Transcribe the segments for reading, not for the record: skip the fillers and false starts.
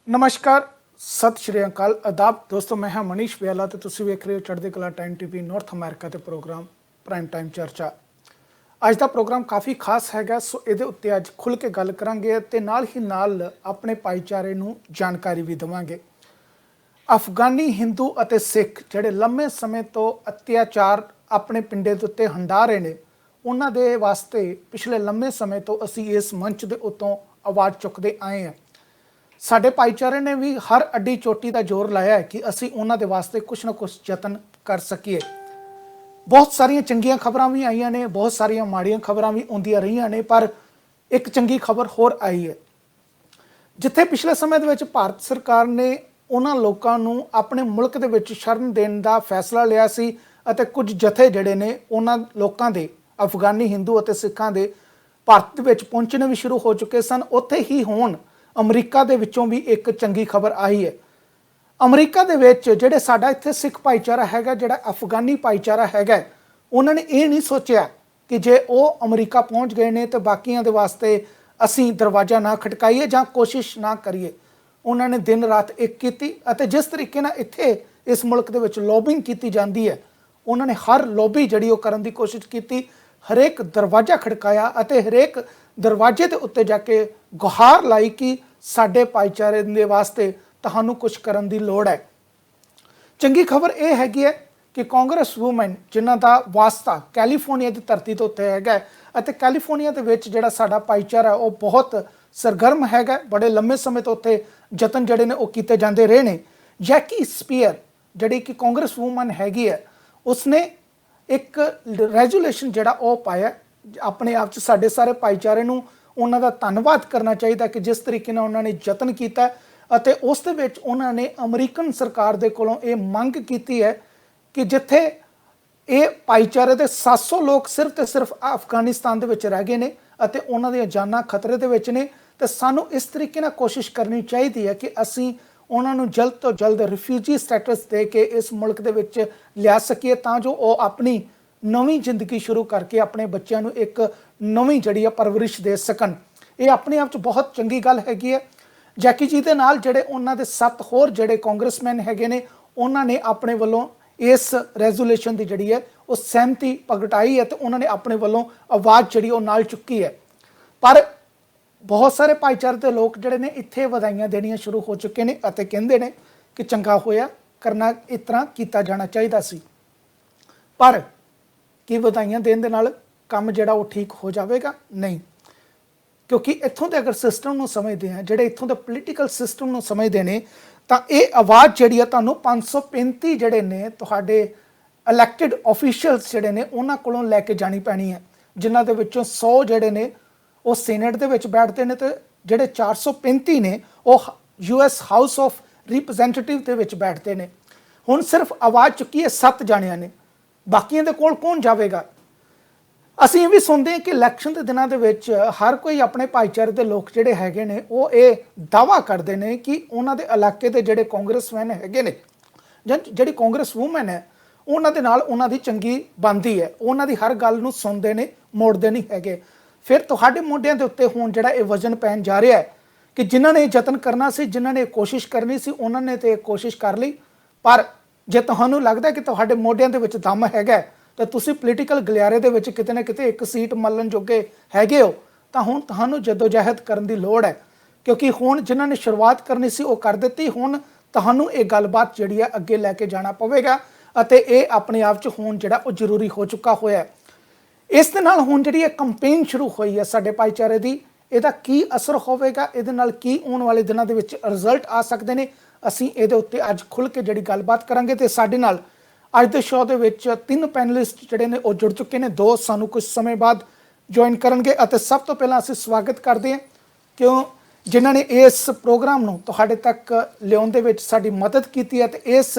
नमस्कार, सत श्री अकाल, आदाब दोस्तों। मैं हाँ मनीष बेला तो तुसीं वेख रहे हो चढ़ती कला टाइम टीवी नॉर्थ अमेरिका के प्रोग्राम प्राइम टाइम चर्चा। अज का प्रोग्राम काफ़ी खास है, सो ये उत्ते अज खुल के गल करांगे ते नाल ही नाल अपने भाईचारे नूं जानकारी भी देवांगे। अफगानी हिंदू अते सिख जिहड़े लंबे समय तो अत्याचार अपने पिंडे दे उत्ते हंडा रहे ने, उन्हां दे वास्ते पिछले लंबे समय तो असीं इस मंच दे उत्तों आवाज़ चुकते आए हैं। साडे भाईचारे ने भी हर अड्डी चोटी का जोर लाया है कि असी उन्हां दे वास्ते कुछ ना कुछ जतन कर सकीए। बहुत सारिया चंगियां खबरां भी आईयां ने, बहुत सारिया माड़ियां खबरां भी आउंदियां रहीआं ने, पर एक चंगी खबर होर आई है। जिथे पिछले समय दे विच भारत सरकार ने उन्हां लोकां नूं अपने मुल्क दे विच शरण देण दा फैसला लिया सी अते कुछ जथे जिहड़े ने उन्हां लोकां दे अफगानी हिंदू अते सिखां दे भारत दे विच पहुंचने भी शुरू हो चुके सन, उत्थे ही हुण अमरीका दे विचों भी एक चंगी खबर आई है। अमरीका दे विच जिहड़े साडा इत्थे सिख भाईचारा हैगा, जिहड़ा अफगानी भाईचारा हैगा, उन्होंने ये नहीं सोचा कि जे वो अमरीका पहुँच गए ने तो बाकियां दे वास्ते असीं दरवाज़ा ना खटकाइए जां कोशिश ना करिए। उन्होंने दिन रात एक की अते जिस तरीके नाल इत्थे इस मुल्क दे विच लॉबिंग की जाती है, उन्होंने हर लॉबी जिहड़ी करन दी कोशिश की, हरेक दरवाज़ा खड़काया अते हरेक दरवाजे के उत्ते जाके गुहार लाई कि साडे भाईचारे दे वास्ते तुहानूं कुछ करन दी लोड़ है। चंगी खबर यह हैगी है कि कांग्रेस वूमेन जिन्हां दा वास्ता कैलीफोर्निया की धरती तो उत्ते हैगा अते कैलीफोर्निया दे विच जिहड़ा साडा भाईचारा वो बहुत सरगर्म हैगा। बड़े लंबे समय तो उत्थे जतन जिहड़े ने वो कीते जांदे रहे ने। जैकी स्पीयर जिहड़ी कि कांग्रेस वूमन हैगी है, उसने एक रेजोल्यूशन जिहड़ा वो पाया। अपने आप च साडे सारे भाईचारे नूं उन्हां दा धन्नवाद करना चाहिए कि जिस तरीके नाल उन्होंने जतन किया अते उस दे विच उन्होंने अमरीकन सरकार दे कोलों ये मंग की है कि जिथे ये भाईचारे दे 700 लोग सिर्फ तो सिर्फ अफगानिस्तान दे विच रह गए ने अते उन्हां दी जानां खतरे दे विच ने, ते सानूं इस तरीके नाल कोशिश करनी चाहिए है कि असीं उन्हां नूं जल्द तो जल्द रिफ्यूजी स्टेटस दे के इस मुल्क दे विच लिया सकीए, तां जो वो अपनी नवीं जिंदगी शुरू करके अपने बच्चों को एक नवीं जड़ी परवरिश दे सकन। ये अपने आप च बहुत चंगी गल हैगी है। जैकी जी दे नाल जिहड़े उन्हां दे 7 होर जिहड़े कांग्रेसमैन हैगे ने, उन्होंने अपने वालों इस रेजोल्यूशन की जिहड़ी है वो सहमति प्रगटाई है, तो उन्होंने अपने वालों आवाज़ जिहड़ी वो नाल चुकी है। पर बहुत सारे भाईचारे के लोग जिहड़े ने इत्थे वधाइयां देनियां शुरू हो चुके हैं अते कहंदे ने कि चंगा होया, करना इस तरह किया जाना चाहिए सी। पर कि वधाइयां देण दे नाल काम जिहड़ा वो ठीक हो जाएगा? नहीं, क्योंकि इत्थों के अगर सिस्टम नूं समझते हैं, जिहड़े इत्थों के पोलीटिकल सिस्टम नूं समझते हैं, तो ये आवाज़ जिहड़ी है तुहानूं 535 जिहड़े ने तुहाडे इलैक्टेड ऑफिशियल्स जिहड़े ने उन्हां कोलों लैके जानी पैनी है, जिन्हां दे विचों 100 जिहड़े ने वो सेनेट दे विच बैठते हैं, तो जिहड़े 435 ने वो US हाउस ऑफ रिप्रजेंटेटिव दे विच बैठते हैं। हुण सिर्फ आवाज़ चुकी है 7 जाणियां ने, बाकियां दे कोल कौन जाएगा? असीं ये भी सुनते हैं कि इलैक्शन के दिनों के हर कोई अपने भाईचारे के लोग जिहड़े हैगे ने वो ये दावा करते हैं कि उन्हां दे इलाके के जिहड़े कांग्रेसमैन हैगे ने जां जिहड़ी कांग्रेस वूमन है, उन्हां दे नाल उन्हां दी चंगी बनदी है, उन्हां दी हर गल नूं सुनते ने, मोड़ते नहीं हैगे। फिर तुहाडे मोढिਆਂ ਦੇ उत्ते हुण जिहड़ा ये वजन पैन जा रहा है कि जिन्हां ने जतन करना सी, जिन्हां ने कोशिश करनी सी, उन्हां ने तो कोशिश कर ली। पर जे तुहानूं लगदा कि तुहाडे मोढिਆਂ ਦੇ ਵਿੱਚ दम हैगा तो तुसीं पोलीटिकल गलियारे दे विच किते ना किते एक सीट मल्लण जोगे हैगे हो, तो हुण तुहानूं जदोजहद करन दी लोड़ है। क्योंकि हुण जिन्हां ने शुरुआत करनी सी वो कर दित्ती, हुण तुहानूं ये गलबात जिहड़ी है अगे लैके जाना पवेगा अते ये अपने आप च हुण जिहड़ा वो जरूरी हो चुका होया है। इस दे नाल हुण जिहड़ी कंपेन शुरू हुई है साडे भाईचारे दी, इहदा की असर होवेगा, इहदे नाल की आउण वाले दिनां दे विच रिजल्ट आ सकदे ने, असीं इहदे उत्ते अज खुल के जिहड़ी गलबात करांगे। ते साडे नाल अज दे शो दे विच 3 पैनलिस्ट जिहड़े ने वो जुड़ चुके हैं, 2 सानूं कुछ समय बाद ज्वाइन करनगे। अते सब तो पहलां असीं स्वागत करते हैं क्यों जिन्हां ने इस प्रोग्राम नूं तुहाडे तक लिआउण दे विच साडी मदद कीती है, ते इस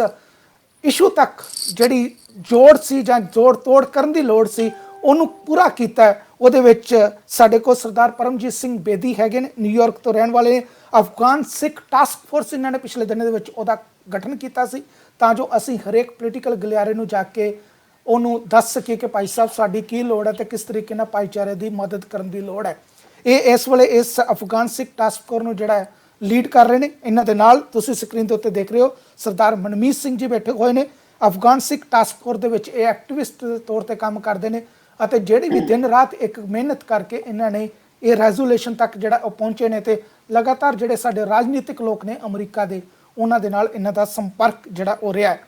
इशू तक जिहड़ी जोड़ सी जां जोड़ तोड़ करन दी लोड़ सी ਉਹਨੂੰ पूरा किया। ਉਹਦੇ ਵਿੱਚ ਸਾਡੇ ਕੋਲ सरदार परमजीत सिंह बेदी हैगे ने, न्यूयॉर्क तो रहने वाले ने। अफगान सिख टास्क फोर्स इन्होंने पिछले दिनों ਦੇ ਵਿੱਚ ਉਹਦਾ गठन किया सी, ਤਾਂ ਜੋ ਅਸੀਂ ਹਰੇਕ ਪੋਲੀਟੀਕਲ ਗਲਿਆਰੇ ਨੂੰ ਜਾ ਕੇ ਉਹਨੂੰ ਦੱਸ ਸਕੀਏ ਕਿ ਭਾਈ ਸਾਹਿਬ ਸਾਡੀ ਕੀ ਲੋੜ ਹੈ ਤੇ ਕਿਸ ਤਰੀਕੇ ਨਾਲ ਭਾਈਚਾਰੇ ਦੀ ਮਦਦ ਕਰਨ ਦੀ ਲੋੜ ਹੈ। ਇਹ ਇਸ ਵੇਲੇ ਇਸ ਅਫਗਾਨ ਸਿੱਖ ਟਾਸਕ ਫੋਰਸ ਨੂੰ ਜਿਹੜਾ ਲੀਡ ਕਰ ਰਹੇ ਨੇ। ਇਹਨਾਂ ਦੇ ਨਾਲ ਤੁਸੀਂ ਸਕਰੀਨ ਦੇ ਉੱਤੇ ਦੇਖ ਰਹੇ ਹੋ ਸਰਦਾਰ ਮਨਮੀਤ ਸਿੰਘ ਜੀ ਬੈਠੇ ਹੋਏ ਨੇ। ਅਫਗਾਨ ਸਿੱਖ ਟਾਸਕ ਫੋਰਸ ਦੇ ਵਿੱਚ ਇਹ ਐਕਟਿਵਿਸਟ ਦੇ ਤੌਰ ਤੇ ਕੰਮ ਕਰਦੇ ਨੇ ਅਤੇ ਜਿਹੜੀ ਵੀ ਦਿਨ ਰਾਤ ਇੱਕ ਮਿਹਨਤ ਕਰਕੇ ਇਹਨਾਂ ਨੇ ਇਹ ਰੈਜ਼ੋਲੂਸ਼ਨ ਤੱਕ ਜਿਹੜਾ ਉਹ ਪਹੁੰਚੇ ਨੇ। ਤੇ ਲਗਾਤਾਰ ਜਿਹੜੇ ਸਾਡੇ ਰਾਜਨੀਤਿਕ ਲੋਕ ਨੇ ਅਮਰੀਕਾ ਦੇ, ਉਹਨਾਂ ਦੇ ਨਾਲ ਇਹਨਾਂ ਦਾ ਸੰਪਰਕ ਜਿਹੜਾ ਹੋ ਰਿਹਾ ਹੈ।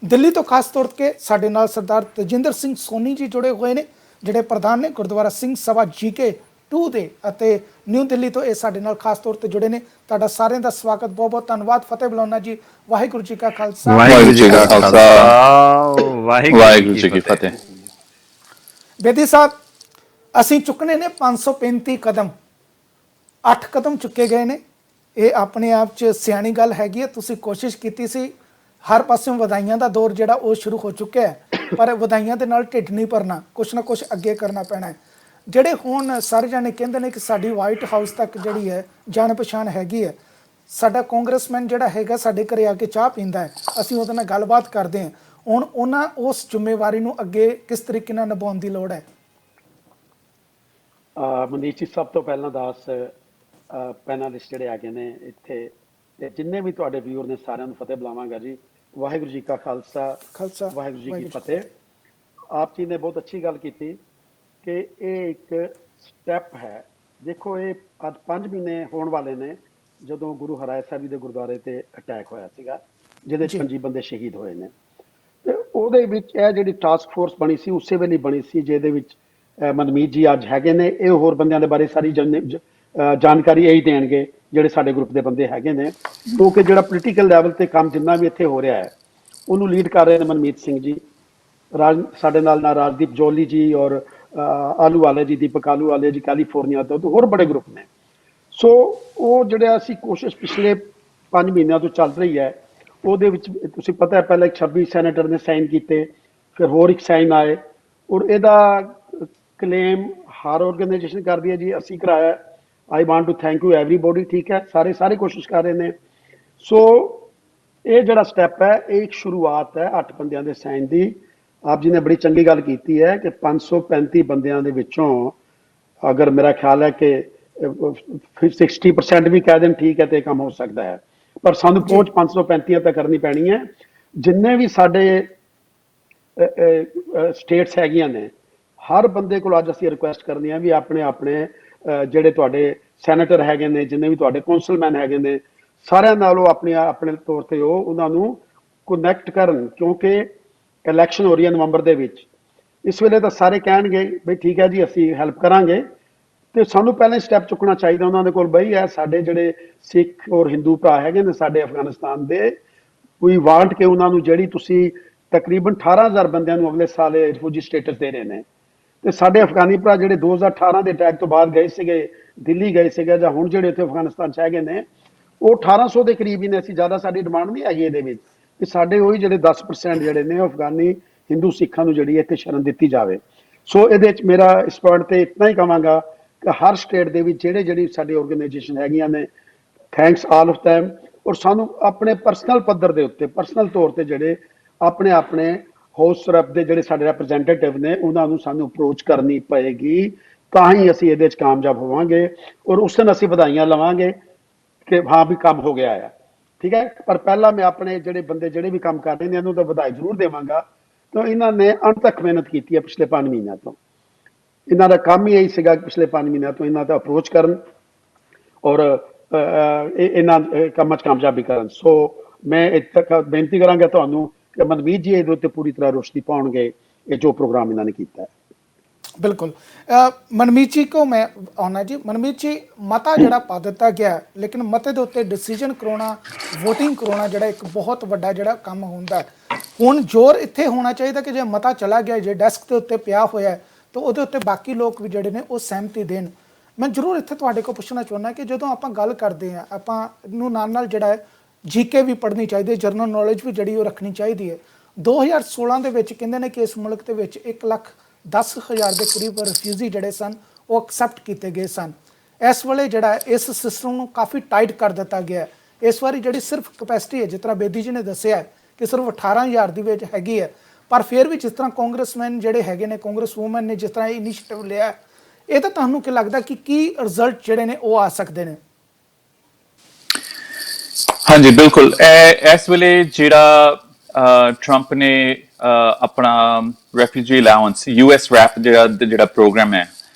ਦਿੱਲੀ ਤੋਂ ਖਾਸ ਤੌਰ ਤੇ ਸਾਡੇ ਨਾਲ ਸਰਦਾਰ ਤੇਜਿੰਦਰ ਸਿੰਘ ਸੋਨੀ ਜੀ ਜੁੜੇ ਹੋਏ ਨੇ, ਜਿਹੜੇ ਪ੍ਰਧਾਨ ਨੇ ਗੁਰਦੁਆਰਾ ਸਿੰਘ ਸਭਾ GK 2 ਦੇ, ਅਤੇ ਨਿਊ ਦਿੱਲੀ ਤੋਂ ਇਹ ਸਾਡੇ ਨਾਲ ਖਾਸ ਤੌਰ ਤੇ ਜੁੜੇ ਨੇ। ਤੁਹਾਡਾ ਸਾਰਿਆਂ ਦਾ ਸਵਾਗਤ, ਬਹੁਤ ਬਹੁਤ ਧੰਨਵਾਦ। ਫਤਿਹ ਬੁਲਾਉਣਾ ਜੀ। ਵਾਹਿਗੁਰੂ ਜੀ ਕਾ ਖਾਲਸਾ, ਵਾਹਿਗੁਰੂ ਜੀ ਕਾ ਖਾਲਸਾ, ਵਾਹਿਗੁਰੂ ਜੀ ਕੀ ਫਤਿਹ। ਬੇਦੀ ਸਾਹਿਬ, ਅਸੀਂ ਚੁੱਕਣੇ ਨੇ 535 ਕਦਮ, 8 ਕਦਮ ਚੁੱਕੇ ਗਏ ਨੇ। ਇਹ ਆਪਣੇ ਆਪ 'ਚ ਸਿਆਣੀ ਗੱਲ ਹੈਗੀ ਹੈ। ਤੁਸੀਂ ਕੋਸ਼ਿਸ਼ ਕੀਤੀ ਸੀ, ਹਰ ਪਾਸਿਓਂ ਵਧਾਈਆਂ ਦਾ ਦੌਰ ਜਿਹੜਾ ਉਹ ਸ਼ੁਰੂ ਹੋ ਚੁੱਕਿਆ ਹੈ, ਪਰ ਵਧਾਈਆਂ ਦੇ ਨਾਲ ਢਿੱਡ ਨਹੀਂ ਭਰਨਾ, ਕੁਛ ਨਾ ਕੁਛ ਅੱਗੇ ਕਰਨਾ ਪੈਣਾ ਹੈ। ਜਿਹੜੇ ਹੁਣ ਸਾਰੇ ਜਾਣੇ ਕਹਿੰਦੇ ਨੇ ਕਿ ਸਾਡੀ ਵਾਈਟ ਹਾਊਸ ਤੱਕ ਜਿਹੜੀ ਹੈ ਜਾਣ ਪਛਾਣ ਹੈਗੀ ਹੈ, ਸਾਡਾ ਕਾਂਗਰਸਮੈਨ ਜਿਹੜਾ ਹੈਗਾ ਸਾਡੇ ਘਰੇ ਆ ਕੇ ਚਾਹ ਪੀਂਦਾ ਹੈ, ਅਸੀਂ ਉਹਦੇ ਨਾਲ ਗੱਲਬਾਤ ਕਰਦੇ ਹਾਂ। ਹੁਣ ਉਹਨਾਂ ਉਸ ਜ਼ਿੰਮੇਵਾਰੀ ਨੂੰ ਅੱਗੇ ਕਿਸ ਤਰੀਕੇ ਨਾਲ ਨਿਭਾਉਣ ਦੀ ਲੋੜ ਹੈ? ਮਨੀਸ਼ ਜੀ, ਸਭ ਤੋਂ ਪਹਿਲਾਂ ਦੱਸ ਪੈਨਲਿਸਟ ਜਿਹੜੇ ਹੈਗੇ ਨੇ ਇੱਥੇ ਤੇ ਜਿੰਨੇ ਵੀ ਤੁਹਾਡੇ ਵਿਊਅਰ ਨੇ, ਸਾਰਿਆਂ ਨੂੰ ਫਤਿਹ ਬੁਲਾਵਾਂਗਾ ਜੀ। ਵਾਹਿਗੁਰੂ ਜੀ ਕਾ ਖਾਲਸਾ, ਵਾਹਿਗੁਰੂ ਜੀ ਕੀ ਫਤਿਹ। ਆਪ ਜੀ ਨੇ ਬਹੁਤ ਅੱਛੀ ਗੱਲ ਕੀਤੀ ਕਿ ਇਹ ਇੱਕ ਸਟੈਪ ਹੈ। ਦੇਖੋ, ਇਹ ਅੱਜ 5 ਮਹੀਨੇ ਹੋਣ ਵਾਲੇ ਨੇ ਜਦੋਂ ਗੁਰੂ ਹਰਾਏ ਸਾਹਿਬ ਜੀ ਦੇ ਗੁਰਦੁਆਰੇ ਤੇ ਅਟੈਕ ਹੋਇਆ ਸੀਗਾ, ਜਿਹਦੇ 'ਚ 25 ਬੰਦੇ ਸ਼ਹੀਦ ਹੋਏ ਨੇ। ਤੇ ਉਹਦੇ ਵਿੱਚ ਇਹ ਜਿਹੜੀ ਟਾਸਕ ਫੋਰਸ ਬਣੀ ਸੀ, ਉਸੇ ਵੇਲੇ ਬਣੀ ਸੀ ਜਿਹਦੇ ਵਿੱਚ ਮਨਮੀਤ ਜੀ ਅੱਜ ਹੈਗੇ ਨੇ। ਇਹ ਹੋਰ ਬੰਦਿਆਂ ਦੇ ਬਾਰੇ ਸਾਰੀ ਜਾਣਕਾਰੀ ਇਹੀ ਦੇਣਗੇ ਜਿਹੜੇ ਸਾਡੇ ਗਰੁੱਪ ਦੇ ਬੰਦੇ ਹੈਗੇ ਨੇ, ਕਿਉਂਕਿ ਜਿਹੜਾ ਪੋਲੀਟੀਕਲ ਲੈਵਲ ਤੇ ਕੰਮ ਜਿੰਨਾ ਵੀ ਇੱਥੇ ਹੋ ਰਿਹਾ ਹੈ ਉਹਨੂੰ ਲੀਡ ਕਰ ਰਹੇ ਨੇ ਮਨਮੀਤ ਸਿੰਘ ਜੀ। ਸਾਡੇ ਨਾਲ ਰਾਜਦੀਪ ਜੋਲੀ ਜੀ ਔਰ ਆਲੂ ਵਾਲੇ ਜੀ, ਦੀਪਕ ਆਲੂ ਵਾਲੇ ਜੀ ਕੈਲੀਫੋਰਨੀਆ ਤੋਂ, ਹੋਰ ਬੜੇ ਗਰੁੱਪ ਨੇ। ਸੋ ਉਹ ਜਿਹੜਾ ਅਸੀਂ ਕੋਸ਼ਿਸ਼ ਪਿਛਲੇ 5 ਮਹੀਨਿਆਂ ਤੋਂ ਚੱਲ ਰਹੀ ਹੈ, ਉਹਦੇ ਵਿੱਚ ਤੁਸੀਂ ਪਤਾ ਹੈ ਪਹਿਲਾਂ 26 ਸੈਨੇਟਰ ਨੇ ਸਾਈਨ ਕੀਤੇ, ਫਿਰ ਹੋਰ ਇੱਕ ਸਾਈਨ ਆਏ, ਔਰ ਇਹਦਾ ਕਲੇਮ ਹਰ ਆਰਗੇਨਾਈਜੇਸ਼ਨ ਕਰਦੀ ਹੈ ਜੀ ਅਸੀਂ ਕਰਾਇਆ। I want to thank you everybody. ਠੀਕ ਹੈ, ਸਾਰੇ ਕੋਸ਼ਿਸ਼ ਕਰ ਰਹੇ ਨੇ। ਸੋ ਇਹ ਜਿਹੜਾ ਸਟੈਪ ਹੈ, ਇਹ ਇੱਕ ਸ਼ੁਰੂਆਤ ਹੈ 8 ਬੰਦਿਆਂ ਦੇ ਸਾਈਨ ਦੀ। ਆਪ ਜੀ ਨੇ ਬੜੀ ਚੰਗੀ ਗੱਲ ਕੀਤੀ ਹੈ ਕਿ 535 ਬੰਦਿਆਂ ਦੇ ਵਿੱਚੋਂ ਅਗਰ ਮੇਰਾ ਖਿਆਲ ਹੈ ਕਿ 60% ਵੀ ਕਹਿ ਦੇਣ ਠੀਕ ਹੈ ਤੇ ਕੰਮ ਹੋ ਸਕਦਾ ਹੈ, ਪਰ ਸਾਨੂੰ ਪਹੁੰਚ 535 ਤੱਕ ਕਰਨੀ ਪੈਣੀ ਹੈ। ਜਿੰਨੇ ਵੀ ਸਾਡੇ ਸਟੇਟਸ ਹੈਗੀਆਂ ਨੇ, ਹਰ ਬੰਦੇ ਕੋਲ ਅੱਜ ਅਸੀਂ ਰਿਕੁਐਸਟ ਕਰਨੀ ਹੈ ਵੀ ਆਪਣੇ ਜਿਹੜੇ ਤੁਹਾਡੇ ਸੈਨੇਟਰ ਹੈਗੇ ਨੇ, ਜਿੰਨੇ ਵੀ ਤੁਹਾਡੇ ਕੌਂਸਲਮੈਨ ਹੈਗੇ ਨੇ, ਸਾਰਿਆਂ ਨਾਲ ਉਹ ਆਪਣੇ ਤੌਰ ਤੇ ਉਹਨਾਂ ਨੂੰ ਕਨੈਕਟ ਕਰਨ, ਕਿਉਂਕਿ ਇਲੈਕਸ਼ਨ ਹੋ ਰਹੀ ਹੈ ਨਵੰਬਰ ਦੇ ਵਿੱਚ। ਇਸ ਵੇਲੇ ਤਾਂ ਸਾਰੇ ਕਹਿਣਗੇ ਬਈ ਠੀਕ ਹੈ ਜੀ ਅਸੀਂ ਹੈਲਪ ਕਰਾਂਗੇ, ਤੇ ਸਾਨੂੰ ਪਹਿਲਾਂ ਸਟੈਪ ਚੁੱਕਣਾ ਚਾਹੀਦਾ ਉਹਨਾਂ ਦੇ ਕੋਲ। ਬਈ ਇਹ ਸਾਡੇ ਜਿਹੜੇ ਸਿੱਖ ਔਰ ਹਿੰਦੂ ਭਰਾ ਹੈਗੇ ਨੇ ਸਾਡੇ ਅਫਗਾਨਿਸਤਾਨ ਦੇ, ਵੀ ਵਾਂਟ ਕੇ ਉਹਨਾਂ ਨੂੰ ਜਿਹੜੀ ਤੁਸੀਂ ਤਕਰੀਬਨ 18,000 ਬੰਦਿਆਂ ਨੂੰ ਅਗਲੇ ਸਾਲ ਰਿਫਿਊਜੀ ਸਟੇਟਸ ਦੇ ਰਹੇ ਨੇ, ਤੇ ਸਾਡੇ ਅਫਗਾਨੀ ਭਰਾ ਜਿਹੜੇ 2018 ਦੇ ਅਟੈਕ ਤੋਂ ਬਾਅਦ ਗਏ ਸੀਗੇ, ਦਿੱਲੀ ਗਏ ਸੀਗੇ, ਜਾਂ ਹੁਣ ਜਿਹੜੇ ਇੱਥੇ ਅਫਗਾਨਿਸਤਾਨ 'ਚ ਹੈਗੇ ਨੇ, ਉਹ 1800 ਦੇ ਕਰੀਬ ਹੀ ਨੇ। ਅਸੀਂ ਜ਼ਿਆਦਾ ਸਾਡੀ ਡਿਮਾਂਡ ਨਹੀਂ ਹੈਗੀ ਇਹਦੇ ਵਿੱਚ ਕਿ ਸਾਡੇ ਉਹੀ ਜਿਹੜੇ 10% ਜਿਹੜੇ ਨੇ ਅਫਗਾਨੀ ਹਿੰਦੂ ਸਿੱਖਾਂ ਨੂੰ ਜਿਹੜੀ ਇੱਥੇ ਸ਼ਰਨ ਦਿੱਤੀ ਜਾਵੇ। ਸੋ ਇਹਦੇ 'ਚ ਮੇਰਾ ਇਸ ਪੁਆਇੰਟ ਤੇ ਇਤਨਾ ਹੀ ਕਹਾਂਗਾ ਕਿ ਹਰ ਸਟੇਟ ਦੇ ਵਿੱਚ ਜਿਹੜੀ ਸਾਡੀ ਆਰਗੇਨਾਈਜੇਸ਼ਨ ਹੈਗੀਆਂ ਨੇ, ਥੈਂਕਸ ਆਲ ਆਫ them, ਔਰ ਸਾਨੂੰ ਆਪਣੇ ਪਰਸਨਲ ਪੱਧਰ ਦੇ ਉੱਤੇ, ਪਰਸਨਲ ਤੌਰ ਤੇ ਜਿਹੜੇ ਆਪਣੇ ਹਾਊਸ ਰੈਪ ਦੇ ਜਿਹੜੇ ਸਾਡੇ ਰਿਪਰੈਜ਼ੈਂਟੇਟਿਵ ਨੇ, ਉਹਨਾਂ ਨੂੰ ਸਾਨੂੰ ਅਪਰੋਚ ਕਰਨੀ ਪਏਗੀ, ਤਾਂ ਹੀ ਅਸੀਂ ਇਹਦੇ 'ਚ ਕਾਮਯਾਬ ਹੋਵਾਂਗੇ। ਔਰ ਉਸ ਦਿਨ ਅਸੀਂ ਵਧਾਈਆਂ ਲਵਾਂਗੇ ਕਿ ਹਾਂ ਵੀ ਕੰਮ ਹੋ ਗਿਆ ਆ। ਠੀਕ ਹੈ, ਪਰ ਪਹਿਲਾਂ ਮੈਂ ਆਪਣੇ ਜਿਹੜੇ ਬੰਦੇ ਜਿਹੜੇ ਵੀ ਕੰਮ ਕਰ ਰਹੇ ਨੇ ਇਹਨੂੰ ਤਾਂ ਵਧਾਈ ਜ਼ਰੂਰ ਦੇਵਾਂਗਾ, ਤਾਂ ਇਹਨਾਂ ਨੇ ਅੰਤ ਤੱਕ ਮਿਹਨਤ ਕੀਤੀ ਹੈ ਪਿਛਲੇ 5 ਮਹੀਨਿਆਂ ਤੋਂ। ਇਹਨਾਂ ਦਾ ਕੰਮ ਹੀ ਇਹੀ ਸੀਗਾ ਪਿਛਲੇ 5 ਮਹੀਨਿਆਂ ਤੋਂ ਇਹਨਾਂ ਦਾ ਅਪਰੋਚ ਕਰਨ ਔਰ ਇਹਨਾਂ ਕੰਮਾਂ 'ਚ ਕਾਮਯਾਬੀ ਕਰਨ। ਸੋ ਮੈਂ ਇੱਥੇ ਤੱਕ ਬੇਨਤੀ ਕਰਾਂਗਾ ਤੁਹਾਨੂੰ ਕਿ ਮਨਮੀਤ ਜੀ ਇਹਦੇ ਉੱਤੇ ਪੂਰੀ ਤਰ੍ਹਾਂ ਰੋਸ਼ਨੀ ਪਾਉਣਗੇ, ਇਹ ਜੋ ਪ੍ਰੋਗਰਾਮ ਇਹਨਾਂ ਨੇ ਕੀਤਾ ਹੈ। ਬਿਲਕੁਲ। ਮਨਮੀਤ ਜੀ ਕੋ ਮੈਂ ਆਉਣਾ ਜੀ। ਮਨਮੀਤ ਜੀ, ਮਤਾ ਜਿਹੜਾ ਪਾ ਦਿੱਤਾ ਗਿਆ, ਲੇਕਿਨ ਮਤੇ ਦੇ ਉੱਤੇ ਡਿਸੀਜਨ ਕਰਾਉਣਾ, ਵੋਟਿੰਗ ਕਰਾਉਣਾ ਜਿਹੜਾ ਇੱਕ ਬਹੁਤ ਵੱਡਾ ਜਿਹੜਾ ਕੰਮ ਹੁੰਦਾ। ਹੁਣ ਜ਼ੋਰ ਇੱਥੇ ਹੋਣਾ ਚਾਹੀਦਾ ਕਿ ਜੇ ਮਤਾ ਚਲਾ ਗਿਆ, ਜੇ ਡੈਸਕ ਦੇ ਉੱਤੇ ਪਿਆ ਹੋਇਆ ਹੈ, ਤਾਂ ਉਹਦੇ ਉੱਤੇ ਬਾਕੀ ਲੋਕ ਵੀ ਜਿਹੜੇ ਨੇ ਉਹ ਸਹਿਮਤੀ ਦੇਣ। ਮੈਂ ਜ਼ਰੂਰ ਇੱਥੇ ਤੁਹਾਡੇ ਕੋਲ ਪੁੱਛਣਾ ਚਾਹੁੰਦਾ ਕਿ ਜਦੋਂ ਆਪਾਂ ਗੱਲ ਕਰਦੇ ਹਾਂ, ਆਪਾਂ ਨੂੰ ਨਾਲ ਜਿਹੜਾ ਹੈ GK ਵੀ ਪੜ੍ਹਨੀ ਚਾਹੀਦੀ ਹੈ, ਜਨਰਲ ਨੌਲੇਜ ਵੀ ਜਿਹੜੀ ਉਹ ਰੱਖਣੀ ਚਾਹੀਦੀ ਹੈ। 2016 ਦੇ ਵਿੱਚ ਕਹਿੰਦੇ ਨੇ ਕਿ ਇਸ ਮੁਲਕ ਦੇ ਵਿੱਚ 1,10,000 ਦੇ ਕਰੀਬ ਰਿਫਿਊਜੀ ਜਿਹੜੇ ਸਨ ਉਹ ਐਕਸੈਪਟ ਕੀਤੇ ਗਏ ਸਨ। ਇਸ ਵੇਲੇ ਜਿਹੜਾ ਇਸ ਸਿਸਟਮ ਨੂੰ ਕਾਫੀ ਟਾਈਟ ਕਰ ਦਿੱਤਾ ਗਿਆ। ਇਸ ਵਾਰੀ ਜਿਹੜੀ ਸਿਰਫ ਕਪੈਸਿਟੀ ਹੈ, ਜਿਸ ਤਰ੍ਹਾਂ ਬੇਦੀ ਜੀ ਨੇ ਦੱਸਿਆ ਕਿ ਸਿਰਫ 18,000 ਦੀ ਵਿੱਚ ਹੈਗੀ ਹੈ, ਪਰ ਫਿਰ ਵੀ ਜਿਸ ਤਰ੍ਹਾਂ ਕਾਂਗਰਸਮੈਨ ਜਿਹੜੇ ਹੈਗੇ ਨੇ, ਕਾਂਗਰਸ ਵੂਮਨ ਨੇ ਜਿਸ ਤਰ੍ਹਾਂ ਇਹ ਇਨੀਸ਼ੀਏਟਿਵ ਲਿਆ, ਇਹ ਤਾਂ ਤੁਹਾਨੂੰ ਕੀ ਲੱਗਦਾ ਕਿ ਕੀ ਰਿਜ਼ਲਟ ਜਿਹੜੇ ਨੇ ਉਹ ਆ ਸਕਦੇ ਨੇ? ਹਾਂਜੀ ਬਿਲਕੁਲ ਇਸ ਵੇਲੇ ਜਿਹੜਾ ਟਰੰਪ ਨੇ ਆਪਣਾ ਰੈਫਿਊਜੀ ਅਲਾਉੈਂਸ ਯੂਐਸ ਰੈਪ ਜਿਹੜਾ ਪ੍ਰੋਗਰਾਮ ਹੈ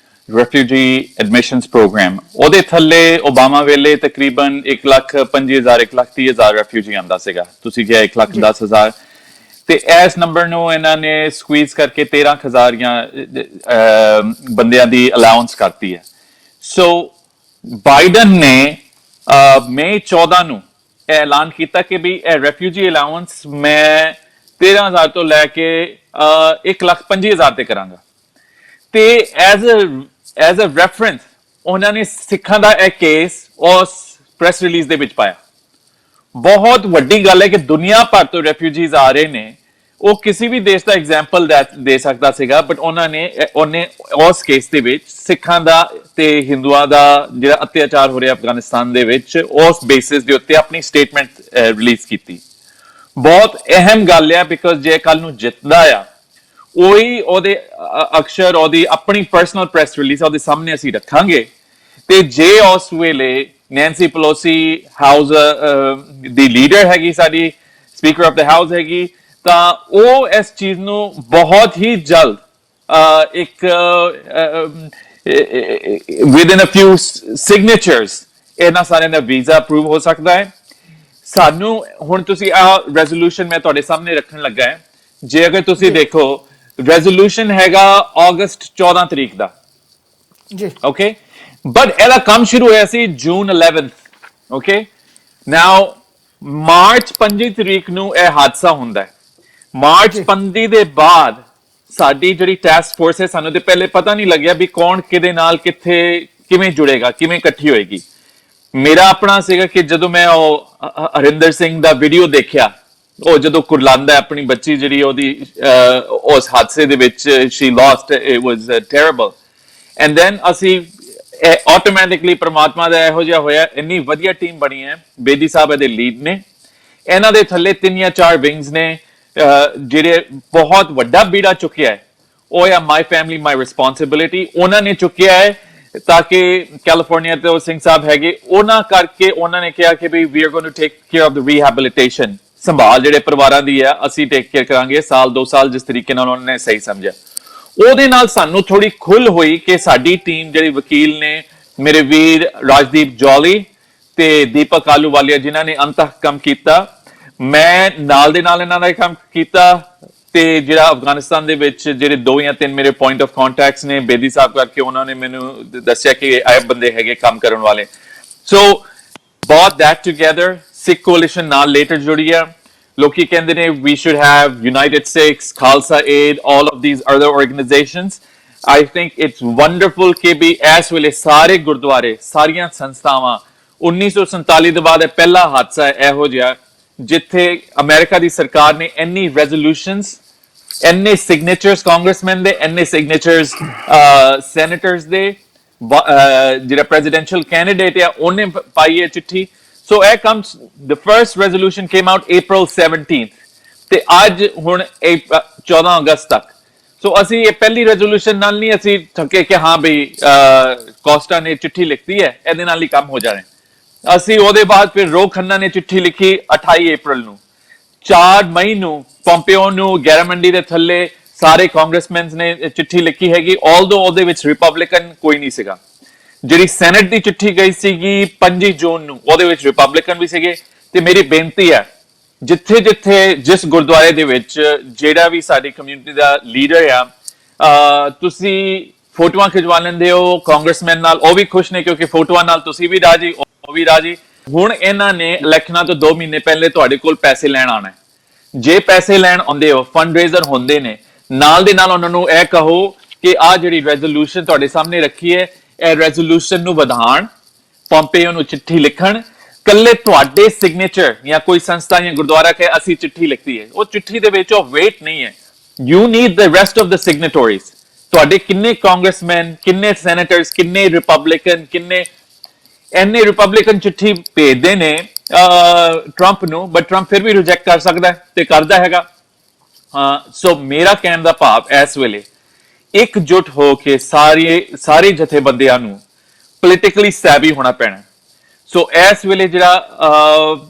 ਰੈਫਿਊਜੀ ਐਡਮਿਸ਼ਨਸ ਪ੍ਰੋਗਰਾਮ ਉਹਦੇ ਥੱਲੇ ਓਬਾਮਾ ਵੇਲੇ ਤਕਰੀਬਨ 1,25,000 1,30,000 ਰੈਫਿਊਜੀ ਆਉਂਦਾ ਸੀਗਾ ਤੁਸੀਂ ਕਿਹਾ 1,10,000 ਤੇ ਇਸ ਨੰਬਰ ਨੂੰ ਇਹਨਾਂ ਨੇ ਸਕਵੀਜ਼ ਕਰਕੇ 13,000 ਜਾਂ ਬੰਦਿਆਂ ਦੀ ਅਲਾਉੈਂਸ ਕਰਤੀ ਹੈ ਸੋ ਬਾਈਡਨ ਨੇ ਮਈ 14 ਨੂੰ ਐਲਾਨ ਕੀਤਾ ਕਿ ਵੀ ਇਹ ਰੈਫਿਊਜੀ ਅਲਾਉੈਂਸ ਮੈਂ 13,000 ਤੋਂ ਲੈ ਕੇ 1,25,000 ਤੇ ਕਰਾਂਗਾ ਤੇ ਐਜ਼ ਅ ਰੈਫਰੈਂਸ ਉਹਨਾਂ ਨੇ ਸਿੱਖਾਂ ਦਾ ਇਹ ਕੇਸ ਉਸ ਪ੍ਰੈਸ ਰਿਲੀਜ਼ ਦੇ ਵਿੱਚ ਪਾਇਆ ਬਹੁਤ ਵੱਡੀ ਗੱਲ ਹੈ ਕਿ ਦੁਨੀਆ ਭਰ ਤੋਂ ਰੈਫਿਊਜੀਜ਼ ਆ ਰਹੇ ਨੇ ਉਹ ਕਿਸੇ ਵੀ ਦੇਸ਼ ਦਾ ਐਗਜ਼ਾਮਪਲ ਦੇ ਸਕਦਾ ਸੀਗਾ ਬਟ ਉਹਨੇ ਉਸ ਕੇਸ ਦੇ ਵਿੱਚ ਸਿੱਖਾਂ ਦਾ ਤੇ ਹਿੰਦੂਆਂ ਦਾ ਜਿਹੜਾ ਅਤਿਆਚਾਰ ਹੋ ਰਿਹਾ ਅਫਗਾਨਿਸਤਾਨ ਦੇ ਵਿੱਚ ਉਸ ਬੇਸਿਸ ਦੇ ਉੱਤੇ ਆਪਣੀ ਸਟੇਟਮੈਂਟ ਰਿਲੀਜ਼ ਕੀਤੀ ਬਹੁਤ ਅਹਿਮ ਗੱਲ ਹੈ ਬਿਕਾਜ਼ ਜੇ ਕੱਲ ਨੂੰ ਜਿੱਤਦਾ ਆ ਉਹੀ ਉਹਦੇ ਅਕਸ਼ਰ ਉਹਦੀ ਆਪਣੀ ਪਰਸਨਲ ਪ੍ਰੈਸ ਰਿਲੀਜ਼ ਉਹਦੇ ਸਾਹਮਣੇ ਅਸੀਂ ਰੱਖਾਂਗੇ ਤੇ ਜੇ ਉਸ ਵੇਲੇ ਨੈਂਸੀ ਪਲੋਸੀ ਹਾਊਸ ਦੀ ਲੀਡਰ ਹੈਗੀ ਸਾਡੀ ਸਪੀਕਰ ਆਫ ਦ ਹਾਊਸ ਹੈਗੀ ਤਾਂ ਉਹ ਇਸ ਚੀਜ਼ ਨੂੰ ਬਹੁਤ ਹੀ ਜਲਦ ਇੱਕ within a few signatures ਇਹਨਾਂ ਸਾਰਿਆਂ ਦਾ ਵੀਜ਼ਾ ਅਪਰੂਵ ਹੋ ਸਕਦਾ ਹੈ ਸਾਨੂੰ ਹੁਣ ਤੁਸੀਂ ਆ ਰੈਜ਼ੋਲੂਸ਼ਨ ਮੈਂ ਤੁਹਾਡੇ ਸਾਹਮਣੇ ਰੱਖਣ ਲੱਗਾ ਹੈ ਜੇ ਅਗਰ ਤੁਸੀਂ ਦੇਖੋ ਰੈਜ਼ੋਲੂਸ਼ਨ ਹੈਗਾ ਅਗਸਤ 14 ਤਰੀਕ ਦਾ ਜੀ ਓਕੇ ਬਟ ਇਹਦਾ ਕੰਮ ਸ਼ੁਰੂ ਹੋਇਆ ਸੀ ਜੂਨ 11th ਓਕੇ ਨਾਓ ਮਾਰਚ 5 ਤਰੀਕ ਨੂੰ ਇਹ ਹਾਦਸਾ ਹੁੰਦਾ ਹੈ ਮਾਰਚ 15 ਦੇ ਬਾਅਦ ਸਾਡੀ ਜਿਹੜੀ ਟਾਸਕ ਫੋਰਸ ਹੈ ਸਾਨੂੰ ਤੇ ਪਹਿਲੇ ਪਤਾ ਨਹੀਂ ਲੱਗਿਆ ਵੀ ਕੌਣ ਕਿਹਦੇ ਨਾਲ ਕਿੱਥੇ ਕਿਵੇਂ ਜੁੜੇਗਾ ਕਿਵੇਂ ਇਕੱਠੀ ਹੋਏਗੀ ਮੇਰਾ ਆਪਣਾ ਸੀਗਾ ਕਿ ਜਦੋਂ ਮੈਂ ਉਹ ਹਰਿੰਦਰ ਸਿੰਘ ਦਾ ਵੀਡੀਓ ਦੇਖਿਆ ਉਹ ਜਦੋਂ ਕੁਰਲਾਂਦਾ ਆਪਣੀ ਬੱਚੀ ਜਿਹੜੀ ਉਹਦੀ ਉਸ ਹਾਦਸੇ ਦੇ ਵਿੱਚ she lost it was terrible and then ਅਸੀਂ ਆਟੋਮੈਟਿਕਲੀ ਪ੍ਰਮਾਤਮਾ ਦਾ ਇਹੋ ਜਿਹਾ ਹੋਇਆ ਇੰਨੀ ਵਧੀਆ ਟੀਮ ਬਣੀ ਹੈ ਬੇਦੀ ਸਾਹਿਬ ਇਹਦੇ ਲੀਡ ਨੇ ਇਹਨਾਂ ਦੇ ਥੱਲੇ 3 ਜਾਂ 4 ਵਿੰਗਸ ਨੇ ਜਿਹੜੇ ਬਹੁਤ ਵੱਡਾ ਬੀੜਾ ਚੁੱਕਿਆ ਹੈ ਉਹ ਹੈ ਮਾਈ ਫੈਮਿਲੀ ਮਾਈ ਰਿਸਪੌਂਸਿਬਿਲਿਟੀ ਉਹਨਾਂ ਨੇ ਚੁੱਕਿਆ ਹੈ ਤਾਂ ਕਿ ਕੈਲੀਫੋਰਨੀਆ ਤੇ ਸਿੰਘ ਸਾਹਿਬ ਹੈਗੇ ਉਹਨਾਂ ਕਰਕੇ ਉਹਨਾਂ ਨੇ ਕਿਹਾ ਕਿ ਵੀ we are going to take care of the rehabilitation ਸੰਭਾਲ ਜਿਹੜੇ ਪਰਿਵਾਰਾਂ ਦੀ ਹੈ ਅਸੀਂ ਟੇਕ ਕੇਅਰ ਕਰਾਂਗੇ ਸਾਲ 2 ਸਾਲ ਜਿਸ ਤਰੀਕੇ ਨਾਲ ਉਹਨਾਂ ਨੇ ਸਹੀ ਸਮਝਿਆ ਉਹਦੇ ਨਾਲ ਸਾਨੂੰ ਥੋੜੀ ਖੁੱਲ ਹੋਈ ਕਿ ਸਾਡੀ ਟੀਮ ਜਿਹੜੀ ਵਕੀਲ ਨੇ ਮੇਰੇ ਵੀਰ ਰਾਜਦੀਪ ਜੌਲੀ ਤੇ ਦੀਪਕ ਆਲੂਵਾਲੀਆ ਜਿਨ੍ਹਾਂ ਨੇ ਅੰਤਹ ਕੰਮ ਕੀਤਾ ਮੈਂ ਨਾਲ ਦੇ ਨਾਲ ਇਹਨਾਂ ਦਾ ਕੰਮ ਕੀਤਾ ਤੇ ਜਿਹੜਾ ਅਫਗਾਨਿਸਤਾਨ ਦੇ ਵਿੱਚ ਜਿਹੜੇ 2 ਜਾਂ 3 ਮੇਰੇ ਪੁਆਇੰਟ ਆਫ ਕੰਟੈਕਟਸ ਨੇ ਬੇਦੀ ਸਾਹਿਬ ਕਰਕੇ ਉਹਨਾਂ ਨੇ ਮੈਨੂੰ ਦੱਸਿਆ ਕਿ ਇਹ ਬੰਦੇ ਹੈਗੇ ਕੰਮ ਕਰਨ ਵਾਲੇ ਸੋ brought that together ਸਿੱਖ ਕੋalition ਨਾਲ ਲੇਟਰ ਜੁੜੀ ਆ ਲੋਕੀ ਕਹਿੰਦੇ ਨੇ we should have United Sikhs, Khalsa Aid, all of these other organizations. I think it's wonderful ਕਿ ਵੀ ਇਸ ਵੇਲੇ ਸਾਰੇ ਗੁਰਦੁਆਰੇ ਸਾਰੀਆਂ ਸੰਸਥਾਵਾਂ 1947 ਦੇ ਬਾਅਦ ਇਹ ਪਹਿਲਾ ਹਾਦਸਾ ਹੈ ਇਹੋ ਜਿਹਾ ਜਿੱਥੇ ਅਮਰੀਕਾ ਦੀ ਸਰਕਾਰ ਨੇ ਇੰਨੀ ਰੈਜ਼ੋਲੂਸ਼ਨਸ ਇੰਨੇ ਸਿਗਨੇਚਰਸ ਕਾਂਗਰਸਮੈਨ ਦੇ ਇੰਨੇ ਸਿਗਨੇਚਰਸ ਸੈਨੇਟਰਸ ਦੇ ਜਿਹੜਾ ਪ੍ਰੈਜ਼ੀਡੈਂਸ਼ੀਅਲ ਕੈਂਡੀਡੇਟ ਆ ਉਹਨੇ ਪਾਈ ਹੈ ਚਿੱਠੀ So it comes, the first resolution came out April 17th. ਤੇ ਅੱਜ ਹੁਣ 14 ਅਗਸਤ ਤੱਕ ਸੋ ਅਸੀਂ ਇਹ ਪਹਿਲੀ ਰੈਜ਼ੋਲੂਸ਼ਨ ਨਾਲ ਨਹੀਂ ਅਸੀਂ ਥੱਕੇ ਕਿ ਹਾਂ ਬਈ ਕੋਸਟਾ ਨੇ ਚਿੱਠੀ ਲਿਖਤੀ ਹੈ ਇਹਦੇ ਨਾਲ ਹੀ ਕੰਮ ਹੋ ਜਾਣਾ ਅਸੀਂ ਉਹਦੇ ਬਾਅਦ ਫਿਰ ਰੋ ਖੰਨਾ ਨੇ ਚਿੱਠੀ ਲਿਖੀ 28 ਅਪ੍ਰੈਲ ਨੂੰ 4 ਮਈ ਨੂੰ ਪੰਪਿਓ ਨੂੰ ਗੈਰਾਮੰਡੀ ਦੇ ਥੱਲੇ ਸਾਰੇ ਕਾਂਗਰਸਮੈਨਸ ਨੇ ਚਿੱਠੀ ਲਿਖੀ ਹੈਗੀ ਆਲਦੋ ਉਹਦੇ ਵਿੱਚ ਰਿਪਬਲਿਕਨ ਕੋਈ ਨਹੀਂ ਸੀਗਾ ਜਿਹੜੀ ਸੈਨੇਟ ਦੀ ਚਿੱਠੀ ਗਈ ਸੀਗੀ 5 ਜੂਨ ਨੂੰ ਉਹਦੇ ਵਿੱਚ ਰਿਪਬਲਿਕਨ ਵੀ ਸੀਗੇ ਤੇ ਮੇਰੀ ਬੇਨਤੀ ਹੈ ਜਿੱਥੇ ਜਿੱਥੇ ਜਿਸ ਗੁਰਦੁਆਰੇ ਦੇ ਵਿੱਚ ਜਿਹੜਾ ਵੀ ਸਾਡੀ ਕਮਿਊਨਿਟੀ ਦਾ ਲੀਡਰ ਆ ਤੁਸੀਂ ਫੋਟੋਆਂ ਖਿਚਵਾ ਲੈਂਦੇ ਹੋ ਕਾਂਗਰਸਮੈਨ ਨਾਲ ਉਹ ਵੀ ਖੁਸ਼ ਨੇ ਕਿਉਂਕਿ ਫੋਟੋਆਂ ਨਾਲ ਤੁਸੀਂ ਵੀ ਰਾਜੀ ਉਹ ਵੀ ਰਾਜੀ ਹੁਣ ਇਹਨਾਂ ਨੇ ਇਲੈਕਸ਼ਨਾਂ ਤੋਂ 2 ਮਹੀਨੇ ਪਹਿਲੇ ਤੁਹਾਡੇ ਕੋਲ ਪੈਸੇ ਲੈਣ ਆਣਾ ਜੇ ਪੈਸੇ ਲੈਣ ਆਉਂਦੇ ਹੋ ਫੰਡ ਰੇਜ਼ਰ ਹੁੰਦੇ ਨੇ ਨਾਲ ਦੇ ਨਾਲ ਉਹਨਾਂ ਨੂੰ ਇਹ ਕਹੋ ਕਿ ਆ ਜਿਹੜੀ ਰੈਜ਼ੋਲੂਸ਼ਨ ਤੁਹਾਡੇ ਸਾਹਮਣੇ ਰੱਖੀ ਹੈ ਇਹ ਰੈਜ਼ੋਲੂਸ਼ਨ ਨੂੰ ਵਧਾਣ ਪੰਪੇਓ ਨੂੰ ਚਿੱਠੀ ਲਿਖਣ ਕੱਲੇ ਤੁਹਾਡੇ ਸਿਗਨੇਚਰ ਜਾਂ ਕੋਈ ਸੰਸਥਾ ਜਾਂ ਗੁਰਦੁਆਰਾ ਕਹੇ ਅਸੀਂ ਚਿੱਠੀ ਲਿਖਤੀ ਹੈ ਉਹ ਚਿੱਠੀ ਦੇ ਵਿੱਚ ਉਹ ਵੇਟ ਨਹੀਂ ਹੈ you need the rest of the signatories ਤੁਹਾਡੇ ਕਿੰਨੇ ਕਾਂਗਰਸਮੈਨ ਕਿੰਨੇ ਸੈਨੇਟਰਸ ਕਿੰਨੇ ਰਿਪਬਲਿਕਨ ਕਿੰਨੇ ਐਨੇ ਰਿਪਬਲਿਕਨ ਚਿੱਠੀ ਭੇਜਦੇ ਨੇ ਟਰੰਪ ਨੂੰ ਬਟ ਟਰੰਪ ਫਿਰ ਵੀ ਰਿਜੈਕਟ ਕਰ ਸਕਦਾ ਤੇ ਕਰਦਾ ਹੈਗਾ ਸੋ ਮੇਰਾ ਕਹਿਣ ਦਾ ਭਾਵ ਇਸ ਵੇਲੇ ਇਕਜੁੱਟ ਹੋ ਕੇ ਸਾਰੇ ਜਥੇਬੰਦੀਆਂ ਨੂੰ ਪੋਲੀਟੀਕਲੀ ਸੈਵੀ ਹੋਣਾ ਪੈਣਾ ਸੋ ਇਸ ਵੇਲੇ ਜਿਹੜਾ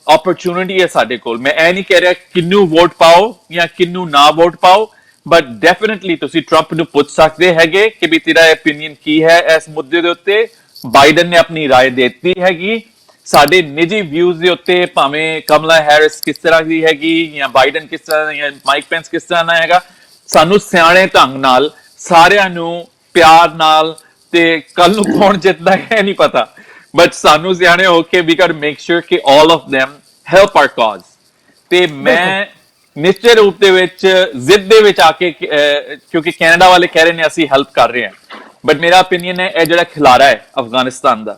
ਓਪਰਚ्युनिटी ਹੈ ਸਾਡੇ ਕੋਲ, ਮੈਂ ਇਹ ਨਹੀਂ ਕਹਿ ਰਿਹਾ ਕਿੰਨੂੰ ਵੋਟ ਪਾਓ ਜਾਂ ਕਿੰਨੂੰ ਨਾ ਵੋਟ ਪਾਓ, ਬਟ ਡੈਫੀਨਿਟਲੀ ਤੁਸੀਂ ਟਰੰਪ ਨੂੰ ਪੁੱਛ ਸਕਦੇ ਹੈਗੇ ਕਿ ਵੀ ਤੇਰਾ ਓਪੀਨੀਅਨ ਕੀ ਹੈ ਇਸ ਮੁੱਦੇ ਦੇ ਉੱਤੇ। ਬਾਈਡਨ ਨੇ ਆਪਣੀ رائے ਦੇ ਦਿੱਤੀ ਹੈਗੀ। ਸਾਡੇ ਨਿੱਜੀ ਵਿਊਜ਼ ਦੇ ਉੱਤੇ ਭਾਵੇਂ ਕਮਲਾ ਹੈਰਿਸ ਕਿਸ ਤਰ੍ਹਾਂ ਦੀ ਹੈਗੀ ਜਾਂ ਬਾਈਡਨ ਕਿਸ ਤਰ੍ਹਾਂ ਜਾਂ ਮਾਈਕ ਪੈਂਸ ਕਿਸ ਤਰ੍ਹਾਂ ਦਾ ਹੈਗਾ, ਸਾਨੂੰ ਸਿਆਣੇ ਢੰਗ ਨਾਲ ਸਾਰਿਆਂ ਨੂੰ ਪਿਆਰ ਨਾਲ, ਤੇ ਕੱਲ ਨੂੰ ਕੌਣ ਜਿੱਤਦਾ ਹੈ ਨਹੀਂ ਪਤਾ, ਬਟ ਸਾਨੂੰ ਸਿਆਣੇ ਹੋ ਕੇ ਵੀ ਗਾਟ ਮੇਕ ਸ਼ੋਰ ਕਿ all of them help our cause. ਤੇ ਮੈਂ ਨਿਸ਼ਚਿਤ ਰੂਪ ਦੇ ਵਿੱਚ ਜ਼ਿੱਦ ਦੇ ਵਿੱਚ ਆ ਕੇ ਕਿਉਂਕਿ ਕੈਨੇਡਾ ਵਾਲੇ ਕਹਿ ਰਹੇ ਨੇ ਅਸੀਂ ਹੈਲਪ ਕਰ ਰਹੇ ਹਾਂ, ਬਟ ਮੇਰਾ ਓਪੀਨੀਅਨ ਹੈ ਇਹ ਜਿਹੜਾ ਖਿਲਾਰਾ ਹੈ ਅਫਗਾਨਿਸਤਾਨ ਦਾ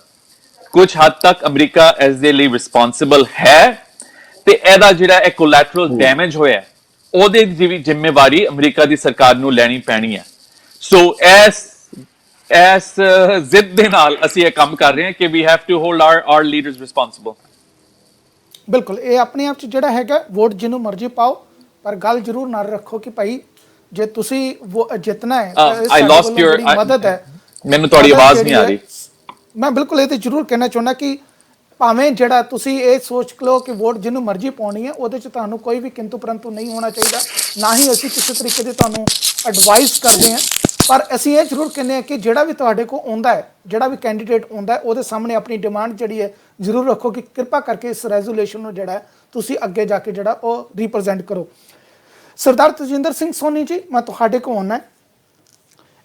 ਕੁਝ ਹੱਦ ਤੱਕ ਅਮਰੀਕਾ ਇਸ ਦੇ ਲਈ ਰਿਸਪੌਂਸਿਬਲ ਹੈ, ਤੇ ਇਹਦਾ ਜਿਹੜਾ ਇਹ ਕੋਲੈਟਰਲ ਡੈਮੇਜ ਹੋਇਆ ਉਹਦੇ ਦੀ ਵੀ ਜ਼ਿੰਮੇਵਾਰੀ ਅਮਰੀਕਾ ਦੀ ਸਰਕਾਰ ਨੂੰ ਲੈਣੀ ਪੈਣੀ ਹੈ। ਸੋ ਇਸ ਜ਼ਿੱਦ ਦੇ ਨਾਲ ਅਸੀਂ ਇਹ ਕੰਮ ਕਰ ਰਹੇ ਹਾਂ ਕਿ we have to hold our leaders responsible. ਬਿਲਕੁਲ, ਇਹ ਆਪਣੇ ਆਪ 'ਚ ਜਿਹੜਾ ਹੈਗਾ ਵੋਟ ਜਿਹਨੂੰ ਮਰਜ਼ੀ ਪਾਓ, ਪਰ ਗੱਲ ਜ਼ਰੂਰ ਨਾਲ ਰੱਖੋ ਕਿ ਭਾਈ ਜੇ ਤੁਸੀਂ ਜਿੱਤਣਾ ਹੈ ਤਾਂ I lost your ਮਦਦ ਹੈ। ਮੈਨੂੰ ਤੁਹਾਡੀ ਆਵਾਜ਼ ਨਹੀਂ ਆ ਰਹੀ। ਮੈਂ ਬਿਲਕੁਲ ਇਹ ਤੇ ਜ਼ਰੂਰ ਕਹਿਣਾ ਚਾਹੁੰਦਾ ਕਿ ਭਾਵੇਂ ਜਿਹੜਾ ਤੁਸੀਂ ਇਹ ਸੋਚ ਲਓ ਕਿ ਵੋਟ ਜਿਹਨੂੰ ਮਰਜ਼ੀ ਪਾਉਣੀ ਹੈ, ਉਹਦੇ 'ਚ ਤੁਹਾਨੂੰ ਕੋਈ ਵੀ ਕਿੰਤੂ ਪਰੰਤੂ ਨਹੀਂ ਹੋਣਾ ਚਾਹੀਦਾ, ਨਾ ਹੀ ਅਸੀਂ ਕਿਸੇ ਤਰੀਕੇ ਦੀ ਤੁਹਾਨੂੰ ਐਡਵਾਈਸ ਕਰਦੇ ਹਾਂ, ਪਰ ਅਸੀਂ ਇਹ ਜ਼ਰੂਰ ਕਹਿੰਦੇ ਹਾਂ ਕਿ ਜਿਹੜਾ ਵੀ ਤੁਹਾਡੇ ਕੋਲ ਆਉਂਦਾ ਹੈ, ਜਿਹੜਾ ਵੀ ਕੈਂਡੀਡੇਟ ਆਉਂਦਾ ਹੈ, ਉਹਦੇ ਸਾਹਮਣੇ ਆਪਣੀ ਡਿਮਾਂਡ ਜਿਹੜੀ ਹੈ ਜ਼ਰੂਰ ਰੱਖੋ ਕਿ ਕਿਰਪਾ ਕਰਕੇ ਇਸ ਰੈਜ਼ੋਲੂਸ਼ਨ ਨੂੰ ਜਿਹੜਾ ਤੁਸੀਂ ਅੱਗੇ ਜਾ ਕੇ ਜਿਹੜਾ ਉਹ ਰਿਪਰੈਜ਼ੈਂਟ ਕਰੋ। ਸਰਦਾਰ ਤਜਿੰਦਰ ਸਿੰਘ ਸੋਨੀ ਜੀ, ਮੈਂ ਤੁਹਾਡੇ ਕੋਲ ਆਉਣਾ।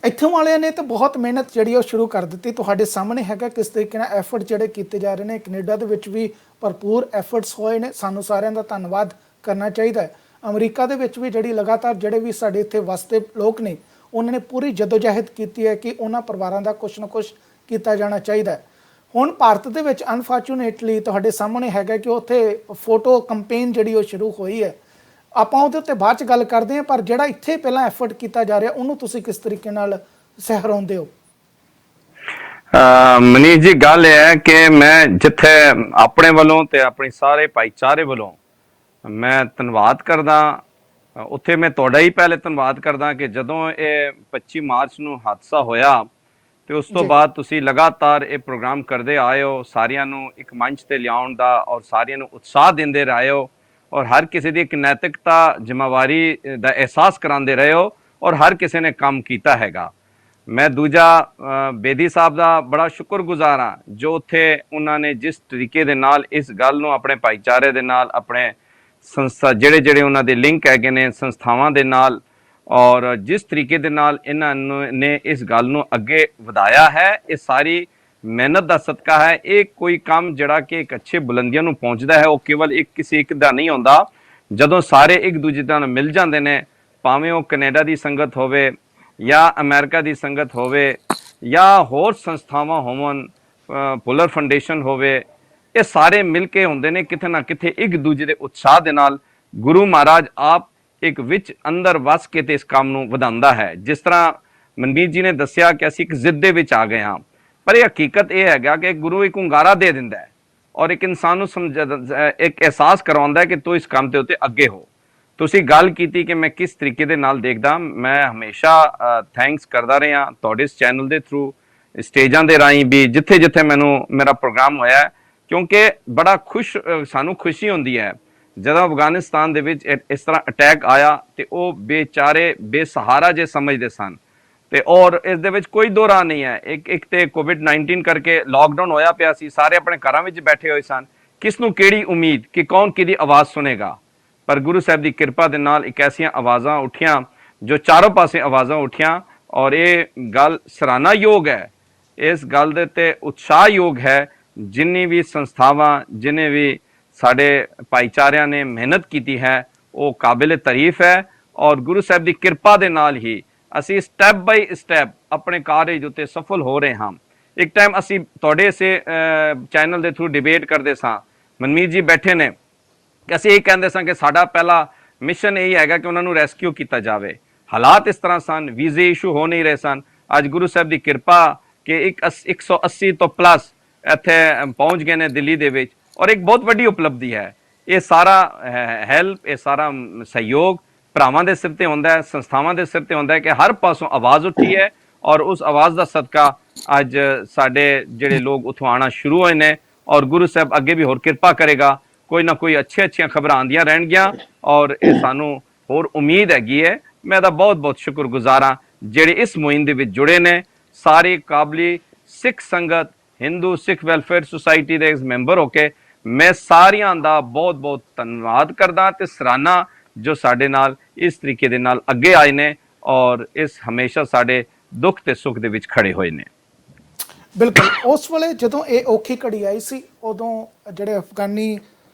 ਇੱਥੋਂ ਵਾਲਿਆਂ ਨੇ ਤਾਂ ਬਹੁਤ ਮਿਹਨਤ ਜਿਹੜੀ ਉਹ ਸ਼ੁਰੂ ਕਰ ਦਿੱਤੀ, ਤੁਹਾਡੇ ਸਾਹਮਣੇ ਹੈਗਾ ਕਿਸ ਤਰੀਕੇ ਨਾਲ ਐਫਰਟ ਜਿਹੜੇ ਕੀਤੇ ਜਾ ਰਹੇ ਨੇ। ਕੈਨੇਡਾ ਦੇ ਵਿੱਚ ਵੀ ਭਰਪੂਰ ਐਫਰਟਸ ਹੋਏ ਨੇ, ਸਾਨੂੰ ਸਾਰਿਆਂ ਦਾ ਧੰਨਵਾਦ ਕਰਨਾ ਚਾਹੀਦਾ ਹੈ। ਅਮਰੀਕਾ ਦੇ ਵਿੱਚ ਵੀ ਜਿਹੜੀ ਲਗਾਤਾਰ ਜਿਹੜੇ ਵੀ ਸਾਡੇ ਇੱਥੇ ਵਸਦੇ ਲੋਕ ਨੇ, ਉਹਨਾਂ ਨੇ ਪੂਰੀ ਜਦੋਜਹਿਦ ਕੀਤੀ ਹੈ ਕਿ ਉਹਨਾਂ ਪਰਿਵਾਰਾਂ ਦਾ ਕੁਛ ਨਾ ਕੁਛ ਕੀਤਾ ਜਾਣਾ ਚਾਹੀਦਾ ਹੈ। ਹੁਣ ਭਾਰਤ ਦੇ ਵਿੱਚ ਅਨਫੋਰਚੂਨੇਟਲੀ ਤੁਹਾਡੇ ਸਾਹਮਣੇ ਹੈਗਾ ਕਿ ਉੱਥੇ ਫੋਟੋ ਕੰਪੇਨ ਜਿਹੜੀ ਉਹ ਸ਼ੁਰੂ ਹੋਈ ਹੈ। ਆਪਾਂ ਉਹਦੇ ਉੱਤੇ ਬਾਅਦ 'ਚ ਗੱਲ ਕਰਦੇ ਹਾਂ, ਪਰ ਜਿਹੜਾ ਇੱਥੇ ਪਹਿਲਾਂ ਐਫਰਟ ਕੀਤਾ ਜਾ ਰਿਹਾ ਉਹਨੂੰ ਤੁਸੀਂ ਕਿਸ ਤਰੀਕੇ ਨਾਲ ਸਹਿਰਾਉਂਦੇ ਹੋ? ਮਨੀਸ਼ ਜੀ, ਗੱਲ ਇਹ ਹੈ ਕਿ ਮੈਂ ਜਿੱਥੇ ਆਪਣੇ ਵੱਲੋਂ ਤੇ ਆਪਣੀ ਸਾਰੇ ਭਾਈਚਾਰੇ ਵੱਲੋਂ ਮੈਂ ਧੰਨਵਾਦ ਕਰਦਾ, ਉੱਥੇ ਮੈਂ ਤੁਹਾਡਾ ਹੀ ਪਹਿਲੇ ਧੰਨਵਾਦ ਕਰਦਾ ਕਿ ਜਦੋਂ ਇਹ 25 ਮਾਰਚ ਨੂੰ ਹਾਦਸਾ ਹੋਇਆ ਤੇ ਉਸ ਤੋਂ ਬਾਅਦ ਤੁਸੀਂ ਲਗਾਤਾਰ ਇਹ ਪ੍ਰੋਗਰਾਮ ਕਰਦੇ ਆਏ ਹੋ, ਸਾਰਿਆਂ ਨੂੰ ਇੱਕ ਮੰਚ ਤੇ ਲਿਆਉਣ ਦਾ ਔਰ ਸਾਰਿਆਂ ਨੂੰ ਉਤਸ਼ਾਹ ਦਿੰਦੇ ਰਹੇ ਹੋ, ਔਰ ਹਰ ਕਿਸੇ ਦੀ ਇੱਕ ਨੈਤਿਕਤਾ ਜ਼ਿੰਮੇਵਾਰੀ ਦਾ ਅਹਿਸਾਸ ਕਰਾਉਂਦੇ ਰਹੇ ਹੋ, ਔਰ ਹਰ ਕਿਸੇ ਨੇ ਕੰਮ ਕੀਤਾ ਹੈਗਾ। ਮੈਂ ਦੂਜਾ ਬੇਦੀ ਸਾਹਿਬ ਦਾ ਬੜਾ ਸ਼ੁਕਰਗੁਜ਼ਾਰ ਹਾਂ ਜੋ ਉੱਥੇ ਉਹਨਾਂ ਨੇ ਜਿਸ ਤਰੀਕੇ ਦੇ ਨਾਲ ਇਸ ਗੱਲ ਨੂੰ ਆਪਣੇ ਭਾਈਚਾਰੇ ਦੇ ਨਾਲ, ਆਪਣੇ ਸੰਸਥਾ ਜਿਹੜੇ ਉਹਨਾਂ ਦੇ ਲਿੰਕ ਹੈਗੇ ਨੇ ਸੰਸਥਾਵਾਂ ਦੇ ਨਾਲ, ਔਰ ਜਿਸ ਤਰੀਕੇ ਦੇ ਨਾਲ ਇਹਨਾਂ ਨੇ ਇਸ ਗੱਲ ਨੂੰ ਅੱਗੇ ਵਧਾਇਆ ਹੈ, ਇਹ ਸਾਰੀ ਮਿਹਨਤ ਦਾ ਸਦਕਾ ਹੈ। ਇਹ ਕੋਈ ਕੰਮ ਜਿਹੜਾ ਕਿ ਇੱਕ ਅੱਛੇ ਬੁਲੰਦੀਆਂ ਨੂੰ ਪਹੁੰਚਦਾ ਹੈ, ਉਹ ਕੇਵਲ ਕਿਸੇ ਇੱਕ ਦਾ ਨਹੀਂ ਹੁੰਦਾ। ਜਦੋਂ ਸਾਰੇ ਇੱਕ ਦੂਜੇ ਨਾਲ ਮਿਲ ਜਾਂਦੇ ਨੇ, ਭਾਵੇਂ ਉਹ ਕੈਨੇਡਾ ਦੀ ਸੰਗਤ ਹੋਵੇ ਜਾਂ ਅਮਰੀਕਾ ਦੀ ਸੰਗਤ ਹੋਵੇ ਜਾਂ ਹੋਰ ਸੰਸਥਾਵਾਂ ਹੋਵਣ, ਪੁਲਰ ਫਾਊਂਡੇਸ਼ਨ ਹੋਵੇ, ਇਹ ਸਾਰੇ ਮਿਲ ਕੇ ਹੁੰਦੇ ਨੇ ਕਿਤੇ ਨਾ ਕਿਤੇ ਇੱਕ ਦੂਜੇ ਦੇ ਉਤਸ਼ਾਹ ਦੇ ਨਾਲ। ਗੁਰੂ ਮਹਾਰਾਜ ਆਪ ਇੱਕ ਵਿੱਚ ਅੰਦਰ ਵਸ ਕੇ ਤੇ ਇਸ ਕੰਮ ਨੂੰ ਵਧਾਉਂਦਾ ਹੈ। ਜਿਸ ਤਰ੍ਹਾਂ ਮਨਮੀਤ ਜੀ ਨੇ ਦੱਸਿਆ ਕਿ ਅਸੀਂ ਇੱਕ ਜ਼ਿੱਦ ਦੇ ਵਿੱਚ ਆ ਗਏ ਹਾਂ, ਪਰ ਇਹ ਹਕੀਕਤ ਇਹ ਹੈਗਾ ਕਿ ਗੁਰੂ ਇੱਕ ਹੁੰਗਾਰਾ ਦੇ ਦਿੰਦਾ ਹੈ ਔਰ ਇੱਕ ਇਨਸਾਨ ਨੂੰ ਇੱਕ ਅਹਿਸਾਸ ਕਰਵਾਉਂਦਾ ਹੈ ਕਿ ਤੂੰ ਇਸ ਕੰਮ ਦੇ ਉੱਤੇ ਅੱਗੇ ਹੋ। ਤੁਸੀਂ ਗੱਲ ਕੀਤੀ ਕਿ ਮੈਂ ਕਿਸ ਤਰੀਕੇ ਦੇ ਨਾਲ ਦੇਖਦਾ, ਮੈਂ ਹਮੇਸ਼ਾ ਥੈਂਕਸ ਕਰਦਾ ਰਿਹਾ ਤੁਹਾਡੇ ਇਸ ਚੈਨਲ ਦੇ ਥਰੂ, ਸਟੇਜਾਂ ਦੇ ਰਾਹੀਂ ਵੀ, ਜਿੱਥੇ ਜਿੱਥੇ ਮੈਨੂੰ ਮੇਰਾ ਪ੍ਰੋਗਰਾਮ ਹੋਇਆ, ਕਿਉਂਕਿ ਬੜਾ ਸਾਨੂੰ ਖੁਸ਼ੀ ਹੁੰਦੀ ਹੈ ਜਦੋਂ ਅਫਗਾਨਿਸਤਾਨ ਦੇ ਵਿੱਚ ਇਸ ਤਰ੍ਹਾਂ ਅਟੈਕ ਆਇਆ ਤੇ ਉਹ ਬੇਚਾਰੇ ਬੇਸਹਾਰਾ ਜੇ ਸਮਝਦੇ ਸਨ, ਤੇ ਔਰ ਇਸ ਦੇ ਵਿੱਚ ਕੋਈ ਦੋ ਰਾਹ ਨਹੀਂ ਹੈ। ਇੱਕ ਤੇ ਕੋਵਿਡ-19 ਕਰਕੇ ਲਾਕਡਾਊਨ ਹੋਇਆ ਪਿਆ ਸੀ, ਸਾਰੇ ਆਪਣੇ ਘਰਾਂ ਵਿੱਚ ਬੈਠੇ ਹੋਏ ਸਨ, ਕਿਸ ਨੂੰ ਕਿਹੜੀ ਉਮੀਦ ਕਿ ਕੌਣ ਕਿਹਦੀ ਆਵਾਜ਼ ਸੁਣੇਗਾ। ਪਰ ਗੁਰੂ ਸਾਹਿਬ ਦੀ ਕਿਰਪਾ ਦੇ ਨਾਲ ਇੱਕ ਐਸੀਆਂ ਆਵਾਜ਼ਾਂ ਉੱਠੀਆਂ ਜੋ ਚਾਰੋਂ ਪਾਸੇ ਆਵਾਜ਼ਾਂ ਉੱਠੀਆਂ, ਔਰ ਇਹ ਗੱਲ ਸਰਾਹਨਾਯੋਗ ਹੈ, ਇਸ ਗੱਲ ਦੇ ਤੇ ਉਤਸ਼ਾਹਯੋਗ ਹੈ। ਜਿੰਨੀ ਵੀ ਸੰਸਥਾਵਾਂ, ਜਿੰਨੇ ਵੀ ਸਾਡੇ ਭਾਈਚਾਰਿਆਂ ਨੇ ਮਿਹਨਤ ਕੀਤੀ ਹੈ, ਉਹ ਕਾਬਿਲ ਤਾਰੀਫ ਹੈ, ਔਰ ਗੁਰੂ ਸਾਹਿਬ ਦੀ ਕਿਰਪਾ ਦੇ ਨਾਲ ਹੀ ਅਸੀਂ ਸਟੈਪ ਬਾਈ ਸਟੈਪ ਆਪਣੇ ਕਾਰਜ ਉੱਤੇ ਸਫਲ ਹੋ ਰਹੇ ਹਾਂ। ਇੱਕ ਟਾਈਮ ਅਸੀਂ ਤੁਹਾਡੇ ਇਸੇ ਚੈਨਲ ਦੇ ਥਰੂ ਡਿਬੇਟ ਕਰਦੇ ਸਾਂ, ਮਨਮੀਤ ਜੀ ਬੈਠੇ ਨੇ, ਕਿ ਅਸੀਂ ਇਹ ਕਹਿੰਦੇ ਸਾਂ ਕਿ ਸਾਡਾ ਪਹਿਲਾ ਮਿਸ਼ਨ ਇਹ ਹੈਗਾ ਕਿ ਉਹਨਾਂ ਨੂੰ ਰੈਸਕਿਊ ਕੀਤਾ ਜਾਵੇ। ਹਾਲਾਤ ਇਸ ਤਰ੍ਹਾਂ ਸਨ, ਵੀਜ਼ੇ ਇਸ਼ੂ ਹੋ ਨਹੀਂ ਰਹੇ ਸਨ। ਅੱਜ ਗੁਰੂ ਸਾਹਿਬ ਦੀ ਕਿਰਪਾ ਕਿ 180 ਤੋਂ ਪਲੱਸ ਇੱਥੇ ਪਹੁੰਚ ਗਏ ਨੇ ਦਿੱਲੀ ਦੇ ਵਿੱਚ, ਔਰ ਇੱਕ ਬਹੁਤ ਵੱਡੀ ਉਪਲਬਧੀ ਹੈ। ਇਹ ਸਾਰਾ ਹੈਲਪ, ਇਹ ਸਾਰਾ ਸਹਿਯੋਗ ਭਰਾਵਾਂ ਦੇ ਸਿਰ ਤੇ ਹੁੰਦਾ ਹੈ, ਸੰਸਥਾਵਾਂ ਦੇ ਸਿਰ ਤੇ ਹੁੰਦਾ ਹੈ ਕਿ ਹਰ ਪਾਸੋਂ ਆਵਾਜ਼ ਉੱਠੀ ਹੈ, ਔਰ ਉਸ ਆਵਾਜ਼ ਦਾ ਸਦਕਾ ਅੱਜ ਸਾਡੇ ਜਿਹੜੇ ਲੋਕ ਉੱਥੋਂ ਆਉਣਾ ਸ਼ੁਰੂ ਹੋਏ ਨੇ, ਔਰ ਗੁਰੂ ਸਾਹਿਬ ਅੱਗੇ ਵੀ ਹੋਰ ਕਿਰਪਾ ਕਰੇਗਾ, ਕੋਈ ਨਾ ਕੋਈ ਅੱਛੀਆਂ ਖਬਰਾਂ ਆਉਂਦੀਆਂ ਰਹਿਣਗੀਆਂ ਔਰ ਇਹ ਸਾਨੂੰ ਹੋਰ ਉਮੀਦ ਹੈਗੀ ਹੈ। ਮੈਂ ਇਹਦਾ ਬਹੁਤ ਸ਼ੁਕਰਗੁਜ਼ਾਰ ਹਾਂ ਜਿਹੜੇ ਇਸ ਮੁਹਿੰਮ ਦੇ ਵਿੱਚ ਜੁੜੇ ਨੇ। ਸਾਰੇ ਕਾਬਲੀ ਸਿੱਖ ਸੰਗਤ, ਹਿੰਦੂ ਸਿੱਖ ਵੈਲਫੇਅਰ ਸੁਸਾਇਟੀ ਦੇ ਮੈਂਬਰ ਹੋ ਕੇ ਮੈਂ ਸਾਰਿਆਂ ਦਾ ਬਹੁਤ ਧੰਨਵਾਦ ਕਰਦਾ ਤੇ ਸਰਾਹਨਾ ਜੋ ਸਾਡੇ ਨਾਲ ਇਸ ਤਰੀਕੇ ਦੇ ਨਾਲ ਅੱਗੇ ਆਏ ਨੇ ਔਰ ਇਸ ਹਮੇਸ਼ਾ ਸਾਡੇ ਦੁੱਖ ਤੇ ਸੁੱਖ ਦੇ ਵਿੱਚ ਖੜੇ ਹੋਏ ਨੇ। ਬਿਲਕੁਲ ਉਸ ਵੇਲੇ ਜਦੋਂ ਇਹ ਔਖੀ ਘੜੀ ਆਈ ਸੀ, ਉਦੋਂ ਜਿਹੜੇ ਅਫਗਾਨੀ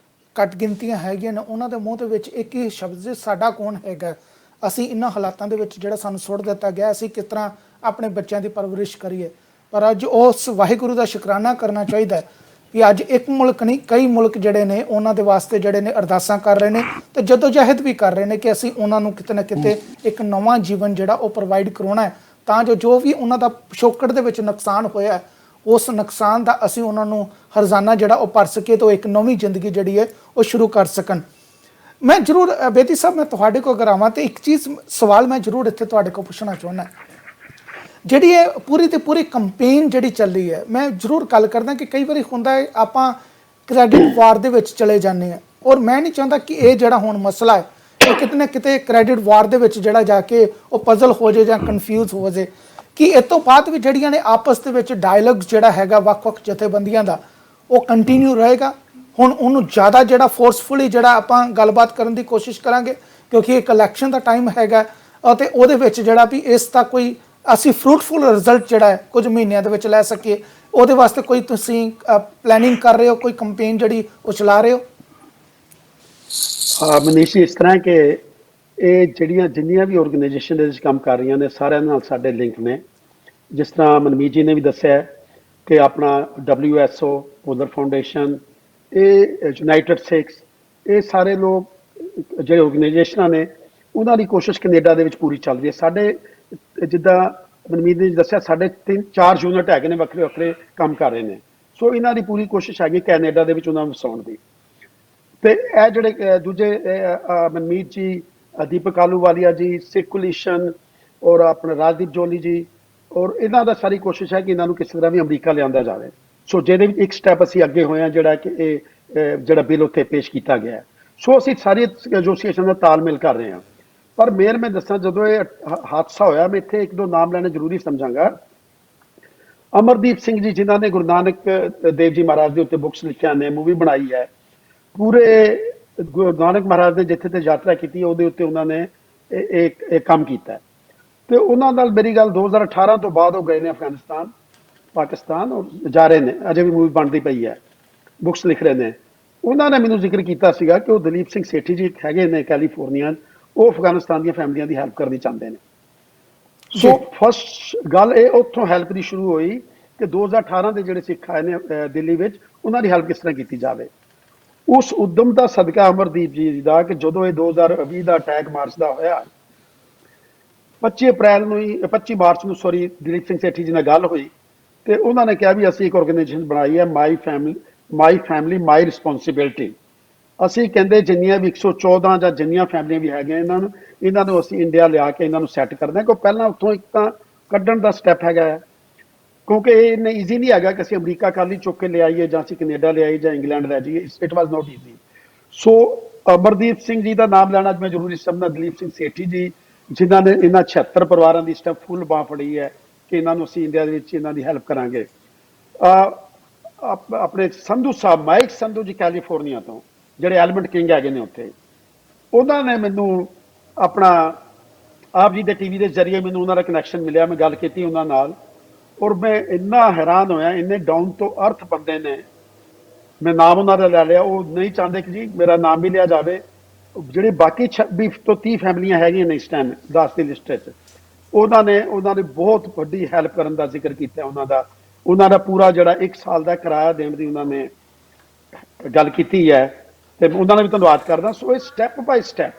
ਘੱਟ ਗਿਣਤੀਆਂ ਹੈਗੀਆਂ ਨੇ ਉਹਨਾਂ ਦੇ ਮੂੰਹ ਦੇ ਵਿੱਚ ਇੱਕ ਹੀ ਸ਼ਬਦ ਸੀ, ਸਾਡਾ ਕੌਣ ਹੈਗਾ। ਅਸੀਂ ਇਹਨਾਂ ਹਾਲਾਤਾਂ ਦੇ ਵਿੱਚ ਜਿਹੜਾ ਸਾਨੂੰ ਸੁੱਟ ਦਿੱਤਾ ਗਿਆ, ਅਸੀਂ ਕਿਸ ਤਰ੍ਹਾਂ ਆਪਣੇ ਬੱਚਿਆਂ ਦੀ ਪਰਵਰਿਸ਼ ਕਰੀਏ। ਪਰ ਅੱਜ ਉਸ ਵਾਹਿਗੁਰੂ ਦਾ ਸ਼ੁਕਰਾਨਾ ਕਰਨਾ ਚਾਹੀਦਾ ਕਿ ਅੱਜ ਇੱਕ ਮੁਲਕ ਨਹੀਂ ਕਈ ਮੁਲਕ ਜਿਹੜੇ ਨੇ ਉਹਨਾਂ ਦੇ ਵਾਸਤੇ ਜਿਹੜੇ ਨੇ ਅਰਦਾਸਾਂ ਕਰ ਰਹੇ ਨੇ ਤੇ ਜਦੋਜਹਿਦ ਵੀ ਕਰ ਰਹੇ ਨੇ ਕਿ ਅਸੀਂ ਉਹਨਾਂ ਨੂੰ ਕਿਤੇ ਨਾ ਕਿਤੇ ਇੱਕ ਨਵਾਂ ਜੀਵਨ ਜਿਹੜਾ ਉਹ ਪ੍ਰੋਵਾਈਡ ਕਰਵਾਉਣਾ ਹੈ, ਤਾਂ ਜੋ ਵੀ ਉਹਨਾਂ ਦਾ ਪਿਛੋਕੜ ਦੇ ਵਿੱਚ ਨੁਕਸਾਨ ਹੋਇਆ ਉਸ ਨੁਕਸਾਨ ਦਾ ਅਸੀਂ ਉਹਨਾਂ ਨੂੰ ਹਰਜ਼ਾਨਾ ਜਿਹੜਾ ਉਹ ਭਰ ਸਕੀਏ ਤਾਂ ਇੱਕ ਨਵੀਂ ਜ਼ਿੰਦਗੀ ਜਿਹੜੀ ਹੈ ਉਹ ਸ਼ੁਰੂ ਕਰ ਸਕਣ। ਮੈਂ ਜ਼ਰੂਰ ਬੇਦੀ ਸਾਹਿਬ ਮੈਂ ਤੁਹਾਡੇ ਕੋਲ ਅਗਰ ਆਵਾਂ ਤੇ ਇੱਕ ਚੀਜ਼ ਸਵਾਲ ਮੈਂ ਜ਼ਰੂਰ ਇੱਥੇ ਤੁਹਾਡੇ ਕੋਲ ਪੁੱਛਣਾ ਚਾਹੁੰਦਾ, ਜਿਹੜੀ ਇਹ ਪੂਰੀ ਤੇ ਪੂਰੀ ਕੰਪੇਨ ਜਿਹੜੀ ਚੱਲੀ ਹੈ, ਮੈਂ ਜ਼ਰੂਰ ਗੱਲ ਕਰਦਾ ਕਿ ਕਈ ਵਾਰੀ ਹੁੰਦਾ ਹੈ ਆਪਾਂ ਕ੍ਰੈਡਿਟ ਵਾਰ ਦੇ ਵਿੱਚ ਚਲੇ ਜਾਂਦੇ ਹਾਂ ਔਰ ਮੈਂ ਨਹੀਂ ਚਾਹੁੰਦਾ ਕਿ ਇਹ ਜਿਹੜਾ ਹੁਣ ਮਸਲਾ ਹੈ ਇਹ ਕਿਤੇ ਨਾ ਕਿਤੇ ਕ੍ਰੈਡਿਟ ਵਾਰ ਦੇ ਵਿੱਚ ਜਿਹੜਾ ਜਾ ਕੇ ਉਹ ਪਜ਼ਲ ਹੋ ਜਾਏ ਜਾਂ ਕਨਫਿਊਜ਼ ਹੋ ਜਾਏ ਕਿ ਇਸ ਤੋਂ ਬਾਅਦ ਵੀ ਜਿਹੜੀਆਂ ਨੇ ਆਪਸ ਦੇ ਵਿੱਚ ਡਾਇਲੌਗ ਜਿਹੜਾ ਹੈਗਾ ਵੱਖ-ਵੱਖ ਜਥੇਬੰਦੀਆਂ ਦਾ ਉਹ ਕੰਟੀਨਿਊ ਰਹੇਗਾ। ਹੁਣ ਉਹਨੂੰ ਜ਼ਿਆਦਾ ਜਿਹੜਾ ਫੋਰਸਫੁਲੀ ਜਿਹੜਾ ਆਪਾਂ ਗੱਲਬਾਤ ਕਰਨ ਦੀ ਕੋਸ਼ਿਸ਼ ਕਰਾਂਗੇ ਕਿਉਂਕਿ ਇੱਕ ਇਲੈਕਸ਼ਨ ਦਾ ਟਾਈਮ ਹੈਗਾ ਅਤੇ ਉਹਦੇ ਵਿੱਚ ਜਿਹੜਾ ਵੀ ਇਸ ਦਾ ਕੋਈ ਅਸੀਂ ਫਰੂਟਫੁਲ ਰਿਜ਼ਲਟ ਜਿਹੜਾ ਹੈ ਕੁਝ ਮਹੀਨਿਆਂ ਦੇ ਵਿੱਚ ਲੈ ਸਕੀਏ, ਉਹਦੇ ਵਾਸਤੇ ਕੋਈ ਤੁਸੀਂ ਪਲੈਨਿੰਗ ਕਰ ਰਹੇ ਹੋ, ਕੋਈ ਕੰਪੇਨ ਜਿਹੜੀ ਉਹ ਚਲਾ ਰਹੇ ਹੋ? ਮਨੀਸ਼ ਜੀ, ਇਸ ਤਰ੍ਹਾਂ ਕਿ ਇਹ ਜਿੰਨੀਆਂ ਵੀ ਆਰਗੇਨਾਈਜੇਸ਼ਨ ਦੇ ਵਿੱਚ ਕੰਮ ਕਰ ਰਹੀਆਂ ਨੇ ਸਾਰਿਆਂ ਨਾਲ ਸਾਡੇ ਲਿੰਕ ਨੇ। ਜਿਸ ਤਰ੍ਹਾਂ ਮਨਮੀਤ ਜੀ ਨੇ ਵੀ ਦੱਸਿਆ ਕਿ ਆਪਣਾ WSO, ਪੋਲਰ ਫਾਊਂਡੇਸ਼ਨ, ਇਹ ਯੂਨਾਈਟਿਡ ਸਿੱਖਸ, ਇਹ ਸਾਰੇ ਲੋਕ ਜਿਹੜੇ ਆਰਗੇਨਾਈਜੇਸ਼ਨਾਂ ਨੇ ਉਹਨਾਂ ਦੀ ਕੋਸ਼ਿਸ਼ ਕੈਨੇਡਾ ਦੇ ਵਿੱਚ ਪੂਰੀ ਚੱਲ ਰਹੀ ਹੈ। ਸਾਡੇ ਜਿੱਦਾਂ ਮਨਮੀਤ ਨੇ ਦੱਸਿਆ ਸਾਡੇ 3-4 ਯੂਨਿਟ ਹੈਗੇ ਨੇ ਵੱਖਰੇ ਕੰਮ ਕਰ ਰਹੇ ਨੇ। ਸੋ ਇਹਨਾਂ ਦੀ ਪੂਰੀ ਕੋਸ਼ਿਸ਼ ਹੈਗੀ ਕੈਨੇਡਾ ਦੇ ਵਿੱਚ ਉਹਨਾਂ ਨੂੰ ਵਸਾਉਣ ਦੀ। ਤੇ ਇਹ ਜਿਹੜੇ ਦੂਜੇ ਮਨਮੀਤ ਜੀ, ਦੀਪਕ ਆਲੂਵਾਲੀਆ ਜੀ, ਸਿੱਖ ਕੋਲੀਸ਼ਨ ਔਰ ਆਪਣਾ ਰਾਜਦੀਪ ਜੋਲੀ ਜੀ ਔਰ ਇਹਨਾਂ ਦਾ ਸਾਰੀ ਕੋਸ਼ਿਸ਼ ਹੈ ਕਿ ਇਹਨਾਂ ਨੂੰ ਕਿਸੇ ਤਰ੍ਹਾਂ ਵੀ ਅਮਰੀਕਾ ਲਿਆਂਦਾ ਜਾਵੇ। ਸੋ ਜਿਹਦੇ ਵਿੱਚ ਇੱਕ ਸਟੈਪ ਅਸੀਂ ਅੱਗੇ ਹੋਏ ਹਾਂ ਜਿਹੜਾ ਕਿ ਇਹ ਜਿਹੜਾ ਬਿੱਲ ਉੱਥੇ ਪੇਸ਼ ਕੀਤਾ ਗਿਆ। ਸੋ ਅਸੀਂ ਸਾਰੀ ਐਸੋਸੀਏਸ਼ਨ ਦਾ ਤਾਲਮੇਲ ਕਰ ਰਹੇ ਹਾਂ। ਪਰ ਮੈਂ ਦੱਸਾਂ ਜਦੋਂ ਇਹ ਹਾਦਸਾ ਹੋਇਆ ਮੈਂ ਇੱਥੇ 1-2 ਨਾਮ ਲੈਣੇ ਜ਼ਰੂਰੀ ਸਮਝਾਂਗਾ। ਅਮਰਦੀਪ ਸਿੰਘ ਜੀ ਜਿਨ੍ਹਾਂ ਨੇ ਗੁਰੂ ਨਾਨਕ ਦੇਵ ਜੀ ਮਹਾਰਾਜ ਦੇ ਉੱਤੇ ਬੁੱਕਸ ਲਿਖਿਆ ਨੇ, ਮੂਵੀ ਬਣਾਈ ਹੈ, ਪੂਰੇ ਗੁਰੂ ਨਾਨਕ ਮਹਾਰਾਜ ਨੇ ਜਿੱਥੇ ਤੇ ਯਾਤਰਾ ਕੀਤੀ ਉਹਦੇ ਉੱਤੇ ਉਹਨਾਂ ਨੇ ਇਹ ਕੰਮ ਕੀਤਾ ਤੇ ਉਹਨਾਂ ਨਾਲ ਮੇਰੀ ਗੱਲ 2018 ਤੋਂ ਬਾਅਦ ਉਹ ਗਏ ਨੇ ਅਫਗਾਨਿਸਤਾਨ, ਪਾਕਿਸਤਾਨ ਔਰ ਜਾ ਰਹੇ ਨੇ, ਅਜੇ ਵੀ ਮੂਵੀ ਬਣਦੀ ਪਈ ਹੈ, ਬੁੱਕਸ ਲਿਖ ਰਹੇ ਨੇ। ਉਹਨਾਂ ਨੇ ਮੈਨੂੰ ਜ਼ਿਕਰ ਕੀਤਾ ਸੀਗਾ ਕਿ ਉਹ ਦਲੀਪ ਸਿੰਘ ਸੇਠੀ ਜੀ ਹੈਗੇ ਨੇ ਕੈਲੀਫੋਰਨੀਆ, ਉਹ ਅਫਗਾਨਿਸਤਾਨ ਦੀਆਂ ਫੈਮਲੀਆਂ ਦੀ ਹੈਲਪ ਕਰਨੀ ਚਾਹੁੰਦੇ ਨੇ। ਸੋ ਫਸਟ ਗੱਲ ਇਹ ਉੱਥੋਂ ਹੈਲਪ ਦੀ ਸ਼ੁਰੂ ਹੋਈ ਕਿ 2018 ਦੇ ਜਿਹੜੇ ਸਿੱਖ ਆਏ ਨੇ ਦਿੱਲੀ ਵਿੱਚ ਉਹਨਾਂ ਦੀ ਹੈਲਪ ਕਿਸ ਤਰ੍ਹਾਂ ਕੀਤੀ ਜਾਵੇ। ਉਸ ਉਦਮ ਦਾ ਸਦਕਾ ਅਮਰਦੀਪ ਜੀ ਦਾ ਕਿ ਜਦੋਂ ਇਹ 2020 ਦਾ ਅਟੈਕ ਮਾਰਚ ਦਾ ਹੋਇਆ, 25 ਮਾਰਚ ਨੂੰ ਦਲੀਪ ਸਿੰਘ ਸੇਠੀ ਜੀ ਨਾਲ ਗੱਲ ਹੋਈ ਤੇ ਉਹਨਾਂ ਨੇ ਕਿਹਾ ਵੀ ਅਸੀਂ ਇੱਕ ਆਰਗੇਨਾਈਜੇਸ਼ਨ ਬਣਾਈ ਹੈ ਮਾਈ ਫੈਮਿਲੀ ਮਾਈ ਰਿਸਪੌਂਸਿਬਿਲਟੀ। ਅਸੀਂ ਕਹਿੰਦੇ ਜਿੰਨੀਆਂ ਵੀ 114 ਜਾਂ ਜਿੰਨੀਆਂ ਫੈਮਲੀਆਂ ਵੀ ਹੈਗੀਆਂ ਇਹਨਾਂ ਨੂੰ ਅਸੀਂ ਇੰਡੀਆ ਲਿਆ ਕੇ ਇਹਨਾਂ ਨੂੰ ਸੈੱਟ ਕਰਦੇ ਹਾਂ। ਕਿਉਂਕਿ ਪਹਿਲਾਂ ਉੱਥੋਂ ਇੱਕ ਤਾਂ ਕੱਢਣ ਦਾ ਸਟੈਪ ਹੈਗਾ ਹੈ, ਕਿਉਂਕਿ ਇਹ ਇੰਨਾ ਈਜ਼ੀ ਨਹੀਂ ਹੈਗਾ ਕਿ ਅਸੀਂ ਅਮਰੀਕਾ ਕੱਲ੍ਹ ਹੀ ਚੁੱਕ ਕੇ ਲਿਆਈਏ ਜਾਂ ਅਸੀਂ ਕੈਨੇਡਾ ਲਿਆਈਏ ਜਾਂ ਇੰਗਲੈਂਡ ਲੈ ਜਾਈਏ। It was not easy. So Amardeep Singh ji ਦਾ ਨਾਮ ਲੈਣਾ ਮੈਂ ਜ਼ਰੂਰੀ ਸਮਝਦਾ, ਦਲੀਪ ਸਿੰਘ ਸੇਠੀ ਜੀ ਜਿਨ੍ਹਾਂ ਨੇ ਇਹਨਾਂ 76 ਪਰਿਵਾਰਾਂ ਦੀ ਸਟੈਪ ਫੁੱਲ ਬਾਂਹ ਫੜੀ ਹੈ ਕਿ ਇਹਨਾਂ ਨੂੰ ਅਸੀਂ ਇੰਡੀਆ ਦੇ ਵਿੱਚ ਇਹਨਾਂ ਦੀ ਹੈਲਪ ਕਰਾਂਗੇ। ਆਪਣੇ ਸੰਧੂ ਸਾਹਿਬ, ਮਾਈਕ ਸੰਧੂ ਜੀ ਕੈਲੀਫੋਰਨੀਆ ਤੋਂ, ਜਿਹੜੇ ਐਲੀਮੈਂਟ ਕਿੰਗ ਹੈਗੇ ਨੇ ਉੱਥੇ, ਉਹਨਾਂ ਨੇ ਮੈਨੂੰ ਆਪਣਾ ਆਪ ਜੀ ਦੇ ਟੀਵੀ ਦੇ ਜ਼ਰੀਏ ਮੈਨੂੰ ਉਹਨਾਂ ਦਾ ਕਨੈਕਸ਼ਨ ਮਿਲਿਆ। ਮੈਂ ਗੱਲ ਕੀਤੀ ਉਹਨਾਂ ਨਾਲ ਔਰ ਮੈਂ ਇੰਨਾ ਹੈਰਾਨ ਹੋਇਆ, ਇੰਨੇ ਡਾਊਨ ਤੋਂ ਅਰਥ ਬੰਦੇ ਨੇ। ਮੈਂ ਨਾਮ ਉਹਨਾਂ ਦਾ ਲੈ ਲਿਆ, ਉਹ ਨਹੀਂ ਚਾਹੁੰਦੇ ਕਿ ਜੀ ਮੇਰਾ ਨਾਮ ਵੀ ਲਿਆ ਜਾਵੇ। ਜਿਹੜੇ ਬਾਕੀ 26 ਤੋਂ 30 ਫੈਮਲੀਆਂ ਹੈਗੀਆਂ ਨੇ ਇਸ ਟਾਈਮ 10 ਦੀ ਲਿਸਟ 'ਚ, ਉਹਨਾਂ ਨੇ ਬਹੁਤ ਵੱਡੀ ਹੈਲਪ ਕਰਨ ਦਾ ਜ਼ਿਕਰ ਕੀਤਾ। ਉਹਨਾਂ ਦਾ ਪੂਰਾ ਜਿਹੜਾ 1 ਸਾਲ ਦਾ ਕਿਰਾਇਆ ਦੇਣ ਦੀ ਉਹਨਾਂ ਨੇ ਗੱਲ ਕੀਤੀ ਹੈ ਤੇ ਉਹਨਾਂ ਦਾ ਵੀ ਧੰਨਵਾਦ ਕਰਦਾ। ਸੋ ਇਹ ਸਟੈਪ ਬਾਈ ਸਟੈਪ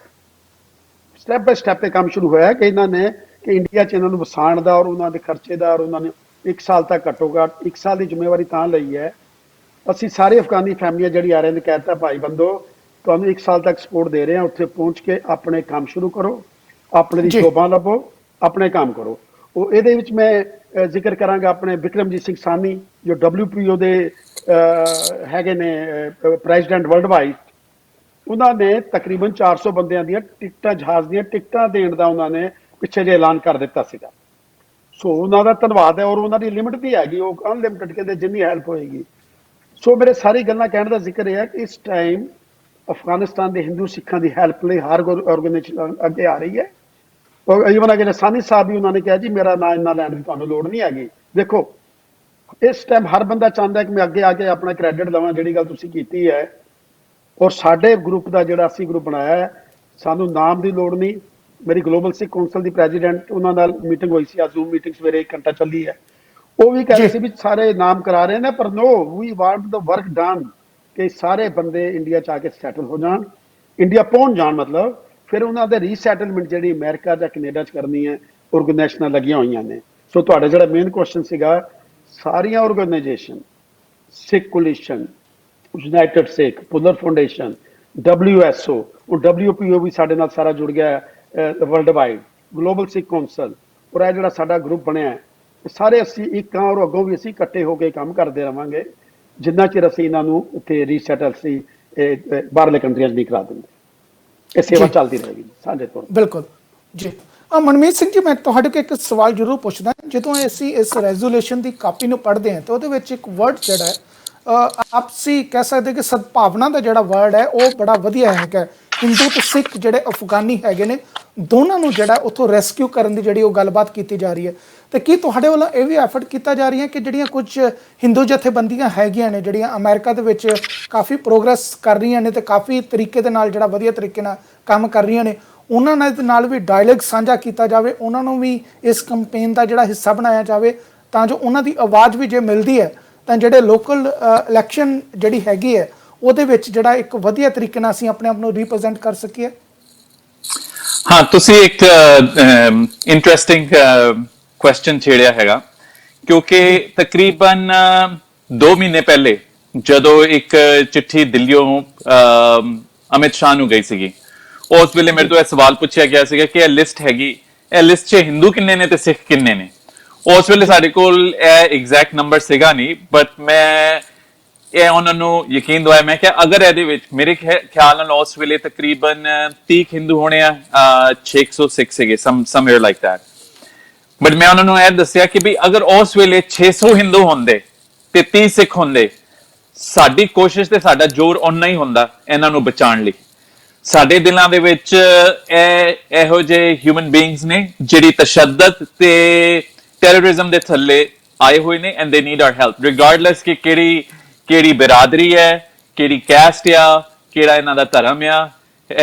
ਤੇ ਕੰਮ ਸ਼ੁਰੂ ਹੋਇਆ ਕਿ ਇਹਨਾਂ ਨੇ ਕਿ ਇੰਡੀਆ 'ਚ ਇਹਨਾਂ ਨੂੰ ਵਸਾਉਣ ਦਾ ਔਰ ਉਹਨਾਂ ਦੇ ਖਰਚੇ ਦਾ ਔਰ ਉਹਨਾਂ ਨੇ 1 ਸਾਲ ਤੱਕ ਘੱਟੋ ਘੱਟ 1 ਸਾਲ ਦੀ ਜ਼ਿੰਮੇਵਾਰੀ ਤਾਂ ਲਈ ਹੈ। ਅਸੀਂ ਸਾਰੇ ਅਫਗਾਨੀ ਫੈਮਲੀਆਂ ਜਿਹੜੀ ਆ ਰਹੇ ਨੇ ਕਹਿਤਾ ਭਾਈ ਬੰਦੋ ਤੁਹਾਨੂੰ 1 ਸਾਲ ਤੱਕ ਸਪੋਰਟ ਦੇ ਰਹੇ ਹਾਂ, ਉੱਥੇ ਪਹੁੰਚ ਕੇ ਆਪਣੇ ਕੰਮ ਸ਼ੁਰੂ ਕਰੋ, ਆਪਣੇ ਦੀ ਜੋਬਾਂ ਲੱਭੋ, ਆਪਣੇ ਕੰਮ ਕਰੋ। ਉਹ ਇਹਦੇ ਵਿੱਚ ਮੈਂ ਜ਼ਿਕਰ ਕਰਾਂਗਾ ਆਪਣੇ ਵਿਕਰਮਜੀਤ ਸਿੰਘ ਸਾਨੀ ਜੋ WPO ਦੇ ਹੈਗੇ ਨੇ ਪ੍ਰੈਜ਼ੀਡੈਂਟ ਵਰਲਡ ਵਾਈਡ। ਉਹਨਾਂ ਨੇ ਤਕਰੀਬਨ 400 ਬੰਦਿਆਂ ਦੀਆਂ ਟਿਕਟਾਂ, ਜਹਾਜ਼ ਦੀਆਂ ਟਿਕਟਾਂ ਦੇਣ ਦਾ ਉਹਨਾਂ ਨੇ ਪਿੱਛੇ ਜੇ ਐਲਾਨ ਕਰ ਦਿੱਤਾ ਸੀਗਾ। ਸੋ ਉਹਨਾਂ ਦਾ ਧੰਨਵਾਦ ਹੈ, ਔਰ ਉਹਨਾਂ ਦੀ ਲਿਮਿਟ ਵੀ ਹੈਗੀ, ਉਹ ਅਨਲਿਮਿਟਡ ਕਹਿੰਦੇ ਜਿੰਨੀ ਹੈਲਪ ਹੋਏਗੀ। ਸੋ ਮੇਰੇ ਸਾਰੀ ਗੱਲਾਂ ਕਹਿਣ ਦਾ ਜ਼ਿਕਰ ਇਹ ਹੈ ਕਿ ਇਸ ਟਾਈਮ ਅਫਗਾਨਿਸਤਾਨ ਦੇ ਹਿੰਦੂ ਸਿੱਖਾਂ ਦੀ ਹੈਲਪ ਲਈ ਹਰ ਆਰਗੇਨਾਈਜੇਸ਼ਨ ਅੱਗੇ ਆ ਰਹੀ ਹੈ। ਔਰ ਈਵਨ ਅਗੇ ਸਾਨੀ ਸਾਹਿਬ ਵੀ ਉਹਨਾਂ ਨੇ ਕਿਹਾ ਜੀ ਮੇਰਾ ਨਾਂ ਇੰਨਾ ਲੈਣ ਦੀ ਤੁਹਾਨੂੰ ਲੋੜ ਨਹੀਂ ਹੈਗੀ। ਦੇਖੋ ਇਸ ਟਾਈਮ ਹਰ ਬੰਦਾ ਚਾਹੁੰਦਾ ਕਿ ਮੈਂ ਅੱਗੇ ਆ ਕੇ ਆਪਣਾ ਕ੍ਰੈਡਿਟ ਲਵਾਂ, ਜਿਹੜੀ ਗੱਲ ਤੁਸੀਂ ਕੀਤੀ ਹੈ। ਔਰ ਸਾਡੇ ਗਰੁੱਪ ਦਾ ਜਿਹੜਾ ਅਸੀਂ ਗਰੁੱਪ ਬਣਾਇਆ ਹੈ, ਸਾਨੂੰ ਨਾਮ ਦੀ ਲੋੜ ਨਹੀਂ। ਮੇਰੀ ਗਲੋਬਲ ਸਿੱਖ ਕੌਂਸਲ ਦੀ ਪ੍ਰੈਜ਼ੀਡੈਂਟ ਉਹਨਾਂ ਨਾਲ ਮੀਟਿੰਗ ਹੋਈ ਸੀ, ਜ਼ੂਮ ਮੀਟਿੰਗ ਸਵੇਰੇ 1 ਘੰਟਾ ਚੱਲੀ ਹੈ। ਉਹ ਵੀ ਕਹਿ ਰਹੇ ਸੀ ਵੀ ਸਾਰੇ ਨਾਮ ਕਰਾ ਰਹੇ ਨੇ, ਪਰ no we want the work done ਕਿ ਸਾਰੇ ਬੰਦੇ ਇੰਡੀਆ ਚ ਆ ਕੇ ਸੈਟਲ ਹੋ ਜਾਣ, ਇੰਡੀਆ ਪਹੁੰਚ ਜਾਣ। ਮਤਲਬ ਫਿਰ ਉਹਨਾਂ ਦੇ ਰੀਸੈਟਲਮੈਂਟ ਜਿਹੜੀ ਅਮਰੀਕਾ ਜਾਂ ਕੈਨੇਡਾ ਚ ਕਰਨੀ ਹੈ, ਆਰਗੇਨਾਈਜੇਸ਼ਨਾਂ ਲੱਗੀਆਂ ਹੋਈਆਂ ਨੇ। ਸੋ ਤੁਹਾਡਾ ਜਿਹੜਾ ਮੇਨ ਕੁਐਸਚਨ ਸੀਗਾ, ਸਾਰੀਆਂ ਆਰਗੇਨਾਈਜੇਸ਼ਨ, ਸਿੱਖ ਕੋਲੀਸ਼ਨ, ਯੂਨਾਈਟਿਡ ਸਿੱਖ, ਪੁਲਰ ਫਾਊਂਡੇਸ਼ਨ, WSO, ਉਹ WPO ਵੀ ਸਾਡੇ ਨਾਲ ਸਾਰਾ ਜੁੜ ਗਿਆ ਵਰਲਡ ਵਾਈਡ, ਗਲੋਬਲ ਸਿੱਖ ਕੌਂਸਲ, ਔਰ ਇਹ ਜਿਹੜਾ ਸਾਡਾ ਗਰੁੱਪ ਬਣਿਆ ਹੈ, ਸਾਰੇ ਅਸੀਂ ਇੱਕ ਹਾਂ ਔਰ ਅੱਗੋਂ ਵੀ ਅਸੀਂ ਇਕੱਠੇ ਹੋ ਕੇ ਕੰਮ ਕਰਦੇ ਰਵਾਂਗੇ ਜਿੰਨਾ ਚਿਰ ਅਸੀਂ ਇਹਨਾਂ ਨੂੰ ਇੱਥੇ ਰੀਸੈਟਲ ਸੀ ਬਾਹਰਲੇ ਕੰਟਰੀਆਂ 'ਚ ਨਹੀਂ ਕਰਾ ਦਿੰਦੇ। ਇਹ ਸੇਵਾ ਚੱਲਦੀ ਰਹੇਗੀ ਸਾਡੇ ਤੋਂ। ਬਿਲਕੁਲ ਜੀ। ਮਨਮੀਤ ਸਿੰਘ ਜੀ, ਮੈਂ ਤੁਹਾਡੇ ਕੋਲ ਇੱਕ ਸਵਾਲ ਜ਼ਰੂਰ ਪੁੱਛਦਾ। ਜਦੋਂ ਅਸੀਂ ਇਸ ਰੈਜ਼ੋਲੂਸ਼ਨ ਦੀ ਕਾਪੀ ਨੂੰ ਪੜ੍ਹਦੇ ਹਾਂ ਤਾਂ ਉਹਦੇ ਵਿੱਚ ਇੱਕ ਵਰਡ ਜਿਹੜਾ ਹੈ ਆਪਸੀ ਕਹਿ ਸਕਦੇ ਕਿ ਸਦਭਾਵਨਾ ਦਾ ਜਿਹੜਾ ਵਰਡ ਹੈ ਉਹ ਬੜਾ ਵਧੀਆ ਹੈਗਾ। ਹਿੰਦੂ ਤੇ ਸਿੱਖ ਜਿਹੜੇ ਅਫਗਾਨੀ ਹੈਗੇ ਨੇ, ਦੋਨਾਂ ਨੂੰ ਜਿਹੜਾ ਉੱਥੋਂ ਰੈਸਕਿਊ ਕਰਨ ਦੀ ਜਿਹੜੀ ਉਹ ਗੱਲਬਾਤ ਕੀਤੀ ਜਾ ਰਹੀ ਹੈ। ਤੇ ਕੀ ਤੁਹਾਡੇ ਵੱਲੋਂ ਇਹ ਵੀ ਐਫਰਟ ਕੀਤਾ ਜਾ ਰਹੀ ਹੈ ਕਿ ਜਿਹੜੀਆਂ ਕੁਝ ਹਿੰਦੂ ਜਥੇਬੰਦੀਆਂ ਹੈਗੀਆਂ ਨੇ, ਜਿਹੜੀਆਂ ਅਮਰੀਕਾ ਦੇ ਵਿੱਚ ਕਾਫੀ ਪ੍ਰੋਗਰੈਸ ਕਰ ਰਹੀਆਂ ਨੇ ਤੇ ਕਾਫੀ ਤਰੀਕੇ ਦੇ ਨਾਲ ਜਿਹੜਾ ਵਧੀਆ ਤਰੀਕੇ ਨਾਲ ਕੰਮ ਕਰ ਰਹੀਆਂ ਨੇ, ਉਹਨਾਂ ਨਾਲ ਵੀ ਡਾਇਲੌਗ ਸਾਂਝਾ ਕੀਤਾ ਜਾਵੇ, ਉਹਨਾਂ ਨੂੰ ਵੀ ਇਸ ਕੰਪੇਨ ਦਾ ਜਿਹੜਾ ਹਿੱਸਾ ਬਣਾਇਆ ਜਾਵੇ, ਤਾਂ ਜੋ ਉਹਨਾਂ ਦੀ ਆਵਾਜ਼ ਵੀ ਜੇ ਮਿਲਦੀ ਹੈ ਤਾਂ ਜਿਹੜੇ ਲੋਕਲ ਇਲੈਕਸ਼ਨ ਜਿਹੜੀ ਹੈਗੀ ਹੈ ਉਹਦੇ ਵਿੱਚ ਜਿਹੜਾ ਇੱਕ ਵਧੀਆ ਤਰੀਕੇ ਨਾਲ ਅਸੀਂ ਆਪਣੇ ਆਪ ਨੂੰ ਰਿਪਰੈਜ਼ੈਂਟ ਕਰ ਸਕੀਏ। ਹਾਂ, ਤੁਸੀਂ ਇੱਕ ਇੰਟਰਸਟਿੰਗ ਕੁਐਸਚਨ ਛੇੜਿਆ ਹੈਗਾ, ਕਿਉਂਕਿ ਤਕਰੀਬਨ 2 ਮਹੀਨੇ ਪਹਿਲੇ ਜਦੋਂ ਇੱਕ ਚਿੱਠੀ ਦਿੱਲੀੋਂ ਅਮਿਤ ਸ਼ਾਹ ਨੂੰ ਗਈ ਸੀਗੀ, ਉਸ ਵੇਲੇ ਮੇਰੇ ਤੋਂ ਇਹ ਸਵਾਲ ਪੁੱਛਿਆ ਗਿਆ ਸੀਗਾ ਕਿ ਇਹ ਲਿਸਟ ਹੈਗੀ, ਇਹ ਲਿਸਟ 'ਚ ਹਿੰਦੂ ਕਿੰਨੇ ਨੇ ਤੇ ਸਿੱਖ ਕਿੰਨੇ ਨੇ। ਉਸ ਵੇਲੇ ਸਾਡੇ ਕੋਲ ਇਹ ਐਗਜ਼ੈਕਟ ਨੰਬਰ ਸੀਗਾ ਨਹੀਂ, ਬਟ ਮੈਂ ਇਹ ਉਹਨਾਂ ਨੂੰ ਯਕੀਨ ਦਵਾਇਆ। ਮੈਂ ਕਿਹਾ ਅਗਰ ਇਹਦੇ ਵਿੱਚ ਮੇਰੇ ਖਿਆਲ ਨਾਲ ਉਸ ਵੇਲੇ ਤਕਰੀਬਨ 30 ਹਿੰਦੂ ਹੋਣੇ ਆ, 606 ਸੀਗੇ, ਸਮਵੇਅਰ ਲਾਈਕ ਦੈਟ। ਬਟ ਮੈਂ ਉਹਨਾਂ ਨੂੰ ਇਹ ਦੱਸਿਆ ਕਿ ਵੀ ਅਗਰ ਉਸ ਵੇਲੇ 600 ਹਿੰਦੂ ਹੁੰਦੇ ਤੇ 30 ਸਿੱਖ ਹੁੰਦੇ, ਸਾਡੀ ਕੋਸ਼ਿਸ਼ ਤੇ ਸਾਡਾ ਜ਼ੋਰ ਓਨਾ ਹੀ ਹੁੰਦਾ ਇਹਨਾਂ ਨੂੰ ਬਚਾਉਣ ਲਈ। ਸਾਡੇ ਦਿਲਾਂ ਦੇ ਵਿੱਚ ਇਹੋ ਜਿਹੇ ਹਿਊਮਨ ਬੀਇੰਗਸ ਨੇ ਜਿਹੜੀ ਤਸ਼ੱਦਦ ਤੇ ਟੈਰਰਿਜ਼ਮ ਦੇ ਥੱਲੇ ਆਏ ਹੋਏ ਨੇ, ਐਂਡ ਦੇ ਨੀਡ ਆਰ ਹੈਲਪ ਰਿਗਾਰਡਲੈਸ ਕਿ ਕਿਹੜੀ ਬਿਰਾਦਰੀ ਹੈ, ਕਿਹੜੀ ਕੈਸਟ ਆ, ਕਿਹੜਾ ਇਹਨਾਂ ਦਾ ਧਰਮ ਆ।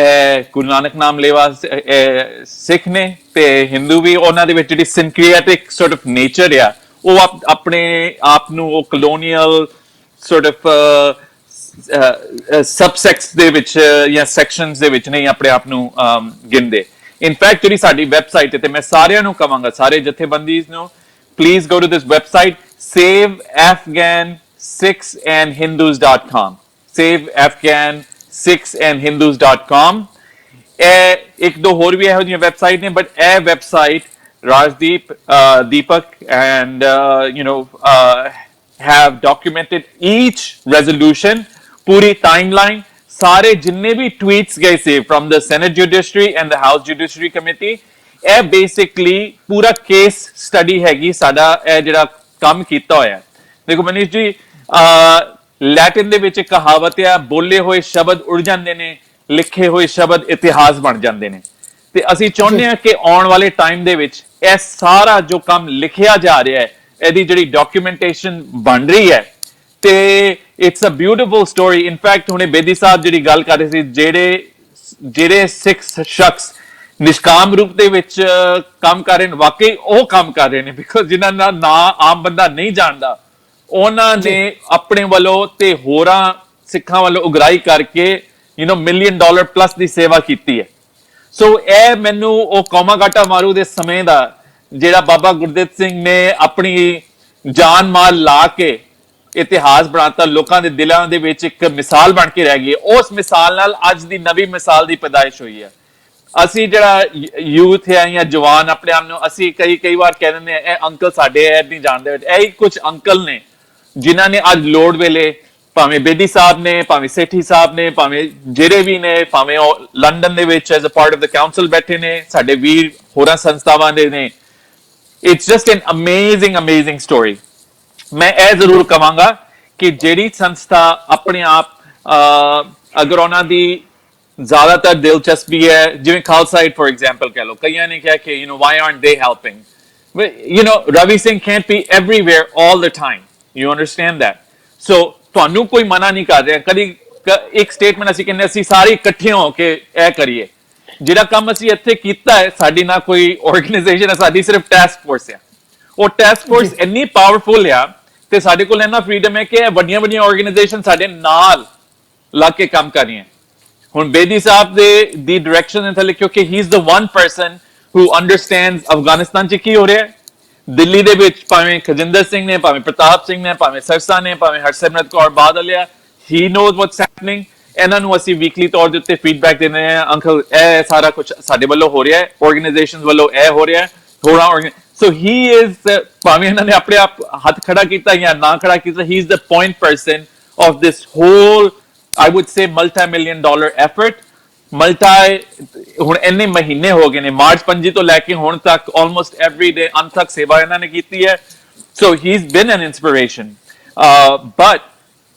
ਗੁਰੂ ਨਾਨਕ ਨਾਮ ਲੈਵਾ ਸਿੱਖ ਨੇ ਤੇ ਹਿੰਦੂ ਵੀ, ਉਹਨਾਂ ਦੇ ਵਿੱਚ ਜਿਹੜੀ ਸਿੰਕ੍ਰੀਏਟਿਕ ਸੋਰਟ ਆਫ ਨੇਚਰ ਆ, ਉਹ ਆਪਣੇ ਆਪ ਨੂੰ ਉਹ ਕਲੋਨੀਅਲ ਸੋਰਟ ਆਫ ਸਬਸੈਕਟਸ ਦੇ ਵਿੱਚ ਜਾਂ ਸੈਕਸ਼ਨਸ ਦੇ ਵਿੱਚ ਨਹੀਂ ਆਪਣੇ ਆਪ ਨੂੰ ਗਿਣਦੇ। ਇਨਫੈਕਟ ਜਿਹੜੀ ਸਾਡੀ ਵੈਬਸਾਈਟ ਹੈ, ਤੇ ਮੈਂ ਸਾਰਿਆਂ ਨੂੰ ਕਹਾਂਗਾ, ਸਾਰੇ ਜਥੇਬੰਦੀਆਂ ਨੂੰ, please go to this website saveafghan6andhindus.com, saveafghan6andhindus.com। ਇੱਕ ਦੋ ਹੋਰ ਵੀ ਇਹੋ ਜਿਹੀਆਂ ਵੈਬਸਾਈਟ ਨੇ, ਬਟ ਇਹ website Rajdeep, Deepak and have documented each resolution, puri timeline, ਸਾਰੇ ਜਿੰਨੇ ਵੀ tweets ਗਏ ਸੀ from the Senate Judiciary and the House Judiciary Committee, ਇਹ basically ਪੂਰਾ case study ਹੈਗੀ ਸਾਡਾ, ਇਹ ਜਿਹੜਾ ਕੰਮ ਕੀਤਾ ਹੋਇਆ। ਦੇਖੋ ਮਨੀਸ਼ ਜੀ, ਲੈਟਿਨ ਦੇ ਵਿੱਚ ਕਹਾਵਤ ਆ, ਬੋਲੇ ਹੋਏ ਸ਼ਬਦ ਉੜ ਜਾਂਦੇ ਨੇ, ਲਿਖੇ ਹੋਏ ਸ਼ਬਦ ਇਤਿਹਾਸ ਬਣ ਜਾਂਦੇ ਨੇ। ਤੇ ਅਸੀਂ ਚਾਹੁੰਦੇ ਹਾਂ ਕਿ ਆਉਣ ਵਾਲੇ ਟਾਈਮ ਦੇ ਵਿੱਚ ਇਹ ਸਾਰਾ ਜੋ ਕੰਮ ਲਿਖਿਆ ਜਾ ਰਿਹਾ ਹੈ, ਇਹਦੀ ਜਿਹੜੀ ਡਾਕੂਮੈਂਟੇਸ਼ਨ ਬਣ ਰਹੀ ਹੈ, ਤੇ it's a beautiful story. In fact ਹੁਣੇ ਬੇਦੀ ਸਾਹਿਬ ਜਿਹੜੀ ਗੱਲ ਕਰ ਰਹੇ ਸੀ, ਜਿਹੜੇ ਸਿੱਖ ਸ਼ਖਸ ਨਿਸ਼ਕਾਮ ਰੂਪ ਦੇ ਵਿੱਚ ਕੰਮ ਕਰ ਰਹੇ ਨੇ, ਵਾਕਈ ਉਹ ਕੰਮ ਕਰ ਰਹੇ ਨੇ, ਬਿਕੋਜ਼ ਜਿਨ੍ਹਾਂ ਦਾ ਨਾਂ ਆਮ ਬੰਦਾ ਨਹੀਂ ਜਾਣਦਾ, ਉਹਨਾਂ ਨੇ ਆਪਣੇ ਵੱਲੋਂ ਤੇ ਹੋਰਾਂ ਸਿੱਖਾਂ ਵੱਲੋਂ ਉਗਰਾਈ ਕਰਕੇ $1 ਮਿਲੀਅਨ ਪਲੱਸ ਦੀ ਸੇਵਾ ਕੀਤੀ ਹੈ। ਸੋ ਇਹ ਮੈਨੂੰ ਉਹ ਕੌਮਾਗਾਟਾ ਮਾਰੂ ਦੇ ਸਮੇਂ ਦਾ ਜਿਹੜਾ ਬਾਬਾ ਗੁਰਦਿੱਤ ਸਿੰਘ ਨੇ ਆਪਣੀ ਜਾਨ ਮਾਲ ਲਾ ਕੇ ਇਤਿਹਾਸ ਬਣਾਤਾ, ਲੋਕਾਂ ਦੇ ਦਿਲਾਂ ਦੇ ਵਿੱਚ ਇੱਕ ਮਿਸਾਲ ਬਣ ਕੇ ਰਹਿ ਗਈ, ਉਸ ਮਿਸਾਲ ਨਾਲ ਅੱਜ ਦੀ ਨਵੀਂ ਮਿਸਾਲ ਦੀ ਪੈਦਾਇਸ਼ ਹੋਈ ਹੈ। ਅਸੀਂ ਜਿਹੜਾ ਯੂਥ ਹੈ ਜਾਂ ਜਵਾਨ ਆਪਣੇ ਆਪ ਨੂੰ ਅਸੀਂ ਕਈ ਵਾਰ ਕਹਿ ਦਿੰਦੇ ਆ ਇਹ ਅੰਕਲ ਸਾਡੇ ਇਹ ਨਹੀਂ ਜਾਣਦੇ, ਇਹ ਹੀ ਕੁਝ ਅੰਕਲ ਨੇ ਜਿਨ੍ਹਾਂ ਨੇ ਅੱਜ ਲੋੜ ਵੇਲੇ ਭਾਵੇਂ ਬੇਦੀ ਸਾਹਿਬ ਨੇ, ਭਾਵੇਂ ਸੇਠੀ ਸਾਹਿਬ ਨੇ, ਭਾਵੇਂ ਜਿਹੜੇ ਵੀ ਨੇ, ਭਾਵੇਂ ਉਹ ਲੰਡਨ ਦੇ ਵਿੱਚ as a part of the council ਬੈਠੇ ਨੇ, ਸਾਡੇ ਵੀਰ ਹੋਰਾਂ ਸੰਸਥਾਵਾਂ ਦੇ ਨੇ। It's just an amazing story. ਮੈਂ ਇਹ ਜ਼ਰੂਰ ਕਹਾਂਗਾ ਕਿ ਜਿਹੜੀ ਸੰਸਥਾ ਆਪਣੇ ਆਪ ਅਗਰ ਉਹਨਾਂ ਦੀ ਜ਼ਿਆਦਾਤਰ ਦਿਲਚਸਪੀ ਹੈ, ਜਿਵੇਂ ਖਾਲਸਾ ਏਡ ਫॉर ਐਗਜ਼ਾਮਪਲ ਕਹਿ ਲਓ, ਕਈਆਂ ਨੇ ਕਿਹਾ ਕਿ why aren't they helping? Ravi Singh can't be everywhere all the time, you understand that? So ਤੁਹਾਨੂੰ ਕੋਈ ਮਨਾ ਨਹੀਂ ਕਰ ਰਿਹਾ। ਕਦੀ ਇੱਕ ਸਟੇਟਮੈਂਟ ਅਸੀਂ ਕਹਿੰਦੇ ਅਸੀਂ ਸਾਰੇ ਇਕੱਠੇ ਹੋ ਕੇ ਇਹ ਕਰੀਏ। ਜਿਹੜਾ ਕੰਮ ਅਸੀਂ ਇੱਥੇ ਕੀਤਾ ਹੈ, ਸਾਡੀ ਨਾ ਕੋਈ ਆਰਗੇਨਾਈਜੇਸ਼ਨ ਹੈ, ਸਾਡੀ ਸਿਰਫ ਟਾਸਕ ਫੋਰਸ ਹੈ। ਉਹ ਟਾਸਕ ਫੋਰਸ ਇੰਨੀ ਪਾਵਰਫੁਲ ਆ ਤੇ ਸਾਡੇ ਕੋਲ ਇੰਨਾ ਫਰੀडम ਹੈ ਕਿ ਇਹ ਵੱਡੀਆਂ ਆਰਗੇਨਾਈਜੇਸ਼ਨ ਸਾਡੇ ਨਾਲ ਲੱਗ ਕੇ ਕੰਮ ਕਰ ਰਹੀਆਂ। ਹੁਣ ਬੇਦੀ ਸਾਹਿਬ ਦੀ ਡਾਇਰੈਕਸ਼ਨ ਦੇ ਥੱਲੇ, ਕਿਉਂਕਿ he is the one person who understands Afghanistan 'ਚ ਕੀ ਹੋ ਰਿਹਾ ਹੈ। ਦਿੱਲੀ ਦੇ ਵਿੱਚ ਭਾਵੇਂ ਖਜਿੰਦਰ ਸਿੰਘ ਨੇ, ਭਾਵੇਂ ਪ੍ਰਤਾਪ ਸਿੰਘ ਨੇ, ਭਾਵੇਂ ਸਰਸਾ ਨੇ, ਭਾਵੇਂ ਹਰਸਿਮਰਤ ਕੌਰ ਬਾਦਲ ਆ, ਹੀ ਨੋਜ਼ ਵਾਟਸ ਹੈਪਨਿੰਗ। ਇਹਨਾਂ ਨੂੰ ਅਸੀਂ ਵੀਕਲੀ ਤੌਰ ਦੇ ਉੱਤੇ ਫੀਡਬੈਕ ਦਿੰਦੇ ਹਾਂ, ਅੰਕਲ ਇਹ ਸਾਰਾ ਕੁਝ ਸਾਡੇ ਵੱਲੋਂ ਹੋ ਰਿਹਾ ਹੈ, ਆਰਗੇਨਾਈਜੇਸ਼ਨਸ ਵੱਲੋਂ ਇਹ ਹੋ ਰਿਹਾ ਹੈ, ਥੋੜਾ। ਸੋ ਹੀ ਇਜ਼, ਭਾਵੇਂ ਇਹਨਾਂ ਨੇ ਆਪਣੇ ਆਪ ਹੱਥ ਖੜਾ ਕੀਤਾ ਜਾਂ ਨਾ ਖੜਾ ਕੀਤਾ, ਹੀ is the point person of this hole I would say multi-million dollar effort। ਹੁਣ ਇੰਨੇ ਮਹੀਨੇ ਹੋ ਗਏ ਨੇ, ਮਾਰਚ 25 ਤੋਂ ਲੈ ਕੇ ਹੁਣ ਤੱਕ almost every day ਅੰਤ ਤੱਕ ਸੇਵਾ ਇਹਨਾਂ ਨੇ ਕੀਤੀ ਹੈ। So he's been an inspiration, but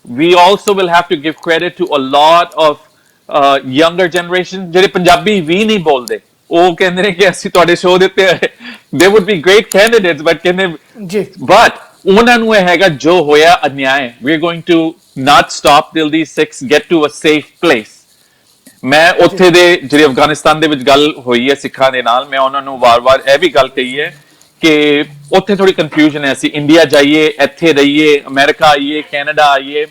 we also will have to give credit to a lot of younger generation ਜਿਹੜੇ ਪੰਜਾਬੀ ਵੀ ਨਹੀਂ ਬੋਲਦੇ। ਉਹ ਕਹਿੰਦੇ ਨੇ ਕਿ ਅਸੀਂ ਤੁਹਾਡੇ ਸ਼ੋਅ ਦੇ ਉੱਤੇ they would be great candidates, but ਕਹਿੰਦੇ ਜੀ, but ਉਹਨਾਂ ਨੂੰ ਇਹ ਹੈਗਾ ਜੋ ਹੋਇਆ ਅਨਿਆਏ, we're going to not stop till these 6 get to a safe place। ਮੈਂ ਉੱਥੇ ਦੇ ਜਿਹੜੇ ਅਫਗਾਨਿਸਤਾਨ ਦੇ ਵਿੱਚ ਗੱਲ ਹੋਈ ਹੈ ਸਿੱਖਾਂ ਦੇ ਨਾਲ, ਮੈਂ ਉਹਨਾਂ ਨੂੰ ਵਾਰ-ਵਾਰ ਇਹ ਵੀ ਗੱਲ ਕਹੀ ਹੈ ਕਿ ਉੱਥੇ ਥੋੜੀ ਕਨਫਿਊਜ਼ਨ ਹੈ, ਅਸੀਂ ਇੰਡੀਆ ਜਾਈਏ, ਇੱਥੇ ਰਹੀਏ, ਅਮਰੀਕਾ ਆਈਏ, ਕੈਨੇਡਾ ਆਈਏ।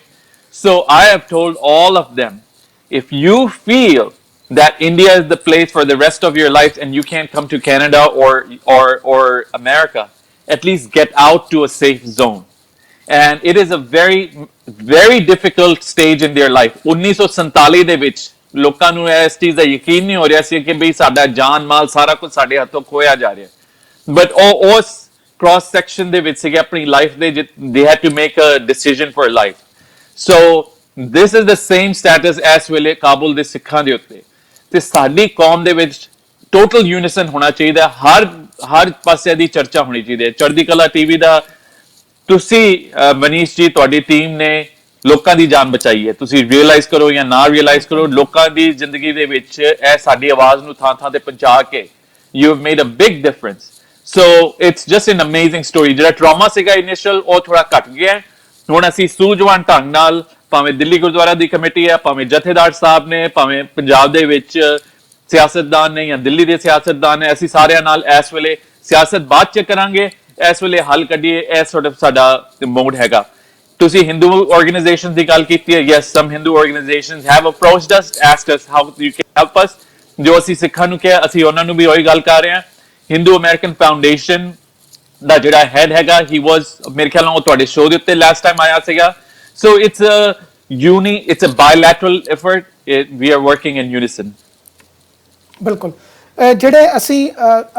So I have told all of them, if you feel that India is the place for the rest of your life and you can't come to Canada or America, at least get out to a safe zone। And it is a very difficult stage in their life। 1947 ਦੇ ਵਿੱਚ ਲੋਕਾਂ ਨੂੰ ਇਸ ਚੀਜ਼ ਦਾ ਯਕੀਨ ਨਹੀਂ ਹੋ ਰਿਹਾ ਸੀ ਕਿ ਬਈ ਸਾਡਾ ਜਾਨ ਮਾਲ ਸਾਰਾ ਕੁਝ ਸਾਡੇ ਹੱਥੋਂ ਖੋਇਆ ਜਾ ਰਿਹਾ, ਬਟ ਉਹ ਉਸ ਕ੍ਰਾਸ ਸੈਕਸ਼ਨ ਦੇ ਵਿੱਚ ਸੀਗੇ ਆਪਣੀ ਲਾਈਫ ਦੇ, they had to make a decision for life। So this is the same status as ਵੇਲੇ ਕਾਬੁਲ ਦੇ ਸਿੱਖਾਂ ਦੇ ਉੱਤੇ। ਤੇ ਸਾਡੀ ਕੌਮ ਦੇ ਵਿੱਚ ਟੋਟਲ ਯੂਨੀਸਨ ਹੋਣਾ ਚਾਹੀਦਾ, ਹਰ ਪਾਸੇ ਦੀ ਚਰਚਾ ਹੋਣੀ ਚਾਹੀਦੀ ਹੈ। ਚੜ੍ਹਦੀ ਕਲਾ ਟੀਵੀ ਦਾ ਤੁਸੀਂ ਮਨੀਸ਼ ਜੀ, ਤੁਹਾਡੀ ਟੀਮ ਨੇ ਲੋਕਾਂ ਦੀ ਜਾਨ ਬਚਾਈ ਹੈ। ਤੁਸੀਂ ਰੀਅਲਾਈਜ਼ ਕਰੋ ਜਾਂ ਨਾ ਰੀਅਲਾਈਜ਼ ਕਰੋ, ਲੋਕਾਂ ਦੀ ਜ਼ਿੰਦਗੀ ਦੇ ਵਿੱਚ ਇਹ ਸਾਡੀ ਆਵਾਜ਼ ਨੂੰ ਥਾਂ ਤੇ ਪਹੁੰਚਾ ਕੇ you have made a big difference. So it's just an amazing story. ਜਿਹੜਾ ਟਰਾਮਾ ਸੀਗਾ ਇਨੀਸ਼ੀਅਲ, ਉਹ ਥੋੜਾ ਘਟ ਗਿਆ। ਹੁਣ ਅਸੀਂ ਸੂਝਵਾਨ ਢੰਗ ਨਾਲ, ਭਾਵੇਂ ਦਿੱਲੀ ਗੁਰਦੁਆਰਾ ਦੀ ਕਮੇਟੀ ਹੈ, ਭਾਵੇਂ ਜਥੇਦਾਰ ਸਾਹਿਬ ਨੇ, ਭਾਵੇਂ ਪੰਜਾਬ ਦੇ ਵਿੱਚ ਸਿਆਸਤਦਾਨ ਨੇ ਜਾਂ ਦਿੱਲੀ ਦੇ ਸਿਆਸਤਦਾਨ ਨੇ, ਅਸੀਂ ਸਾਰਿਆਂ ਨਾਲ ਇਸ ਵੇਲੇ ਸਿਆਸਤ ਬਾਅਦ ਚ ਕਰਾਂਗੇ, ਇਸ ਵੇਲੇ ਹੱਲ ਕੱਢੀਏ। ਇਹ ਸਾਡਾ ਮੋਡ ਹੈਗਾ। ਤੁਸੀਂ ਹਿੰਦੂ ਆਰਗੇਨਾਈਜੇਸ਼ਨਸ ਦੀ ਗੱਲ ਕੀਤੀ ਹੈ। Yes, some Hindu organisations have approached us, asked us how you can help us. ਜੋ ਅਸੀਂ ਸਿੱਖਾਂ ਨੂੰ ਕਿਹਾ, ਅਸੀਂ ਉਹਨਾਂ ਨੂੰ ਵੀ ਉਹੀ ਗੱਲ ਕਰ ਰਹੇ ਹਾਂ। ਹਿੰਦੂ ਅਮਰੀਕਨ ਫਾਊਂਡੇਸ਼ਨ ਦਾ ਜਿਹੜਾ ਹੈਡ ਹੈਗਾ, ਹੀ ਵਾਸ, ਮੇਰੇ ਖਿਆਲ ਨਾਲ ਉਹ ਤੁਹਾਡੇ ਸ਼ੋਅ ਦੇ ਉੱਤੇ ਲਾਸਟ ਟਾਈਮ ਆਇਆ ਸੀਗਾ। So it's a bilateral effort। We are working in unison। ਬਿਲਕੁਲ। ਜਿਹੜੇ ਅਸੀਂ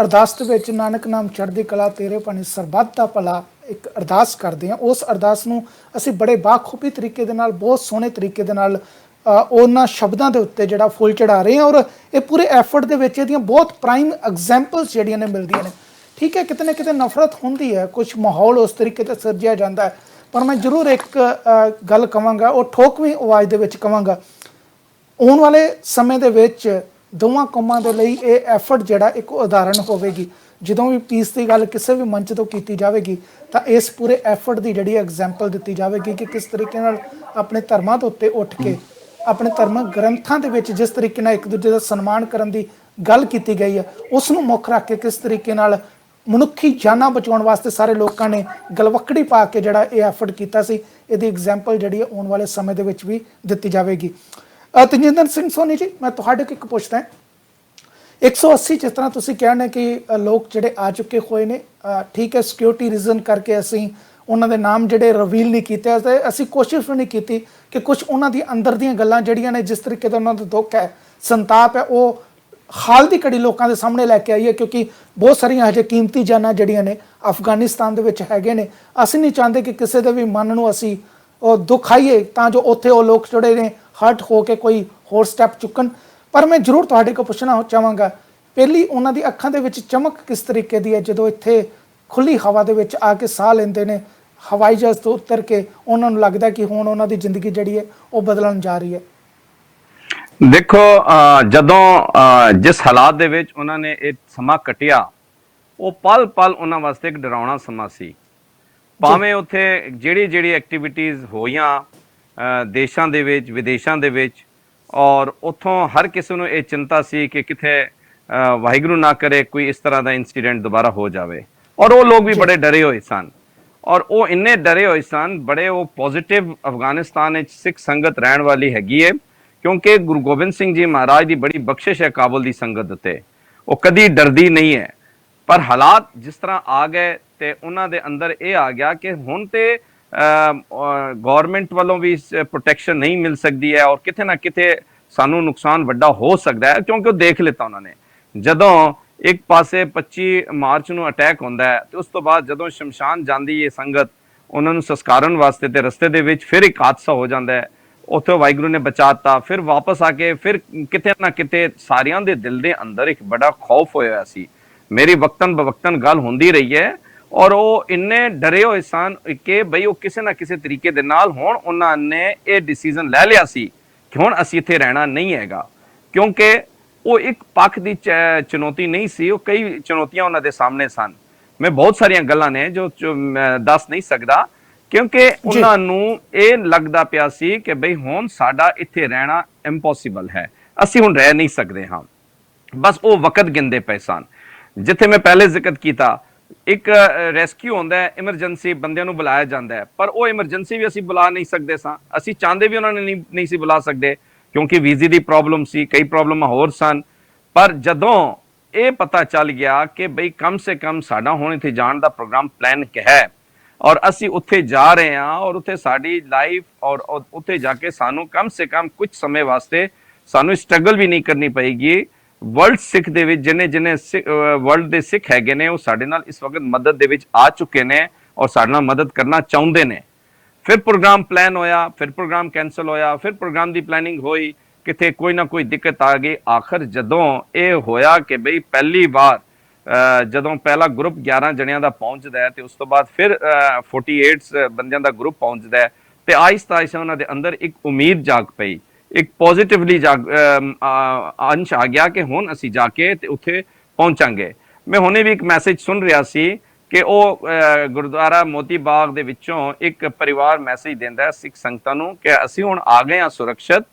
ਅਰਦਾਸ ਦੇ ਵਿੱਚ ਨਾਨਕ ਨਾਮ ਚੜ੍ਹਦੀ ਕਲਾ ਤੇਰੇ ਭਾਣੇ ਸਰਬੱਤ ਦਾ ਭਲਾ ਇੱਕ ਅਰਦਾਸ ਕਰਦੇ ਹਾਂ, ਉਸ ਅਰਦਾਸ ਨੂੰ ਅਸੀਂ ਬੜੇ ਬਾਖੂਬੀ ਤਰੀਕੇ ਦੇ ਨਾਲ, ਬਹੁਤ ਸੋਹਣੇ ਤਰੀਕੇ ਦੇ ਨਾਲ ਉਹਨਾਂ ਸ਼ਬਦਾਂ ਦੇ ਉੱਤੇ ਜਿਹੜਾ ਫੁੱਲ ਚੜਾ ਰਹੇ ਹਾਂ। ਔਰ ਇਹ ਪੂਰੇ ਐਫਰਟ ਦੇ ਵਿੱਚ ਇਹਦੀਆਂ ਬਹੁਤ ਪ੍ਰਾਈਮ ਐਗਜ਼ਾਮਪਲਸ ਜਿਹੜੀਆਂ ਨੇ ਮਿਲਦੀਆਂ ਨੇ। ਠੀਕ ਹੈ, ਕਿਤੇ ਨਾ ਕਿਤੇ ਨਫ਼ਰਤ ਹੁੰਦੀ ਹੈ, ਕੁਝ ਮਾਹੌਲ ਉਸ ਤਰੀਕੇ ਤੇ ਸਿਰਜਿਆ ਜਾਂਦਾ ਹੈ, ਪਰ ਮੈਂ ਜ਼ਰੂਰ ਇੱਕ ਗੱਲ ਕਹਾਂਗਾ, ਉਹ ਠੋਕਵੀਂ ਆਵਾਜ਼ ਦੇ ਵਿੱਚ ਕਹਾਂਗਾ, ਆਉਣ ਵਾਲੇ ਸਮੇਂ ਦੇ ਵਿੱਚ ਦੋਵਾਂ ਕੌਮਾਂ ਦੇ ਲਈ ਇਹ ਐਫਰਟ ਜਿਹੜਾ ਇੱਕ ਉਦਾਹਰਣ ਹੋਵੇਗੀ। ਜਦੋਂ ਵੀ ਪੀਸ ਦੀ ਗੱਲ ਕਿਸੇ ਵੀ ਮੰਚ ਤੋਂ ਕੀਤੀ ਜਾਵੇਗੀ ਤਾਂ ਇਸ ਪੂਰੇ ਐਫਰਟ ਦੀ ਜਿਹੜੀ ਐਗਜ਼ਾਮਪਲ ਦਿੱਤੀ ਜਾਵੇਗੀ ਕਿ ਕਿਸ ਤਰੀਕੇ ਨਾਲ ਆਪਣੇ ਧਰਮਾਂ ਦੇ ਉੱਤੇ ਉੱਠ ਕੇ, ਆਪਣੇ ਧਰਮਕ ਗ੍ਰੰਥਾਂ ਦੇ ਵਿੱਚ ਜਿਸ ਤਰੀਕੇ ਨਾਲ ਇੱਕ ਦੂਜੇ ਦਾ ਸਨਮਾਨ ਕਰਨ ਦੀ ਗੱਲ ਕੀਤੀ ਗਈ ਹੈ, ਉਸ ਨੂੰ ਮੁੱਖ ਰੱਖ ਕੇ ਕਿਸ ਤਰੀਕੇ ਨਾਲ ਮਨੁੱਖੀ ਜਾਨਾਂ ਬਚਾਉਣ ਵਾਸਤੇ ਸਾਰੇ ਲੋਕਾਂ ਨੇ ਗਲਵੱਕੜੀ ਪਾ ਕੇ ਜਿਹੜਾ ਇਹ ਐਫਰਟ ਕੀਤਾ ਸੀ, ਇਹਦੀ ਐਗਜ਼ਾਮਪਲ ਜਿਹੜੀ ਆਉਣ ਵਾਲੇ ਸਮੇਂ ਦੇ ਵਿੱਚ ਵੀ ਦਿੱਤੀ ਜਾਵੇਗੀ। ਤਜਿੰਦਰ ਸਿੰਘ ਸੋਨੀ ਜੀ, ਮੈਂ ਤੁਹਾਡੇ ਕੋਲ ਇੱਕ ਪੁੱਛਦਾ, 180 ਜਿਸ ਤਰ੍ਹਾਂ ਤੁਸੀਂ ਕਹਿਣਾ ਕਿ ਲੋਕ ਜਿਹੜੇ ਆ ਚੁੱਕੇ ਹੋਏ ਨੇ, ਠੀਕ ਹੈ, ਸਿਕਿਉਰਿਟੀ ਰੀਜ਼ਨ ਕਰਕੇ ਅਸੀਂ ਉਹਨਾਂ ਦੇ ਨਾਮ ਜਿਹੜੇ ਰਿਵੀਲ ਨਹੀਂ ਕੀਤੇ, ਤੇ ਅਸੀਂ ਕੋਸ਼ਿਸ਼ ਵੀ ਨਹੀਂ ਕੀਤੀ ਕਿ ਕੁਝ ਉਹਨਾਂ ਦੀ ਅੰਦਰ ਦੀਆਂ ਗੱਲਾਂ ਜਿਹੜੀਆਂ ਨੇ, ਜਿਸ ਤਰੀਕੇ ਦਾ ਉਹਨਾਂ ਦਾ ਦੁੱਖ ਹੈ, ਸੰਤਾਪ ਹੈ, ਉਹ ਹਾਲ ਦੀ ਘੜੀ ਲੋਕਾਂ ਦੇ ਸਾਹਮਣੇ ਲੈ ਕੇ ਆਈ ਹੈ, ਕਿਉਂਕਿ ਬਹੁਤ ਸਾਰੀਆਂ ਹਜੇ ਕੀਮਤੀ ਜਾਨਾਂ ਜਿਹੜੀਆਂ ਨੇ ਅਫਗਾਨਿਸਤਾਨ ਦੇ ਵਿੱਚ ਹੈਗੇ ਨੇ। ਅਸੀਂ ਨਹੀਂ ਚਾਹੁੰਦੇ ਕਿ ਕਿਸੇ ਦੇ ਵੀ ਮਨ ਨੂੰ ਅਸੀਂ ਉਹ ਦੁੱਖ ਆਈਏ ਤਾਂ ਜੋ ਉੱਥੇ ਉਹ ਲੋਕ ਜਿਹੜੇ ਨੇ ਹਰਟ ਹੋ ਕੇ ਕੋਈ ਹੋਰ ਸਟੈਪ ਚੁੱਕਣ। ਪਰ ਮੈਂ ਜ਼ਰੂਰ ਤੁਹਾਡੇ ਕੋਲ ਪੁੱਛਣਾ ਚਾਹਾਂਗਾ, ਪਹਿਲੀ ਉਹਨਾਂ ਦੀ ਅੱਖਾਂ ਦੇ ਵਿੱਚ ਚਮਕ ਕਿਸ ਤਰੀਕੇ ਦੀ ਹੈ ਜਦੋਂ ਇੱਥੇ ਖੁੱਲੀ ਹਵਾ ਦੇ ਵਿੱਚ ਆ ਕੇ ਸਾਹ ਲੈਂਦੇ ਨੇ, ਹਵਾਈ ਜਹਾਜ਼ ਤੋਂ ਉਤਰ ਕੇ ਉਹਨਾਂ ਨੂੰ ਲੱਗਦਾ ਕਿ ਹੁਣ ਉਹਨਾਂ ਦੀ ਜ਼ਿੰਦਗੀ ਜਿਹੜੀ ਹੈ ਉਹ ਬਦਲਣ ਜਾ ਰਹੀ ਹੈ? ਦੇਖੋ, ਜਦੋਂ ਜਿਸ ਹਾਲਾਤ ਦੇ ਵਿੱਚ ਉਹਨਾਂ ਨੇ ਇਹ ਸਮਾਂ ਕੱਟਿਆ, ਉਹ ਪਲ ਪਲ ਉਹਨਾਂ ਵਾਸਤੇ ਇੱਕ ਡਰਾਉਣਾ ਸਮਾਂ ਸੀ। ਭਾਵੇਂ ਉੱਥੇ ਜਿਹੜੀ ਐਕਟੀਵਿਟੀਜ਼ ਹੋਈਆਂ ਦੇਸ਼ਾਂ ਦੇ ਵਿੱਚ, ਵਿਦੇਸ਼ਾਂ ਦੇ ਵਿੱਚ, ਔਰ ਉੱਥੋਂ ਹਰ ਕਿਸੇ ਨੂੰ ਇਹ ਚਿੰਤਾ ਸੀ ਕਿ ਕਿਤੇ ਵਾਹਿਗੁਰੂ ਨਾ ਕਰੇ ਕੋਈ ਇਸ ਤਰ੍ਹਾਂ ਦਾ ਇਨਸੀਡੈਂਟ ਦੁਬਾਰਾ ਹੋ ਜਾਵੇ। ਔਰ ਉਹ ਲੋਕ ਵੀ ਬੜੇ ਡਰੇ ਹੋਏ ਸਨ, ਔਰ ਉਹ ਇੰਨੇ ਡਰੇ ਹੋਏ ਸਨ, ਬੜੇ ਉਹ ਪੋਜ਼ਿਟਿਵ ਅਫਗਾਨਿਸਤਾਨ ਵਿੱਚ ਸਿੱਖ ਸੰਗਤ ਰਹਿਣ ਵਾਲੀ ਹੈਗੀ ਹੈ, ਕਿਉਂਕਿ ਗੁਰੂ ਗੋਬਿੰਦ ਸਿੰਘ ਜੀ ਮਹਾਰਾਜ ਦੀ ਬੜੀ ਬਖਸ਼ਿਸ਼ ਹੈ ਕਾਬਲ ਦੀ ਸੰਗਤ ਉੱਤੇ, ਉਹ ਕਦੀ ਡਰਦੀ ਨਹੀਂ ਹੈ। ਪਰ ਹਾਲਾਤ ਜਿਸ ਤਰ੍ਹਾਂ ਆ ਗਏ ਤੇ ਉਹਨਾਂ ਦੇ ਅੰਦਰ ਇਹ ਆ ਗਿਆ ਕਿ ਹੁਣ ਤੇ ਗਵਰਨਮੈਂਟ ਵੱਲੋਂ ਵੀ ਪ੍ਰੋਟੈਕਸ਼ਨ ਨਹੀਂ ਮਿਲ ਸਕਦੀ ਹੈ, ਔਰ ਕਿਤੇ ਨਾ ਕਿਤੇ ਸਾਨੂੰ ਨੁਕਸਾਨ ਵੱਡਾ ਹੋ ਸਕਦਾ ਹੈ, ਕਿਉਂਕਿ ਉਹ ਦੇਖ ਲਿੱਤਾ ਉਹਨਾਂ ਨੇ। ਜਦੋਂ ਇੱਕ ਪਾਸੇ 25 ਮਾਰਚ ਨੂੰ ਅਟੈਕ ਹੁੰਦਾ ਹੈ ਤੇ ਉਸ ਤੋਂ ਬਾਅਦ ਜਦੋਂ ਸ਼ਮਸ਼ਾਨ ਜਾਂਦੀ ਹੈ ਸੰਗਤ ਉਹਨਾਂ ਨੂੰ ਸੰਸਕਾਰਨ ਵਾਸਤੇ, ਤੇ ਰਸਤੇ ਦੇ ਵਿੱਚ ਫਿਰ ਇੱਕ ਹਾਦਸਾ ਹੋ ਜਾਂਦਾ ਹੈ, ਉੱਥੇ ਵਾਹਿਗੁਰੂ ਨੇ ਬਚਾਤਾ। ਫਿਰ ਵਾਪਸ ਆ ਕੇ ਫਿਰ ਕਿਤੇ ਨਾ ਕਿਤੇ ਸਾਰਿਆਂ ਦੇ ਦਿਲ ਦੇ ਅੰਦਰ ਇੱਕ ਬੜਾ ਖੌਫ ਹੋਇਆ ਸੀ। ਮੇਰੀ ਵਕਤਨ ਬਵਕਤਨ ਗੱਲ ਹੁੰਦੀ ਰਹੀ ਹੈ, ਔਰ ਉਹ ਇੰਨੇ ਡਰੇ ਹੋਏ ਸਨ ਕਿ ਬਈ ਉਹ ਕਿਸੇ ਨਾ ਕਿਸੇ ਤਰੀਕੇ ਦੇ ਨਾਲ ਹੁਣ ਉਹਨਾਂ ਨੇ ਇਹ ਡਿਸੀਜਨ ਲੈ ਲਿਆ ਸੀ ਕਿ ਹੁਣ ਅਸੀਂ ਇੱਥੇ ਰਹਿਣਾ ਨਹੀਂ ਹੈਗਾ, ਕਿਉਂਕਿ ਉਹ ਇੱਕ ਪੱਖ ਦੀ ਚੁਣੌਤੀ ਨਹੀਂ ਸੀ, ਉਹ ਕਈ ਚੁਣੌਤੀਆਂ ਉਹਨਾਂ ਦੇ ਸਾਹਮਣੇ ਸਨ। ਮੈਂ ਬਹੁਤ ਸਾਰੀਆਂ ਗੱਲਾਂ ਨੇ ਜੋ ਮੈਂ ਦੱਸ ਨਹੀਂ ਸਕਦਾ, ਕਿਉਂਕਿ ਉਹਨਾਂ ਨੂੰ ਇਹ ਲੱਗਦਾ ਪਿਆ ਸੀ ਕਿ ਬਈ ਹੁਣ ਸਾਡਾ ਇੱਥੇ ਰਹਿਣਾ ਇੰਪੋਸੀਬਲ ਹੈ, ਅਸੀਂ ਹੁਣ ਰਹਿ ਨਹੀਂ ਸਕਦੇ ਹਾਂ। ਬਸ ਉਹ ਵਕਤ ਗਿਣਦੇ ਪਏ ਸਨ। ਜਿੱਥੇ ਮੈਂ ਪਹਿਲੇ ਜ਼ਿਕਰ ਕੀਤਾ, ਇੱਕ ਰੈਸਕਿਊ ਹੁੰਦਾ ਹੈ, ਐਮਰਜੈਂਸੀ ਬੰਦਿਆਂ ਨੂੰ ਬੁਲਾਇਆ ਜਾਂਦਾ ਹੈ, ਪਰ ਉਹ ਐਮਰਜੈਂਸੀ ਵੀ ਅਸੀਂ ਬੁਲਾ ਨਹੀਂ ਸਕਦੇ ਸਾਂ, ਅਸੀਂ ਚਾਹੁੰਦੇ ਵੀ ਉਹਨਾਂ ਨੇ ਨਹੀਂ ਸੀ ਬੁਲਾ ਸਕਦੇ, ਕਿਉਂਕਿ ਵੀਜ਼ੇ ਦੀ ਪ੍ਰੋਬਲਮ ਸੀ, ਕਈ ਪ੍ਰੋਬਲਮਾਂ ਹੋਰ ਸਨ। ਪਰ ਜਦੋਂ ਇਹ ਪਤਾ ਚੱਲ ਗਿਆ ਕਿ ਬਈ ਕਮ ਸੇ ਕਮ ਸਾਡਾ ਹੁਣ ਇੱਥੇ ਜਾਣ ਦਾ ਪ੍ਰੋਗਰਾਮ ਪਲਾਨ ਹੈ, ਔਰ ਅਸੀਂ ਉੱਥੇ ਜਾ ਰਹੇ ਹਾਂ, ਔਰ ਉੱਥੇ ਸਾਡੀ ਲਾਈਫ, ਔਰ ਉੱਥੇ ਜਾ ਕੇ ਸਾਨੂੰ ਕਮ ਸੇ ਕਮ ਕੁਝ ਸਮੇਂ ਵਾਸਤੇ ਸਾਨੂੰ ਸਟਰਗਲ ਵੀ ਨਹੀਂ ਕਰਨੀ ਪਏਗੀ। ਵਰਲਡ ਸਿੱਖ ਦੇ ਵਿੱਚ ਜਿਨੇ ਵਰਲਡ ਦੇ ਸਿੱਖ ਹੈਗੇ ਨੇ, ਉਹ ਸਾਡੇ ਨਾਲ ਇਸ ਵਕਤ ਮਦਦ ਦੇ ਵਿੱਚ ਆ ਚੁੱਕੇ ਨੇ ਔਰ ਸਾਡੇ ਨਾਲ ਮਦਦ ਕਰਨਾ ਚਾਹੁੰਦੇ ਨੇ। ਫਿਰ ਪ੍ਰੋਗਰਾਮ ਪਲਾਨ ਹੋਇਆ, ਫਿਰ ਪ੍ਰੋਗਰਾਮ ਕੈਂਸਲ ਹੋਇਆ, ਫਿਰ ਪ੍ਰੋਗਰਾਮ ਦੀ ਪਲੈਨਿੰਗ ਹੋਈ, ਕਿਤੇ ਕੋਈ ਨਾ ਕੋਈ ਦਿੱਕਤ ਆ ਗਈ। ਆਖਰ ਜਦੋਂ ਇਹ ਹੋਇਆ ਕਿ ਬਈ ਪਹਿਲੀ ਵਾਰ ਜਦੋਂ ਪਹਿਲਾ ਗਰੁੱਪ 11 ਜਣਿਆਂ ਦਾ ਪਹੁੰਚਦਾ ਹੈ ਤੇ ਉਸ ਤੋਂ ਬਾਅਦ ਫਿਰ 48 ਬੰਦਿਆਂ ਦਾ ਗਰੁੱਪ ਪਹੁੰਚਦਾ ਹੈ, ਤੇ ਆਹਿਸਤਾ ਆਹਿਸਤਾ ਉਹਨਾਂ ਦੇ ਅੰਦਰ ਇੱਕ ਉਮੀਦ ਜਾਗ ਪਈ, ਇੱਕ ਪੋਜ਼ਿਟਿਵਲੀ ਅੰਸ਼ ਆ ਗਿਆ ਕਿ ਹੁਣ ਅਸੀਂ ਜਾ ਕੇ ਤੇ ਉੱਥੇ ਪਹੁੰਚਾਂਗੇ। ਮੈਂ ਹੁਣੇ ਵੀ ਇੱਕ ਮੈਸੇਜ ਸੁਣ ਰਿਹਾ ਸੀ ਕਿ ਉਹ ਗੁਰਦੁਆਰਾ ਮੋਤੀ ਬਾਗ ਦੇ ਵਿੱਚੋਂ ਇੱਕ ਪਰਿਵਾਰ ਮੈਸੇਜ ਦਿੰਦਾ ਹੈ ਸਿੱਖ ਸੰਗਤਾਂ ਨੂੰ ਕਿ ਅਸੀਂ ਹੁਣ ਆ ਗਏ ਹਾਂ ਸੁਰੱਖਿਅਤ,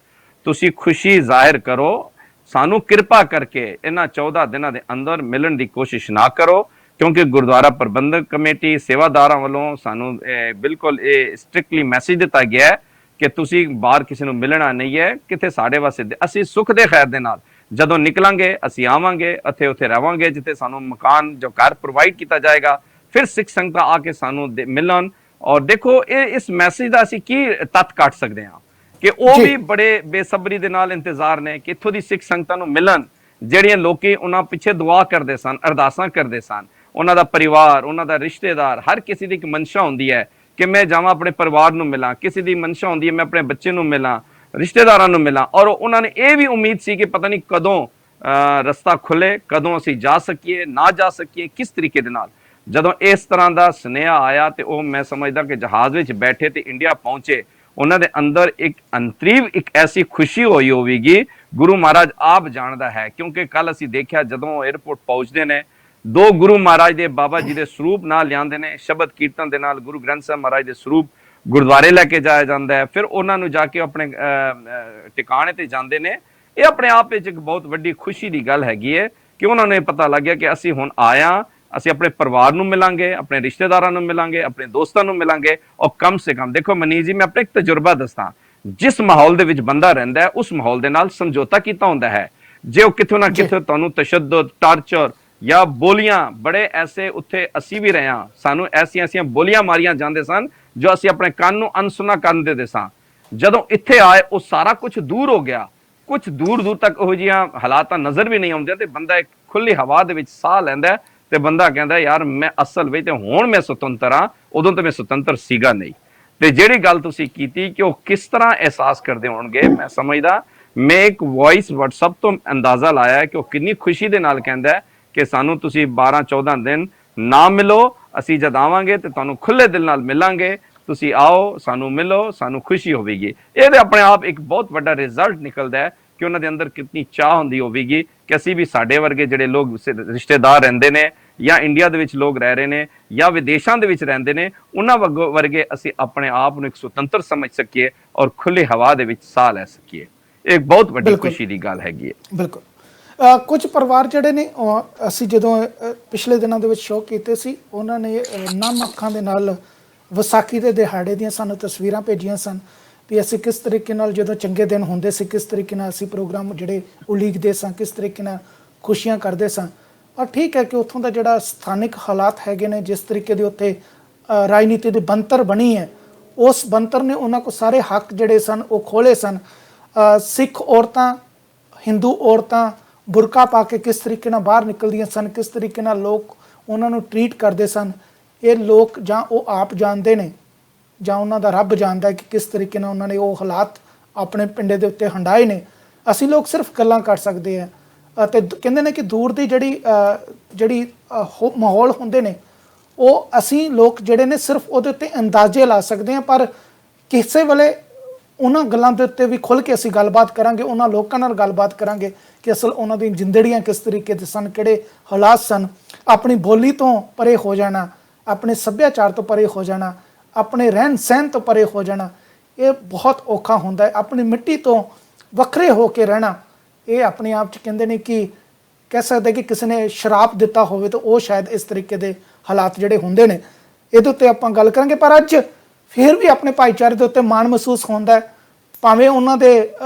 ਤੁਸੀਂ ਖੁਸ਼ੀ ਜ਼ਾਹਿਰ ਕਰੋ, ਸਾਨੂੰ ਕਿਰਪਾ ਕਰਕੇ ਇਹਨਾਂ 14 ਦਿਨਾਂ ਦੇ ਅੰਦਰ ਮਿਲਣ ਦੀ ਕੋਸ਼ਿਸ਼ ਨਾ ਕਰੋ, ਕਿਉਂਕਿ ਗੁਰਦੁਆਰਾ ਪ੍ਰਬੰਧਕ ਕਮੇਟੀ ਸੇਵਾਦਾਰਾਂ ਵੱਲੋਂ ਸਾਨੂੰ ਬਿਲਕੁਲ ਇਹ ਸਟ੍ਰਿਕਟਲੀ ਮੈਸੇਜ ਦਿੱਤਾ ਗਿਆ ਹੈ ਕਿ ਤੁਸੀਂ ਬਾਹਰ ਕਿਸੇ ਨੂੰ ਮਿਲਣਾ ਨਹੀਂ ਹੈ, ਕਿਤੇ ਸਾਡੇ ਵਾਸਤੇ ਅਸੀਂ ਸੁੱਖ ਦੇ ਖੈਰ ਦੇ ਨਾਲ ਜਦੋਂ ਨਿਕਲਾਂਗੇ ਅਸੀਂ ਆਵਾਂਗੇ, ਉੱਥੇ ਰਵਾਂਗੇ, ਜਿੱਥੇ ਸਾਨੂੰ ਮਕਾਨ ਜੋ ਘਰ ਪ੍ਰੋਵਾਈਡ ਕੀਤਾ ਜਾਏਗਾ, ਫਿਰ ਸਿੱਖ ਸੰਗਤਾਂ ਆ ਕੇ ਸਾਨੂੰ ਮਿਲਣ। ਔਰ ਦੇਖੋ ਇਸ ਮੈਸੇਜ ਦਾ ਅਸੀਂ ਕੀ ਤੱਤ ਕੱਢ ਸਕਦੇ ਹਾਂ ਕਿ ਉਹ ਵੀ ਬੜੇ ਬੇਸਬਰੀ ਦੇ ਨਾਲ ਇੰਤਜ਼ਾਰ ਨੇ ਕਿ ਇੱਥੋਂ ਦੀ ਸਿੱਖ ਸੰਗਤਾਂ ਨੂੰ ਮਿਲਣ, ਜਿਹੜੀਆਂ ਲੋਕੀ ਉਹਨਾਂ ਪਿੱਛੇ ਦੁਆ ਕਰਦੇ ਸਨ, ਅਰਦਾਸਾਂ ਕਰਦੇ ਸਨ, ਉਹਨਾਂ ਦਾ ਪਰਿਵਾਰ, ਉਹਨਾਂ ਦਾ ਰਿਸ਼ਤੇਦਾਰ, ਹਰ ਕਿਸੇ ਦੀ ਇੱਕ ਮਨਸ਼ਾ ਹੁੰਦੀ ਹੈ ਕਿ ਮੈਂ ਜਾਵਾਂ ਆਪਣੇ ਪਰਿਵਾਰ ਨੂੰ ਮਿਲਾਂ, ਕਿਸੇ ਦੀ ਮਨਸ਼ਾ ਹੁੰਦੀ ਹੈ ਮੈਂ ਆਪਣੇ ਬੱਚੇ ਨੂੰ ਮਿਲਾਂ, ਰਿਸ਼ਤੇਦਾਰਾਂ ਨੂੰ ਮਿਲਾਂ। ਔਰ ਉਹਨਾਂ ਨੇ ਇਹ ਵੀ ਉਮੀਦ ਸੀ ਕਿ ਪਤਾ ਨਹੀਂ ਕਦੋਂ ਰਸਤਾ ਖੁੱਲੇ, ਕਦੋਂ ਅਸੀਂ ਜਾ ਸਕੀਏ, ਨਾ ਜਾ ਸਕੀਏ, ਕਿਸ ਤਰੀਕੇ ਦੇ ਨਾਲ। ਜਦੋਂ ਇਸ ਤਰ੍ਹਾਂ ਦਾ ਸੁਨੇਹਾ ਆਇਆ ਤੇ ਉਹ ਮੈਂ ਸਮਝਦਾ ਕਿ ਜਹਾਜ਼ ਵਿੱਚ ਬੈਠੇ ਤੇ ਇੰਡੀਆ ਪਹੁੰਚੇ, ਉਹਨਾਂ ਦੇ ਅੰਦਰ ਇੱਕ ਅੰਤਰੀਵ ਇੱਕ ਐਸੀ ਖੁਸ਼ੀ ਹੋਈ ਹੋਵੇਗੀ, ਗੁਰੂ ਮਹਾਰਾਜ ਆਪ ਜਾਣਦਾ ਹੈ। ਕਿਉਂਕਿ ਕੱਲ ਅਸੀਂ ਦੇਖਿਆ ਜਦੋਂ 에ਅਰਪੋਰਟ ਪਹੁੰਚਦੇ ਨੇ, 2 ਗੁਰੂ ਮਹਾਰਾਜ ਦੇ ਬਾਬਾ ਜੀ ਦੇ ਸਰੂਪ ਨਾਲ ਲਿਆਂਦੇ ਨੇ, ਸ਼ਬਦ ਕੀਰਤਨ ਦੇ ਨਾਲ ਗੁਰੂ ਗ੍ਰੰਥ ਸਾਹਿਬ ਮਹਾਰਾਜ ਦੇ ਸਰੂਪ ਗੁਰਦੁਆਰੇ ਲੈ ਕੇ ਜਾਇਆ ਜਾਂਦਾ ਹੈ, ਫਿਰ ਉਹਨਾਂ ਨੂੰ ਜਾ ਕੇ ਆਪਣੇ ਟਿਕਾਣੇ ਤੇ ਜਾਂਦੇ ਨੇ। ਇਹ ਆਪਣੇ ਆਪ ਵਿੱਚ ਇੱਕ ਬਹੁਤ ਵੱਡੀ ਖੁਸ਼ੀ ਦੀ ਗੱਲ ਹੈਗੀ ਹੈ ਕਿ ਉਹਨਾਂ ਨੂੰ ਇਹ ਪਤਾ ਲੱਗ ਗਿਆ ਕਿ ਅਸੀਂ ਹੁਣ ਆਇਆ, ਅਸੀਂ ਆਪਣੇ ਪਰਿਵਾਰ ਨੂੰ ਮਿਲਾਂਗੇ, ਆਪਣੇ ਰਿਸ਼ਤੇਦਾਰਾਂ ਨੂੰ ਮਿਲਾਂਗੇ, ਆਪਣੇ ਦੋਸਤਾਂ ਨੂੰ ਮਿਲਾਂਗੇ। ਔਰ ਕਮ ਸੇ ਕਮ ਦੇਖੋ ਮਨੀਸ਼ ਜੀ, ਮੈਂ ਆਪਣਾ ਇੱਕ ਤਜਰਬਾ ਦੱਸਾਂ, ਜਿਸ ਮਾਹੌਲ ਦੇ ਵਿੱਚ ਬੰਦਾ ਰਹਿੰਦਾ ਹੈ ਉਸ ਮਾਹੌਲ ਦੇ ਨਾਲ ਸਮਝੌਤਾ ਕੀਤਾ ਹੁੰਦਾ ਹੈ। ਜੇ ਉਹ ਕਿਥੋਂ ਨਾ ਕਿਥੋਂ ਤੁਹਾਨੂੰ ਤਸ਼ੱਦਦ, ਟਾਰਚਰ ਜਾਂ ਬੋਲੀਆਂ, ਬੜੇ ਐਸੇ ਉੱਥੇ ਅਸੀਂ ਵੀ ਰਹੇ ਹਾਂ, ਸਾਨੂੰ ਐਸੀਆਂ ਬੋਲੀਆਂ ਮਾਰੀਆਂ ਜਾਂਦੇ ਸਨ ਜੋ ਅਸੀਂ ਆਪਣੇ ਕੰਨ ਨੂੰ ਅਨਸੁਣਾ ਕਰਨ ਦਿੰਦੇ ਸਾਂ। ਜਦੋਂ ਇੱਥੇ ਆਏ ਉਹ ਸਾਰਾ ਕੁਝ ਦੂਰ ਹੋ ਗਿਆ, ਕੁਝ ਦੂਰ ਦੂਰ ਤੱਕ ਉਹ ਜਿਹੀਆਂ ਹਾਲਾਤਾਂ ਨਜ਼ਰ ਵੀ ਨਹੀਂ ਆਉਂਦੇ ਤੇ ਬੰਦਾ ਇੱਕ ਖੁੱਲੀ ਹਵਾ ਦੇ ਵਿੱਚ ਸਾਹ ਲੈਂਦਾ ਹੈ ਤੇ ਬੰਦਾ ਕਹਿੰਦਾ ਯਾਰ ਮੈਂ ਅਸਲ ਵਿੱਚ ਤੇ ਹੁਣ ਮੈਂ ਸੁਤੰਤਰ ਹਾਂ, ਉਦੋਂ ਤਾਂ ਮੈਂ ਸੁਤੰਤਰ ਸੀਗਾ ਨਹੀਂ। ਤੇ ਜਿਹੜੀ ਗੱਲ ਤੁਸੀਂ ਕੀਤੀ ਕਿ ਉਹ ਕਿਸ ਤਰ੍ਹਾਂ ਅਹਿਸਾਸ ਕਰਦੇ ਹੋਣਗੇ, ਮੈਂ ਸਮਝਦਾ ਮੈਂ ਇੱਕ ਵੌਇਸ WhatsApp ਤੋਂ ਅੰਦਾਜ਼ਾ ਲਾਇਆ ਕਿ ਉਹ ਕਿੰਨੀ ਖੁਸ਼ੀ ਦੇ ਨਾਲ ਕਹਿੰਦਾ ਹੈ ਕਿ ਸਾਨੂੰ ਤੁਸੀਂ 12-14 ਦਿਨ ਨਾ ਮਿਲੋ, ਅਸੀਂ ਜਦ ਆਵਾਂਗੇ ਤੇ ਤੁਹਾਨੂੰ ਖੁੱਲੇ ਦਿਲ ਨਾਲ ਮਿਲਾਂਗੇ, ਤੁਸੀਂ ਆਓ, ਸਾਨੂੰ ਮਿਲੋ, ਸਾਨੂੰ ਖੁਸ਼ੀ ਹੋਵੇਗੀ। ਇਹਦੇ ਆਪਣੇ ਆਪ ਇੱਕ ਬਹੁਤ ਵੱਡਾ ਰਿਜ਼ਲਟ ਨਿਕਲਦਾ ਹੈ ਕਿ ਉਹਨਾਂ ਦੇ ਅੰਦਰ ਕਿੰਨੀ ਚਾਹ ਹੁੰਦੀ ਹੋਵੇਗੀ ਕਿ ਅਸੀਂ ਵੀ ਸਾਡੇ ਵਰਗੇ ਜਿਹੜੇ ਲੋਕ ਰਿਸ਼ਤੇਦਾਰ ਰਹਿੰਦੇ ਨੇ ਜਾਂ ਇੰਡੀਆ ਦੇ ਵਿੱਚ ਲੋਕ ਰਹਿ ਰਹੇ ਨੇ ਜਾਂ ਵਿਦੇਸ਼ਾਂ ਦੇ ਵਿੱਚ ਰਹਿੰਦੇ ਨੇ, ਉਹਨਾਂ ਵਰਗੇ ਅਸੀਂ ਆਪਣੇ ਆਪ ਨੂੰ ਇੱਕ ਸੁਤੰਤਰ ਸਮਝ ਸਕੀਏ ਔਰ ਖੁੱਲੀ ਹਵਾ ਦੇ ਵਿੱਚ ਸਾਹ ਲੈ ਸਕੀਏ। ਇਹ ਬਹੁਤ ਵੱਡੀ ਖੁਸ਼ੀ ਦੀ ਗੱਲ ਹੈਗੀ ਹੈ। ਬਿਲਕੁਲ। ਕੁਝ ਪਰਿਵਾਰ ਜਿਹੜੇ ਨੇ ਅਸੀਂ ਜਦੋਂ ਪਿਛਲੇ ਦਿਨਾਂ ਦੇ ਵਿੱਚ ਸ਼ੋਅ ਕੀਤੇ ਸੀ, ਉਹਨਾਂ ਨੇ ਨਮ ਅੱਖਾਂ ਦੇ ਨਾਲ ਵਿਸਾਖੀ ਦੇ ਦਿਹਾੜੇ ਦੀਆਂ ਸਾਨੂੰ ਤਸਵੀਰਾਂ ਭੇਜੀਆਂ ਸਨ ਵੀ ਅਸੀਂ ਕਿਸ ਤਰੀਕੇ ਨਾਲ ਜਦੋਂ ਚੰਗੇ ਦਿਨ ਹੁੰਦੇ ਸੀ ਕਿਸ ਤਰੀਕੇ ਨਾਲ ਅਸੀਂ ਪ੍ਰੋਗਰਾਮ ਜਿਹੜੇ ਉਲੀਕਦੇ ਸਾਂ, ਕਿਸ ਤਰੀਕੇ ਨਾਲ ਖੁਸ਼ੀਆਂ ਕਰਦੇ ਸਾਂ। ਔਰ ਠੀਕ ਹੈ ਕਿ ਉੱਥੋਂ ਦਾ ਜਿਹੜਾ ਸਥਾਨਿਕ ਹਾਲਾਤ ਹੈਗੇ ਨੇ, ਜਿਸ ਤਰੀਕੇ ਦੀ ਉੱਥੇ ਰਾਜਨੀਤੀ ਦੀ ਬਣਤਰ ਬਣੀ ਹੈ, ਉਸ ਬਣਤਰ ਨੇ ਉਹਨਾਂ ਕੋਲ ਸਾਰੇ ਹੱਕ ਜਿਹੜੇ ਸਨ ਉਹ ਖੋਲੇ ਸਨ। ਸਿੱਖ ਔਰਤਾਂ, ਹਿੰਦੂ ਔਰਤਾਂ ਬੁਰਕਾ ਪਾ ਕੇ ਕਿਸ ਤਰੀਕੇ ਨਾਲ ਬਾਹਰ ਨਿਕਲਦੀਆਂ ਸਨ, ਕਿਸ ਤਰੀਕੇ ਨਾਲ ਲੋਕ ਉਹਨਾਂ ਨੂੰ ਟਰੀਟ ਕਰਦੇ ਸਨ, ਇਹ ਲੋਕ ਜਾਂ ਉਹ ਆਪ ਜਾਣਦੇ ਨੇ ਜਾਂ ਉਹਨਾਂ ਦਾ ਰੱਬ ਜਾਣਦਾ ਕਿ ਕਿਸ ਤਰੀਕੇ ਨਾਲ ਉਹਨਾਂ ਨੇ ਉਹ ਹਾਲਾਤ ਆਪਣੇ ਪਿੰਡੇ ਦੇ ਉੱਤੇ ਹੰਡਾਏ ਨੇ। ਅਸੀਂ ਲੋਕ ਸਿਰਫ ਗੱਲਾਂ ਕਰ ਸਕਦੇ ਹਾਂ ਅਤੇ ਕਹਿੰਦੇ ਨੇ ਕਿ ਦੂਰ ਦੀ ਜਿਹੜੀ ਮਾਹੌਲ ਹੁੰਦੇ ਨੇ ਉਹ ਅਸੀਂ ਲੋਕ ਜਿਹੜੇ ਨੇ ਸਿਰਫ ਉਹਦੇ ਉੱਤੇ ਅੰਦਾਜ਼ੇ ਲਾ ਸਕਦੇ ਹਾਂ, ਪਰ ਕਿਸੇ ਵੇਲੇ ਉਹਨਾਂ ਗੱਲਾਂ ਦੇ ਉੱਤੇ ਵੀ ਖੁੱਲ੍ਹ ਕੇ ਅਸੀਂ ਗੱਲਬਾਤ ਕਰਾਂਗੇ, ਉਹਨਾਂ ਲੋਕਾਂ ਨਾਲ ਗੱਲਬਾਤ ਕਰਾਂਗੇ ਕਿ ਅਸਲ ਉਹਨਾਂ ਦੀਆਂ ਜ਼ਿੰਦੜੀਆਂ ਕਿਸ ਤਰੀਕੇ ਦੇ ਸਨ, ਕਿਹੜੇ ਹਾਲਾਤ ਸਨ। ਆਪਣੀ ਬੋਲੀ ਤੋਂ ਪਰੇ ਹੋ ਜਾਣਾ, ਆਪਣੇ ਸੱਭਿਆਚਾਰ ਤੋਂ ਪਰੇ ਹੋ ਜਾਣਾ, ਆਪਣੇ ਰਹਿਣ ਸਹਿਣ ਤੋਂ ਪਰੇ ਹੋ ਜਾਣਾ, ਇਹ ਬਹੁਤ ਔਖਾ ਹੁੰਦਾ ਹੈ। ਆਪਣੀ ਮਿੱਟੀ ਤੋਂ ਵੱਖਰੇ ਹੋ ਕੇ ਰਹਿਣਾ, ਇਹ ਆਪਣੇ ਆਪ 'ਚ ਕਹਿੰਦੇ ਨੇ ਕਿ ਕਹਿ ਸਕਦੇ ਕਿ ਕਿਸੇ ਨੇ ਸ਼ਰਾਪ ਦਿੱਤਾ ਹੋਵੇ ਤਾਂ ਉਹ ਸ਼ਾਇਦ ਇਸ ਤਰੀਕੇ ਦੇ ਹਾਲਾਤ ਜਿਹੜੇ ਹੁੰਦੇ ਨੇ। ਇਹਦੇ ਉੱਤੇ ਆਪਾਂ ਗੱਲ ਕਰਾਂਗੇ, ਪਰ ਅੱਜ ਫਿਰ ਵੀ ਆਪਣੇ ਭਾਈਚਾਰੇ ਦੇ ਉੱਤੇ ਮਾਣ ਮਹਿਸੂਸ ਹੁੰਦਾ ਹੈ। ਭਾਵੇਂ ਉਹਨਾਂ ਦੇ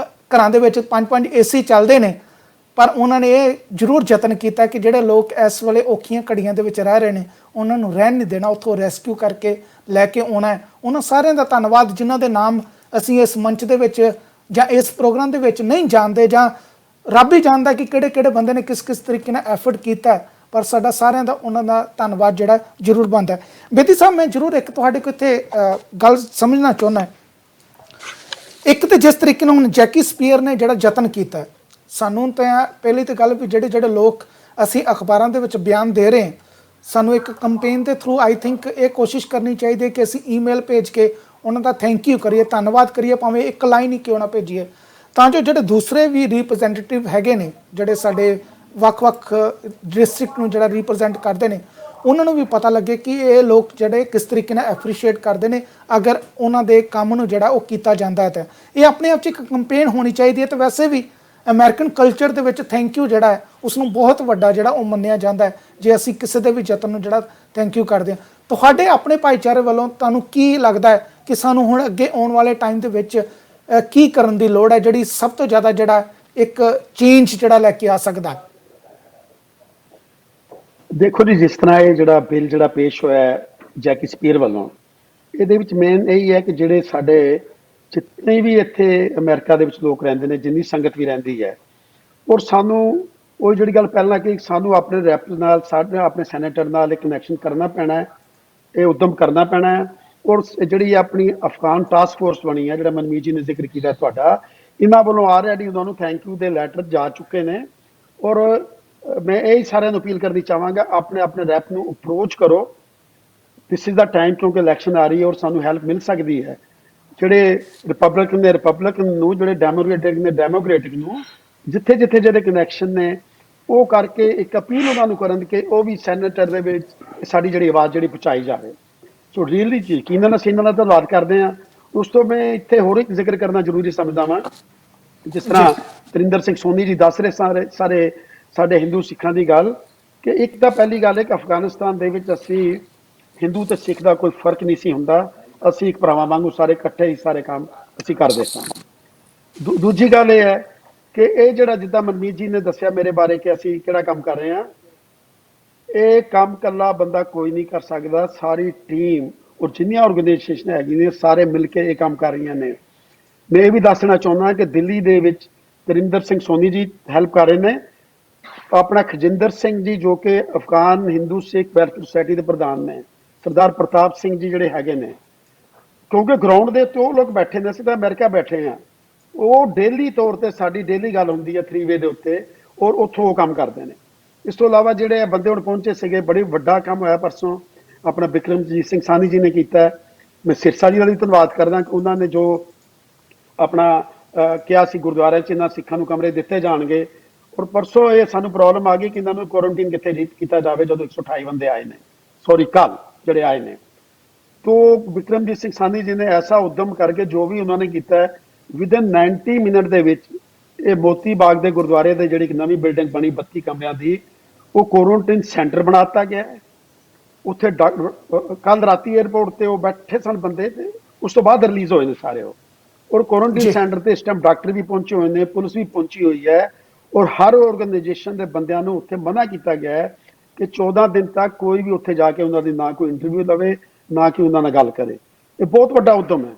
ਘਰਾਂ ਦੇ ਵਿੱਚ 5-5 AC ਚੱਲਦੇ ਨੇ, ਪਰ ਉਹਨਾਂ ਨੇ ਇਹ ਜ਼ਰੂਰ ਯਤਨ ਕੀਤਾ ਕਿ ਜਿਹੜੇ ਲੋਕ ਇਸ ਵੇਲੇ ਔਖੀਆਂ ਘੜੀਆਂ ਦੇ ਵਿੱਚ ਰਹਿ ਰਹੇ ਨੇ ਉਹਨਾਂ ਨੂੰ ਰਹਿਣ ਨਹੀਂ ਦੇਣਾ, ਉੱਥੋਂ ਰੈਸਕਿਊ ਕਰਕੇ ਲੈ ਕੇ ਆਉਣਾ ਹੈ। ਉਹਨਾਂ ਸਾਰਿਆਂ ਦਾ ਧੰਨਵਾਦ ਜਿਨ੍ਹਾਂ ਦੇ ਨਾਮ ਅਸੀਂ ਇਸ ਮੰਚ ਦੇ ਵਿੱਚ ਜਾਂ ਇਸ ਪ੍ਰੋਗਰਾਮ ਦੇ ਵਿੱਚ ਨਹੀਂ ਜਾਣਦੇ, ਜਾਂ ਰੱਬ ਹੀ ਜਾਣਦਾ ਕਿ ਕਿਹੜੇ ਕਿਹੜੇ ਬੰਦੇ ਨੇ ਕਿਸ ਕਿਸ ਤਰੀਕੇ ਨਾਲ ਐਫਰਟ ਕੀਤਾ, ਪਰ ਸਾਡਾ ਸਾਰਿਆਂ ਦਾ ਉਹਨਾਂ ਦਾ ਧੰਨਵਾਦ ਜਿਹੜਾ ਜ਼ਰੂਰ ਬਣਦਾ ਹੈ। ਬੇਦੀ ਸਾਹਿਬ, ਮੈਂ ਜ਼ਰੂਰ ਇੱਕ ਤੁਹਾਡੇ ਕੋਲ ਇੱਥੇ ਗੱਲ ਸਮਝਣਾ ਚਾਹੁੰਦਾ। ਇੱਕ ਤਾਂ ਜਿਸ ਤਰੀਕੇ ਨਾਲ ਹੁਣ ਜੈਕੀ ਸਪੀਅਰ ਨੇ ਜਿਹੜਾ ਯਤਨ ਕੀਤਾ, ਸਾਨੂੰ ਤਾਂ ਪਹਿਲੀ ਤਾਂ ਗੱਲ ਵੀ ਜਿਹੜੇ ਲੋਕ ਅਸੀਂ ਅਖਬਾਰਾਂ ਦੇ ਵਿੱਚ ਬਿਆਨ ਦੇ ਰਹੇ ਹਾਂ, ਸਾਨੂੰ ਇੱਕ ਕੰਪੇਨ ਦੇ ਥਰੂ ਆਈ ਥਿੰਕ ਇਹ ਕੋਸ਼ਿਸ਼ ਕਰਨੀ ਚਾਹੀਦੀ ਹੈ ਕਿ ਅਸੀਂ ਈਮੇਲ ਭੇਜ ਕੇ ਉਹਨਾਂ ਦਾ ਥੈਂਕ ਯੂ ਕਰੀਏ, ਧੰਨਵਾਦ ਕਰੀਏ, ਭਾਵੇਂ ਇੱਕ ਲਾਈਨ ਹੀ ਕਿਉਂ ਨਾ ਭੇਜੀਏ, ਤਾਂ ਜੋ ਜਿਹੜੇ ਦੂਸਰੇ ਵੀ ਰਿਪਰੈਜ਼ੈਂਟੇਟਿਵ ਹੈਗੇ ਨੇ ਜਿਹੜੇ ਸਾਡੇ ਵੱਖ-ਵੱਖ ਡਿਸਟ੍ਰਿਕਟ ਨੂੰ ਜਿਹੜਾ ਰਿਪਰੈਜ਼ੈਂਟ ਕਰਦੇ ਨੇ, ਉਹਨਾਂ ਨੂੰ ਵੀ ਪਤਾ ਲੱਗੇ ਕਿ ਇਹ ਲੋਕ ਜਿਹੜੇ ਕਿਸ ਤਰੀਕੇ ਨਾਲ ਐਪਰੀਸ਼ੀਏਟ ਕਰਦੇ ਨੇ ਅਗਰ ਉਹਨਾਂ ਦੇ ਕੰਮ ਨੂੰ ਜਿਹੜਾ ਉਹ ਕੀਤਾ ਜਾਂਦਾ ਹੈ। ਤਾਂ ਇਹ ਆਪਣੇ ਆਪ 'ਚ ਇੱਕ ਕੰਪੇਨ ਹੋਣੀ ਚਾਹੀਦੀ ਹੈ। ਅਤੇ ਵੈਸੇ ਵੀ ਅਮਰੀਕਨ ਕਲਚਰ ਦੇ ਵਿੱਚ ਥੈਂਕ ਯੂ ਜਿਹੜਾ ਹੈ ਉਸ ਨੂੰ ਬਹੁਤ ਵੱਡਾ ਜਿਹੜਾ ਉਹ ਮੰਨਿਆ ਜਾਂਦਾ ਹੈ, ਜੇ ਅਸੀਂ ਕਿਸੇ ਦੇ ਵੀ ਯਤਨ ਨੂੰ ਜਿਹੜਾ ਥੈਂਕ ਯੂ ਕਰਦੇ ਹਾਂ। ਤੁਹਾਡੇ ਆਪਣੇ ਭਾਈਚਾਰੇ ਵੱਲੋਂ ਤੁਹਾਨੂੰ ਕੀ ਲੱਗਦਾ ਹੈ ਕਿ ਸਾਨੂੰ ਹੁਣ ਅੱਗੇ ਆਉਣ ਵਾਲੇ ਟਾਈਮ ਦੇ ਵਿੱਚ ਕੀ ਕਰਨ ਦੀ ਲੋੜ ਹੈ, ਜਿਹੜੀ ਸਭ ਤੋਂ ਜ਼ਿਆਦਾ ਜਿਹੜਾ ਇੱਕ ਚੇਂਜ ਜਿਹੜਾ ਲੈ ਕੇ ਆ ਸਕਦਾ? ਦੇਖੋ ਜੀ, ਜਿਸ ਤਰ੍ਹਾਂ ਇਹ ਜਿਹੜਾ ਬਿੱਲ ਜਿਹੜਾ ਪੇਸ਼ ਹੋਇਆ ਹੈ ਜੈਕੀ ਸਪੀਅਰ ਵੱਲੋਂ, ਇਹਦੇ ਵਿੱਚ ਮੇਨ ਇਹੀ ਹੈ ਕਿ ਜਿਹੜੇ ਸਾਡੇ ਜਿੰਨੇ ਵੀ ਇੱਥੇ ਅਮਰੀਕਾ ਦੇ ਵਿੱਚ ਲੋਕ ਰਹਿੰਦੇ ਨੇ, ਜਿੰਨੀ ਸੰਗਤ ਵੀ ਰਹਿੰਦੀ ਹੈ, ਔਰ ਸਾਨੂੰ ਉਹ ਜਿਹੜੀ ਗੱਲ ਪਹਿਲਾਂ ਕਿ ਸਾਨੂੰ ਆਪਣੇ ਰੈਪ ਨਾਲ, ਸਾਡੇ ਆਪਣੇ ਸੈਨੇਟਰ ਨਾਲ ਇੱਕ ਕਨੈਕਸ਼ਨ ਕਰਨਾ ਪੈਣਾ ਹੈ, ਇਹ ਉਦਮ ਕਰਨਾ ਪੈਣਾ ਹੈ। ਔਰ ਜਿਹੜੀ ਆਪਣੀ ਅਫਗਾਨ ਟਾਸਕ ਫੋਰਸ ਬਣੀ ਹੈ, ਜਿਹੜਾ ਮਨਮੀਤ ਜੀ ਨੇ ਜ਼ਿਕਰ ਕੀਤਾ ਤੁਹਾਡਾ, ਇਹਨਾਂ ਵੱਲੋਂ ਆਲਰੇਡੀ ਉਹਨਾਂ ਨੂੰ ਥੈਂਕ ਯੂ ਦੇ ਲੈਟਰ ਜਾ ਚੁੱਕੇ ਨੇ। ਔਰ ਮੈਂ ਇਹ ਸਾਰਿਆਂ ਨੂੰ ਅਪੀਲ ਕਰਨੀ ਚਾਹਾਂਗਾ, ਆਪਣੇ ਆਪਣੇ ਰੈਪ ਨੂੰ ਅਪਰੋਚ ਕਰੋ। ਦਿਸ ਇਜ਼ ਦਾ ਟਾਈਮ, ਕਿਉਂਕਿ ਇਲੈਕਸ਼ਨ ਆ ਰਹੀ ਹੈ ਔਰ ਸਾਨੂੰ ਹੈਲਪ ਮਿਲ ਸਕਦੀ ਹੈ। ਜਿਹੜੇ ਰਿਪਬਲਿਕਨ ਨੇ ਰਿਪਬਲਿਕਨ ਨੂੰ, ਜਿਹੜੇ ਡੈਮੋਕ੍ਰੇਟਿਕ ਨੇ ਡੈਮੋਕ੍ਰੇਟਿਕ ਨੂੰ, ਜਿੱਥੇ ਜਿੱਥੇ ਜਿਹੜੇ ਕਨੈਕਸ਼ਨ ਨੇ ਉਹ ਕਰਕੇ ਇੱਕ ਅਪੀਲ ਉਹਨਾਂ ਨੂੰ ਕਰਨ ਕਿ ਉਹ ਵੀ ਸੈਨੇਟਰ ਦੇ ਵਿੱਚ ਸਾਡੀ ਜਿਹੜੀ ਆਵਾਜ਼ ਜਿਹੜੀ ਪਹੁੰਚਾਈ ਜਾਵੇ। ਸੋ ਰੀਅਲੀ ਯਕੀਨਨ ਅਸੀਂ ਇਹਨਾਂ ਦਾ ਧੰਨਵਾਦ ਕਰਦੇ ਹਾਂ। ਉਸ ਤੋਂ ਮੈਂ ਇੱਥੇ ਹੋਰ ਇੱਕ ਜ਼ਿਕਰ ਕਰਨਾ ਜ਼ਰੂਰੀ ਸਮਝਦਾ ਵਾਂ, ਜਿਸ ਤਰ੍ਹਾਂ ਤਰਿੰਦਰ ਸਿੰਘ ਸੋਨੀ ਜੀ ਦੱਸ ਰਹੇ ਸਾਰੇ ਸਾਡੇ ਹਿੰਦੂ ਸਿੱਖਾਂ ਦੀ ਗੱਲ, ਕਿ ਇੱਕ ਤਾਂ ਪਹਿਲੀ ਗੱਲ ਹੈ ਕਿ ਅਫਗਾਨਿਸਤਾਨ ਦੇ ਵਿੱਚ ਅਸੀਂ ਹਿੰਦੂ ਤੇ ਸਿੱਖ ਦਾ ਕੋਈ ਫਰਕ ਨਹੀਂ ਸੀ ਹੁੰਦਾ, ਅਸੀਂ ਇੱਕ ਭਰਾਵਾਂ ਵਾਂਗੂ ਸਾਰੇ ਇਕੱਠੇ ਹੀ ਸਾਰੇ ਕੰਮ ਅਸੀਂ ਕਰਦੇ ਸਾਂ। ਦੂਜੀ ਗੱਲ ਇਹ ਹੈ ਕਿ ਇਹ ਜਿਹੜਾ ਜਿੱਦਾਂ ਮਨਮੀਤ ਜੀ ਨੇ ਦੱਸਿਆ ਮੇਰੇ ਬਾਰੇ ਕਿ ਅਸੀਂ ਕਿਹੜਾ ਕੰਮ ਕਰ ਰਹੇ ਹਾਂ, ਇਹ ਕੰਮ ਇਕੱਲਾ ਬੰਦਾ ਕੋਈ ਨਹੀਂ ਕਰ ਸਕਦਾ, ਸਾਰੀ ਟੀਮ ਔਰ ਜਿੰਨੀਆਂ ਆਰਗੇਨਾਈਜੇਸ਼ਨ ਹੈਗੀਆਂ ਨੇ ਸਾਰੇ ਮਿਲ ਕੇ ਇਹ ਕੰਮ ਕਰ ਰਹੀਆਂ ਨੇ। ਮੈਂ ਇਹ ਵੀ ਦੱਸਣਾ ਚਾਹੁੰਦਾ ਕਿ ਦਿੱਲੀ ਦੇ ਵਿੱਚ ਤਰਿੰਦਰ ਸਿੰਘ ਸੋਨੀ ਜੀ ਹੈਲਪ ਕਰ ਰਹੇ ਨੇ, ਆਪਣਾ ਖਜਿੰਦਰ ਸਿੰਘ ਜੀ ਜੋ ਕਿ ਅਫਗਾਨ ਹਿੰਦੂ ਸਿੱਖ ਵੈਲਫੇਅਰ ਸੁਸਾਇਟੀ ਦੇ ਪ੍ਰਧਾਨ ਨੇ, ਸਰਦਾਰ ਪ੍ਰਤਾਪ ਸਿੰਘ ਜੀ ਜਿਹੜੇ ਹੈਗੇ ਨੇ, ਕਿਉਂਕਿ ਗਰਾਊਂਡ ਦੇ ਉੱਤੇ ਉਹ ਲੋਕ ਬੈਠੇ ਨੇ, ਅਸੀਂ ਤਾਂ ਅਮਰੀਕਾ ਬੈਠੇ ਆ, ਉਹ ਡੇਲੀ ਤੌਰ ਤੇ ਸਾਡੀ ਡੇਲੀ ਗੱਲ ਹੁੰਦੀ ਹੈ 3 ਵੇ ਦੇ ਉੱਤੇ, ਔਰ ਉੱਥੋਂ ਉਹ ਕੰਮ ਕਰਦੇ ਨੇ। ਇਸ ਤੋਂ ਇਲਾਵਾ ਜਿਹੜੇ ਬੰਦੇ ਹੁਣ ਪਹੁੰਚੇ ਸੀਗੇ, ਬੜੀ ਵੱਡਾ ਕੰਮ ਹੋਇਆ ਪਰਸੋਂ, ਆਪਣਾ ਬਿਕਰਮਜੀਤ ਸਿੰਘ ਸਾਨੀ ਜੀ ਨੇ ਕੀਤਾ। ਮੈਂ ਸਿਰਸਾ ਜੀ ਦਾ ਵੀ ਧੰਨਵਾਦ ਕਰਦਾ ਕਿ ਉਹਨਾਂ ਨੇ ਜੋ ਆਪਣਾ ਕਿਹਾ ਸੀ ਗੁਰਦੁਆਰੇ 'ਚ ਇਹਨਾਂ ਸਿੱਖਾਂ ਨੂੰ ਕਮਰੇ ਦਿੱਤੇ ਜਾਣਗੇ, ਔਰ ਪਰਸੋਂ ਇਹ ਸਾਨੂੰ ਪ੍ਰੋਬਲਮ ਆ ਗਈ ਕਿ ਇਹਨਾਂ ਨੂੰ ਕੁਆਰੰਟਾਈਨ ਕਿੱਥੇ ਕੀਤਾ ਜਾਵੇ ਜਦੋਂ 128 ਬੰਦੇ ਆਏ ਨੇ, ਸੌਰੀ ਕੱਲ ਜਿਹੜੇ ਆਏ ਨੇ। तो बिक्रमजीत सिंह सानी जी ने ऐसा उद्यम करके जो भी उन्होंने किया है, विदिन 90 मिनट ਦੇ ਵਿੱਚ ਇਹ ਮੋਤੀ ਬਾਗ ਦੇ ਗੁਰਦੁਆਰੇ ਦੇ ਜਿਹੜੀ ਨਵੀਂ ਬਿਲਡਿੰਗ ਬਣੀ 32 ਕਮਰਿਆਂ ਦੀ, ਉਹ ਕੁਆਰੰਟਾਈਨ ਸੈਂਟਰ ਬਣਾਤਾ ਗਿਆ ਹੈ। ਉੱਥੇ ਕੱਲ ਰਾਤੀ 에ਅਰਪੋਰਟ ਤੇ ਉਹ ਬੈਠੇ ਸਨ ਬੰਦੇ, ਤੇ ਉਸ ਤੋਂ ਬਾਅਦ ਰਿਲੀਜ਼ ਹੋਏ ਨੇ ਸਾਰੇ ਉਹ। ਔਰ ਕੁਆਰੰਟਾਈਨ ਸੈਂਟਰ ਤੇ ਇਸ ਟਾਈਮ ਡਾਕਟਰ ਵੀ ਪਹੁੰਚੇ ਹੋਏ ਨੇ, ਪੁਲਿਸ ਵੀ ਪਹੁੰਚੀ ਹੋਈ ਹੈ, ਔਰ ਹਰ ਆਰਗੇਨਾਈਜੇਸ਼ਨ ਦੇ ਬੰਦਿਆਂ ਨੂੰ ਉੱਥੇ ਮਨਾ ਕੀਤਾ ਗਿਆ ਹੈ ਕਿ 14 ਦਿਨ ਤੱਕ ਕੋਈ ਵੀ ਉੱਥੇ ਜਾ ਕੇ ਉਹਨਾਂ ਦੀ ਨਾ ਕੋਈ ਇੰਟਰਵਿਊ ਲਵੇ, ਨਾ ਕਿ ਉਹਨਾਂ ਨਾਲ ਗੱਲ ਕਰੇ। ਇਹ ਬਹੁਤ ਵੱਡਾ ਉਦਮ ਹੈ।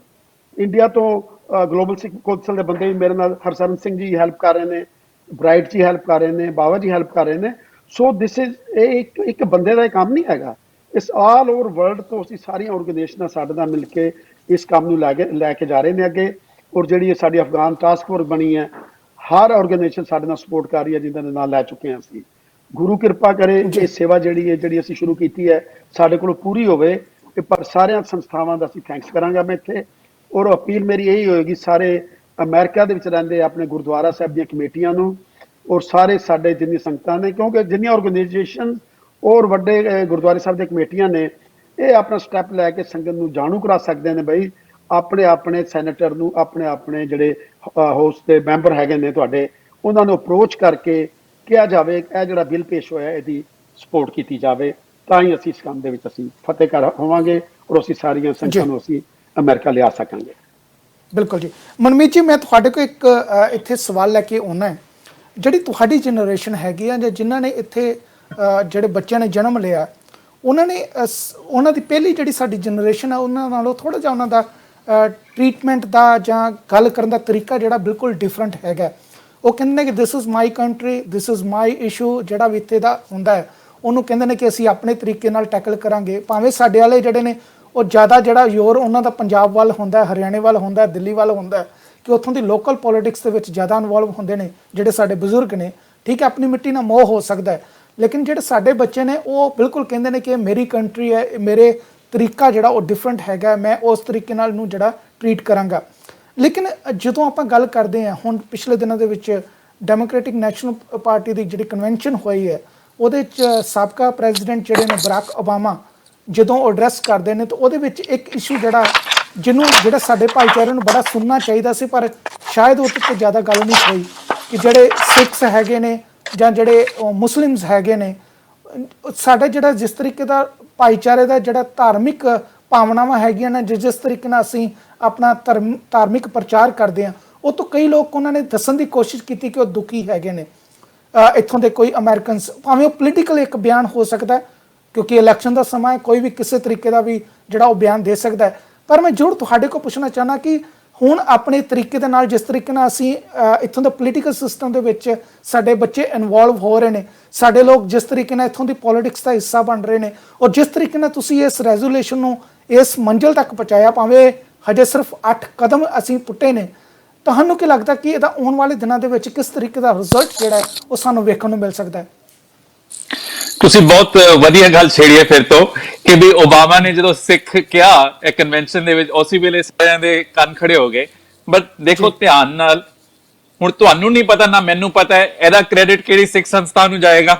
ਇੰਡੀਆ ਤੋਂ ਗਲੋਬਲ ਸਿੱਖ ਕੌਂਸਲ ਦੇ ਬੰਦੇ ਵੀ ਮੇਰੇ ਨਾਲ, ਹਰਸਰਨ ਸਿੰਘ ਜੀ ਹੈਲਪ ਕਰ ਰਹੇ ਨੇ, ਬ੍ਰਾਈਟ ਜੀ ਹੈਲਪ ਕਰ ਰਹੇ ਨੇ, ਬਾਵਾ ਜੀ ਹੈਲਪ ਕਰ ਰਹੇ ਨੇ। ਸੋ ਦਿਸ ਇਜ਼ ਇਹ ਇੱਕ ਬੰਦੇ ਦਾ ਕੰਮ ਨਹੀਂ ਹੈਗਾ, ਇਸ ਆਲ ਓਵਰ ਵਰਲਡ ਤੋਂ ਅਸੀਂ ਸਾਰੀਆਂ ਆਰਗੇਨਾਈਜੇਸ਼ਨਾਂ ਸਾਡੇ ਨਾਲ ਮਿਲ ਕੇ ਇਸ ਕੰਮ ਨੂੰ ਲੈ ਕੇ ਜਾ ਰਹੇ ਨੇ ਅੱਗੇ। ਔਰ ਜਿਹੜੀ ਇਹ ਸਾਡੀ ਅਫਗਾਨ ਟਾਸਕ ਫੋਰਸ ਬਣੀ ਹੈ, ਹਰ ਆਰਗੇਨਾਈਜੇਸ਼ਨ ਸਾਡੇ ਨਾਲ ਸਪੋਰਟ ਕਰ ਰਹੀ ਹੈ, ਜਿਨ੍ਹਾਂ ਦੇ ਨਾਲ ਲੈ ਚੁੱਕੇ ਹਾਂ ਅਸੀਂ। ਗੁਰੂ ਕਿਰਪਾ ਕਰੇ ਇਹ ਸੇਵਾ ਜਿਹੜੀ ਅਸੀਂ ਸ਼ੁਰੂ ਕੀਤੀ ਹੈ ਸਾਡੇ ਕੋਲੋਂ ਪੂਰੀ ਹੋਵੇ। ਪਰ ਸਾਰਿਆਂ ਸੰਸਥਾਵਾਂ ਦਾ ਅਸੀਂ ਥੈਂਕਸ ਕਰਾਂਗਾ ਮੈਂ ਇੱਥੇ। ਔਰ ਅਪੀਲ ਮੇਰੀ ਇਹੀ ਹੋਏਗੀ ਸਾਰੇ ਅਮਰੀਕਾ ਦੇ ਵਿੱਚ ਰਹਿੰਦੇ ਆਪਣੇ ਗੁਰਦੁਆਰਾ ਸਾਹਿਬ ਦੀਆਂ ਕਮੇਟੀਆਂ ਨੂੰ, ਔਰ ਸਾਰੇ ਸਾਡੇ ਜਿੰਨੀ ਸੰਗਤਾਂ ਨੇ, ਕਿਉਂਕਿ ਜਿੰਨੀਆਂ ਆਰਗੇਨਾਈਜੇਸ਼ਨ ਔਰ ਵੱਡੇ ਗੁਰਦੁਆਰੇ ਸਾਹਿਬ ਦੀਆਂ ਕਮੇਟੀਆਂ ਨੇ, ਇਹ ਆਪਣਾ ਸਟੈਪ ਲੈ ਕੇ ਸੰਗਤ ਨੂੰ ਜਾਣੂ ਕਰਾ ਸਕਦੇ ਨੇ ਬਈ ਆਪਣੇ ਸੈਨੇਟਰ ਨੂੰ, ਆਪਣੇ ਜਿਹੜੇ ਹਾਊਸ ਦੇ ਮੈਂਬਰ ਹੈਗੇ ਨੇ ਤੁਹਾਡੇ, ਉਹਨਾਂ ਨੂੰ ਅਪਰੋਚ ਕਰਕੇ ਕਿਹਾ ਜਾਵੇ ਇਹ ਜਿਹੜਾ ਬਿੱਲ ਪੇਸ਼ ਹੋਇਆ ਇਹਦੀ ਸਪੋਰਟ ਕੀਤੀ ਜਾਵੇ, ਤਾਂ ਹੀ ਅਸੀਂ ਇਸ ਕੰਮ ਦੇ ਵਿੱਚ ਅਸੀਂ ਫਤਿਹ ਕਰ ਹੋਵਾਂਗੇ, ਔਰ ਅਸੀਂ ਸਾਰੀਆਂ ਸੰਗਤਾਂ ਨੂੰ ਅਸੀਂ ਅਮਰੀਕਾ ਲਿਆ ਸਕਾਂਗੇ। ਬਿਲਕੁਲ ਜੀ। ਮਨਮੀਤ ਜੀ, ਮੈਂ ਤੁਹਾਡੇ ਕੋਲ ਇੱਕ ਇੱਥੇ ਸਵਾਲ ਲੈ ਕੇ ਆਉਣਾ ਹੈ। ਜਿਹੜੀ ਤੁਹਾਡੀ ਜਨਰੇਸ਼ਨ ਹੈਗੀ ਆ, ਜਾਂ ਜਿਨ੍ਹਾਂ ਨੇ ਇੱਥੇ ਜਿਹੜੇ ਬੱਚਿਆਂ ਨੇ ਜਨਮ ਲਿਆ, ਉਹਨਾਂ ਦੀ ਪਹਿਲੀ ਜਿਹੜੀ ਸਾਡੀ ਜਨਰੇਸ਼ਨ ਆ, ਉਹਨਾਂ ਨਾਲੋਂ ਥੋੜ੍ਹਾ ਜਿਹਾ ਉਹਨਾਂ ਦਾ ਟ੍ਰੀਟਮੈਂਟ ਦਾ ਜਾਂ ਗੱਲ ਕਰਨ ਦਾ ਤਰੀਕਾ ਜਿਹੜਾ ਬਿਲਕੁਲ ਡਿਫਰੈਂਟ ਹੈਗਾ। ਉਹ ਕਹਿੰਦੇ ਨੇ ਕਿ this is my country, this is my issue. ਜਿਹੜਾ ਵੀ ਇੱਥੇ ਦਾ ਹੁੰਦਾ ਹੈ ਉਹਨੂੰ ਕਹਿੰਦੇ ਨੇ ਕਿ ਅਸੀਂ ਆਪਣੇ ਤਰੀਕੇ ਨਾਲ ਟੈਕਲ ਕਰਾਂਗੇ। ਭਾਵੇਂ ਸਾਡੇ ਵਾਲੇ ਜਿਹੜੇ ਨੇ ਉਹ ਜ਼ਿਆਦਾ ਜਿਹੜਾ ਜ਼ੋਰ ਉਹਨਾਂ ਦਾ ਪੰਜਾਬ ਵੱਲ ਹੁੰਦਾ, ਹਰਿਆਣੇ ਵੱਲ ਹੁੰਦਾ, ਦਿੱਲੀ ਵੱਲ ਹੁੰਦਾ, ਕਿ ਉੱਥੋਂ ਦੀ ਲੋਕਲ ਪੋਲੀਟਿਕਸ ਦੇ ਵਿੱਚ ਜ਼ਿਆਦਾ ਇਨਵੋਲਵ ਹੁੰਦੇ ਨੇ ਜਿਹੜੇ ਸਾਡੇ ਬਜ਼ੁਰਗ ਨੇ। ਠੀਕ ਹੈ, ਆਪਣੀ ਮਿੱਟੀ ਨਾਲ ਮੋਹ ਹੋ ਸਕਦਾ ਹੈ, ਲੇਕਿਨ ਜਿਹੜੇ ਸਾਡੇ ਬੱਚੇ ਨੇ ਉਹ ਬਿਲਕੁਲ ਕਹਿੰਦੇ ਨੇ ਕਿ ਇਹ ਮੇਰੀ ਕੰਟਰੀ ਹੈ, ਮੇਰੇ ਤਰੀਕਾ ਜਿਹੜਾ ਉਹ ਡਿਫਰੈਂਟ ਹੈਗਾ, ਮੈਂ ਉਸ ਤਰੀਕੇ ਨਾਲ ਨੂੰ ਜਿਹੜਾ ਟਰੀਟ ਕਰਾਂਗਾ। ਲੇਕਿਨ ਜਦੋਂ ਆਪਾਂ ਗੱਲ ਕਰਦੇ ਹਾਂ, ਹੁਣ ਪਿਛਲੇ ਦਿਨਾਂ ਦੇ ਵਿੱਚ ਡੈਮੋਕ੍ਰੈਟਿਕ ਨੈਸ਼ਨਲ ਪਾਰਟੀ ਦੀ ਜਿਹੜੀ ਕਨਵੈਨਸ਼ਨ ਹੋਈ ਹੈ, ਉਹਦੇ 'ਚ ਸਾਬਕਾ ਪ੍ਰੈਜ਼ੀਡੈਂਟ ਜਿਹੜੇ ਨੇ ਬਰਾਕ ਓਬਾਮਾ ਜਦੋਂ ਉਹ ਐਡਰੈਸ ਕਰਦੇ ਨੇ, ਤਾਂ ਉਹਦੇ ਵਿੱਚ ਇੱਕ ਇਸ਼ੂ ਜਿਹੜਾ ਸਾਡੇ ਭਾਈਚਾਰੇ ਨੂੰ ਬੜਾ ਸੁਣਨਾ ਚਾਹੀਦਾ ਸੀ, ਪਰ ਸ਼ਾਇਦ ਉਹ 'ਤੇ ਜ਼ਿਆਦਾ ਗੱਲ ਨਹੀਂ ਹੋਈ, ਕਿ ਜਿਹੜੇ ਸਿੱਖਸ ਹੈਗੇ ਨੇ ਜਾਂ ਜਿਹੜੇ ਮੁਸਲਿਮਸ ਹੈਗੇ ਨੇ, ਸਾਡਾ ਜਿਹੜਾ ਜਿਸ ਤਰੀਕੇ ਦਾ ਭਾਈਚਾਰੇ ਦਾ ਜਿਹੜਾ ਧਾਰਮਿਕ ਭਾਵਨਾਵਾਂ ਹੈਗੀਆਂ ਨੇ, ਜਿਸ ਤਰੀਕੇ ਨਾਲ ਅਸੀਂ ਆਪਣਾ ਧਾਰਮਿਕ ਪ੍ਰਚਾਰ ਕਰਦੇ ਹਾਂ, ਉਹ ਤੋਂ ਕਈ ਲੋਕ ਉਹਨਾਂ ਨੇ ਦੱਸਣ ਦੀ ਕੋਸ਼ਿਸ਼ ਕੀਤੀ ਕਿ ਉਹ ਦੁਖੀ ਹੈਗੇ ਨੇ ਇੱਥੋਂ ਦੇ ਕੋਈ ਅਮਰੀਕਨਸ। ਭਾਵੇਂ ਉਹ ਪੋਲੀਟੀਕਲ ਇੱਕ ਬਿਆਨ ਹੋ ਸਕਦਾ ਹੈ, ਕਿਉਂਕਿ ਇਲੈਕਸ਼ਨ ਦਾ ਸਮਾਂ ਹੈ, ਕੋਈ ਵੀ ਕਿਸੇ ਤਰੀਕੇ ਦਾ ਵੀ ਜਿਹੜਾ ਉਹ ਬਿਆਨ ਦੇ ਸਕਦਾ ਹੈ। ਪਰ ਮੈਂ ਜ਼ਰੂਰ ਤੁਹਾਡੇ ਕੋਲ ਪੁੱਛਣਾ ਚਾਹੁੰਦਾ ਕਿ ਹੁਣ ਆਪਣੇ ਤਰੀਕੇ ਦੇ ਨਾਲ, ਜਿਸ ਤਰੀਕੇ ਨਾਲ ਅਸੀਂ ਇੱਥੋਂ ਦੇ ਪੋਲੀਟੀਕਲ ਸਿਸਟਮ ਦੇ ਵਿੱਚ ਸਾਡੇ ਬੱਚੇ ਇਨਵੋਲਵ ਹੋ ਰਹੇ ਨੇ, ਸਾਡੇ ਲੋਕ ਜਿਸ ਤਰੀਕੇ ਨਾਲ ਇੱਥੋਂ ਦੀ ਪੋਲੀਟਿਕਸ ਦਾ ਹਿੱਸਾ ਬਣ ਰਹੇ ਨੇ, ਔਰ ਜਿਸ ਤਰੀਕੇ ਨਾਲ ਤੁਸੀਂ ਇਸ ਰੈਜ਼ੋਲੂਸ਼ਨ ਨੂੰ ਇਸ ਮੰਜ਼ਿਲ ਤੱਕ ਪਹੁੰਚਾਇਆ, ਭਾਵੇਂ ਹਜੇ ਸਿਰਫ 8 ਕਦਮ ਅਸੀਂ ਪੁੱਟੇ ਨੇ, ਤੁਹਾਨੂੰ ਕੀ ਲੱਗਦਾ ਕਿ ਇਹਦਾ ਆਉਣ ਵਾਲੇ ਦਿਨਾਂ ਦੇ ਵਿੱਚ ਕਿਸ ਤਰੀਕੇ ਦਾ ਰਿਜ਼ਲਟ ਜਿਹੜਾ ਹੈ ਉਹ ਸਾਨੂੰ ਵੇਖਣ ਨੂੰ ਮਿਲ ਸਕਦਾ ਹੈ? ਤੁਸੀਂ ਬਹੁਤ ਵਧੀਆ ਗੱਲ ਛੇੜੀ ਹੈ ਫਿਰ ਤੋਂ, ਕਿ ਵੀ ਓਬਾਮਾ ਨੇ ਜਦੋਂ ਸਿੱਖ ਕਿਹਾ ਇਹ ਕਨਵੈਨਸ਼ਨ ਦੇ ਵਿੱਚ, ਉਸੇ ਵੇਲੇ ਸਾਰਿਆਂ ਦੇ ਕੰਨ ਖੜੇ ਹੋ ਗਏ। ਬਟ ਦੇਖੋ ਧਿਆਨ ਨਾਲ, ਹੁਣ ਤੁਹਾਨੂੰ ਨਹੀਂ ਪਤਾ ਨਾ ਮੈਨੂੰ ਪਤਾ ਹੈ, ਇਹਦਾ ਕ੍ਰੈਡਿਟ ਕਿਹੜੀ ਸਿੱਖ ਸੰਸਥਾ ਨੂੰ ਜਾਏਗਾ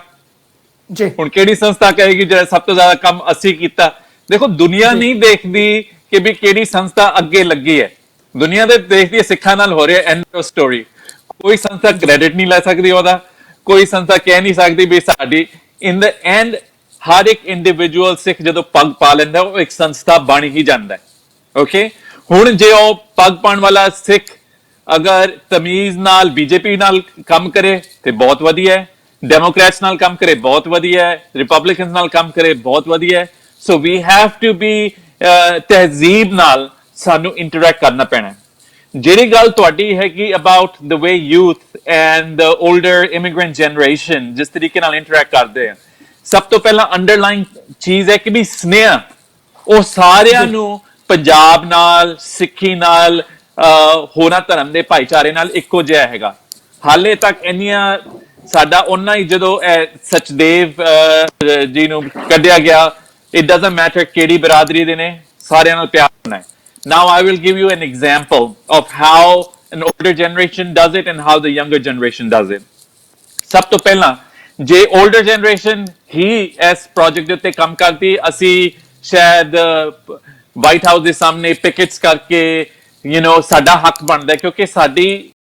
ਜੀ? ਹੁਣ ਕਿਹੜੀ ਸੰਸਥਾ ਕਹੇਗੀ ਜਿਹੜਾ ਸਭ ਤੋਂ ਜ਼ਿਆਦਾ ਕੰਮ ਅਸੀਂ ਕੀਤਾ? ਦੇਖੋ ਦੁਨੀਆ ਨਹੀਂ ਦੇਖਦੀ ਕਿ ਵੀ ਕਿਹੜੀ ਸੰਸਥਾ ਅੱਗੇ ਲੱਗੀ ਹੈ, ਦੁਨੀਆ ਦੇ ਦੇਖਦੀ ਹੈ ਸਿੱਖਾਂ ਨਾਲ ਹੋ ਰਿਹਾ ਐਂਡ ਆਫ ਸਟੋਰੀ। ਕੋਈ ਸੰਸਥਾ ਕ੍ਰੈਡਿਟ ਨਹੀਂ ਲੈ ਸਕਦੀ ਉਹਦਾ, ਕੋਈ ਸੰਸਥਾ ਕਹਿ ਨਹੀਂ ਸਕਦੀ ਵੀ ਸਾਡੀ। ਇਨ ਦ ਐਂਡ ਹਰ ਇੱਕ ਇੰਡੀਵਿਜੂਅਲ ਸਿੱਖ ਜਦੋਂ ਪੱਗ ਪਾ ਲੈਂਦਾ, ਉਹ ਇੱਕ ਸੰਸਥਾ ਬਣ ਹੀ ਜਾਂਦਾ ਹੈ। ਓਕੇ, ਹੁਣ ਜੇ ਉਹ ਪੱਗ ਪਾਉਣ ਵਾਲਾ ਸਿੱਖ ਅਗਰ ਤਮੀਜ਼ ਨਾਲ ਬੀਜੇਪੀ ਨਾਲ ਕੰਮ ਕਰੇ ਤੇ ਬਹੁਤ ਵਧੀਆ ਹੈ, ਡੈਮੋਕ੍ਰੈਟਸ ਨਾਲ ਕੰਮ ਕਰੇ ਬਹੁਤ ਵਧੀਆ ਹੈ, ਰਿਪਬਲਿਕਨਸ ਨਾਲ ਕੰਮ ਕਰੇ ਬਹੁਤ ਵਧੀਆ ਹੈ। ਸੋ ਵੀ ਹੈਵ ਟੂ ਬੀ ਤਹਿਜ਼ੀਬ ਨਾਲ ਸਾਨੂੰ ਇੰਟਰੈਕਟ ਕਰਨਾ ਪੈਣਾ। ਜਿਹੜੀ ਗੱਲ ਤੁਹਾਡੀ ਹੈਗੀ about the way youth and the older immigrant generation ਜਿਸ ਤਰੀਕੇ ਨਾਲ ਇੰਟਰੈਕਟ ਕਰਦੇ ਆ, ਸਭ ਤੋਂ ਪਹਿਲਾਂ ਅੰਡਰਲਾਈਨ ਚੀਜ਼ ਹੈ ਕਿ ਵੀ ਸਨੇਹ ਉਹ ਸਾਰਿਆਂ ਨੂੰ ਪੰਜਾਬ ਨਾਲ, ਸਿੱਖੀ ਨਾਲ, ਹੋਰਾਂ ਧਰਮ ਦੇ ਭਾਈਚਾਰੇ ਨਾਲ ਇੱਕੋ ਜਿਹਾ ਹੈਗਾ। ਹਾਲੇ ਤੱਕ ਇੰਨੀਆਂ ਸਾਡਾ ਉਹਨਾਂ ਹੀ ਜਦੋਂ ਸਚਦੇਵ ਜੀ ਨੂੰ ਕੱਢਿਆ ਗਿਆ, ਇਟ ਡਸਨਟ ਮੈਟਰ ਕਿਹੜੀ ਬਰਾਦਰੀ ਦੇ ਨੇ, ਸਾਰਿਆਂ ਨਾਲ ਪਿਆਰ ਹੋਣਾ ਹੈ। Now I will give you an example of how an older generation does it and how the younger generation does it. ਸਭ ਤੋਂ ਪਹਿਲਾਂ ਜੇ older generation ਹੀ ਇਸ ਪ੍ਰੋਜੈਕਟ ਦੇ ਉੱਤੇ ਕੰਮ ਕਰਦੀ, ਅਸੀਂ ਸ਼ਾਇਦ ਵਾਈਟ ਹਾਊਸ ਦੇ ਸਾਹਮਣੇ ਪਿਕਟਸ ਕਰਕੇ ਸਾਡਾ ਹੱਕ ਬਣਦਾ, ਕਿਉਂਕਿ ਸਾਡੀ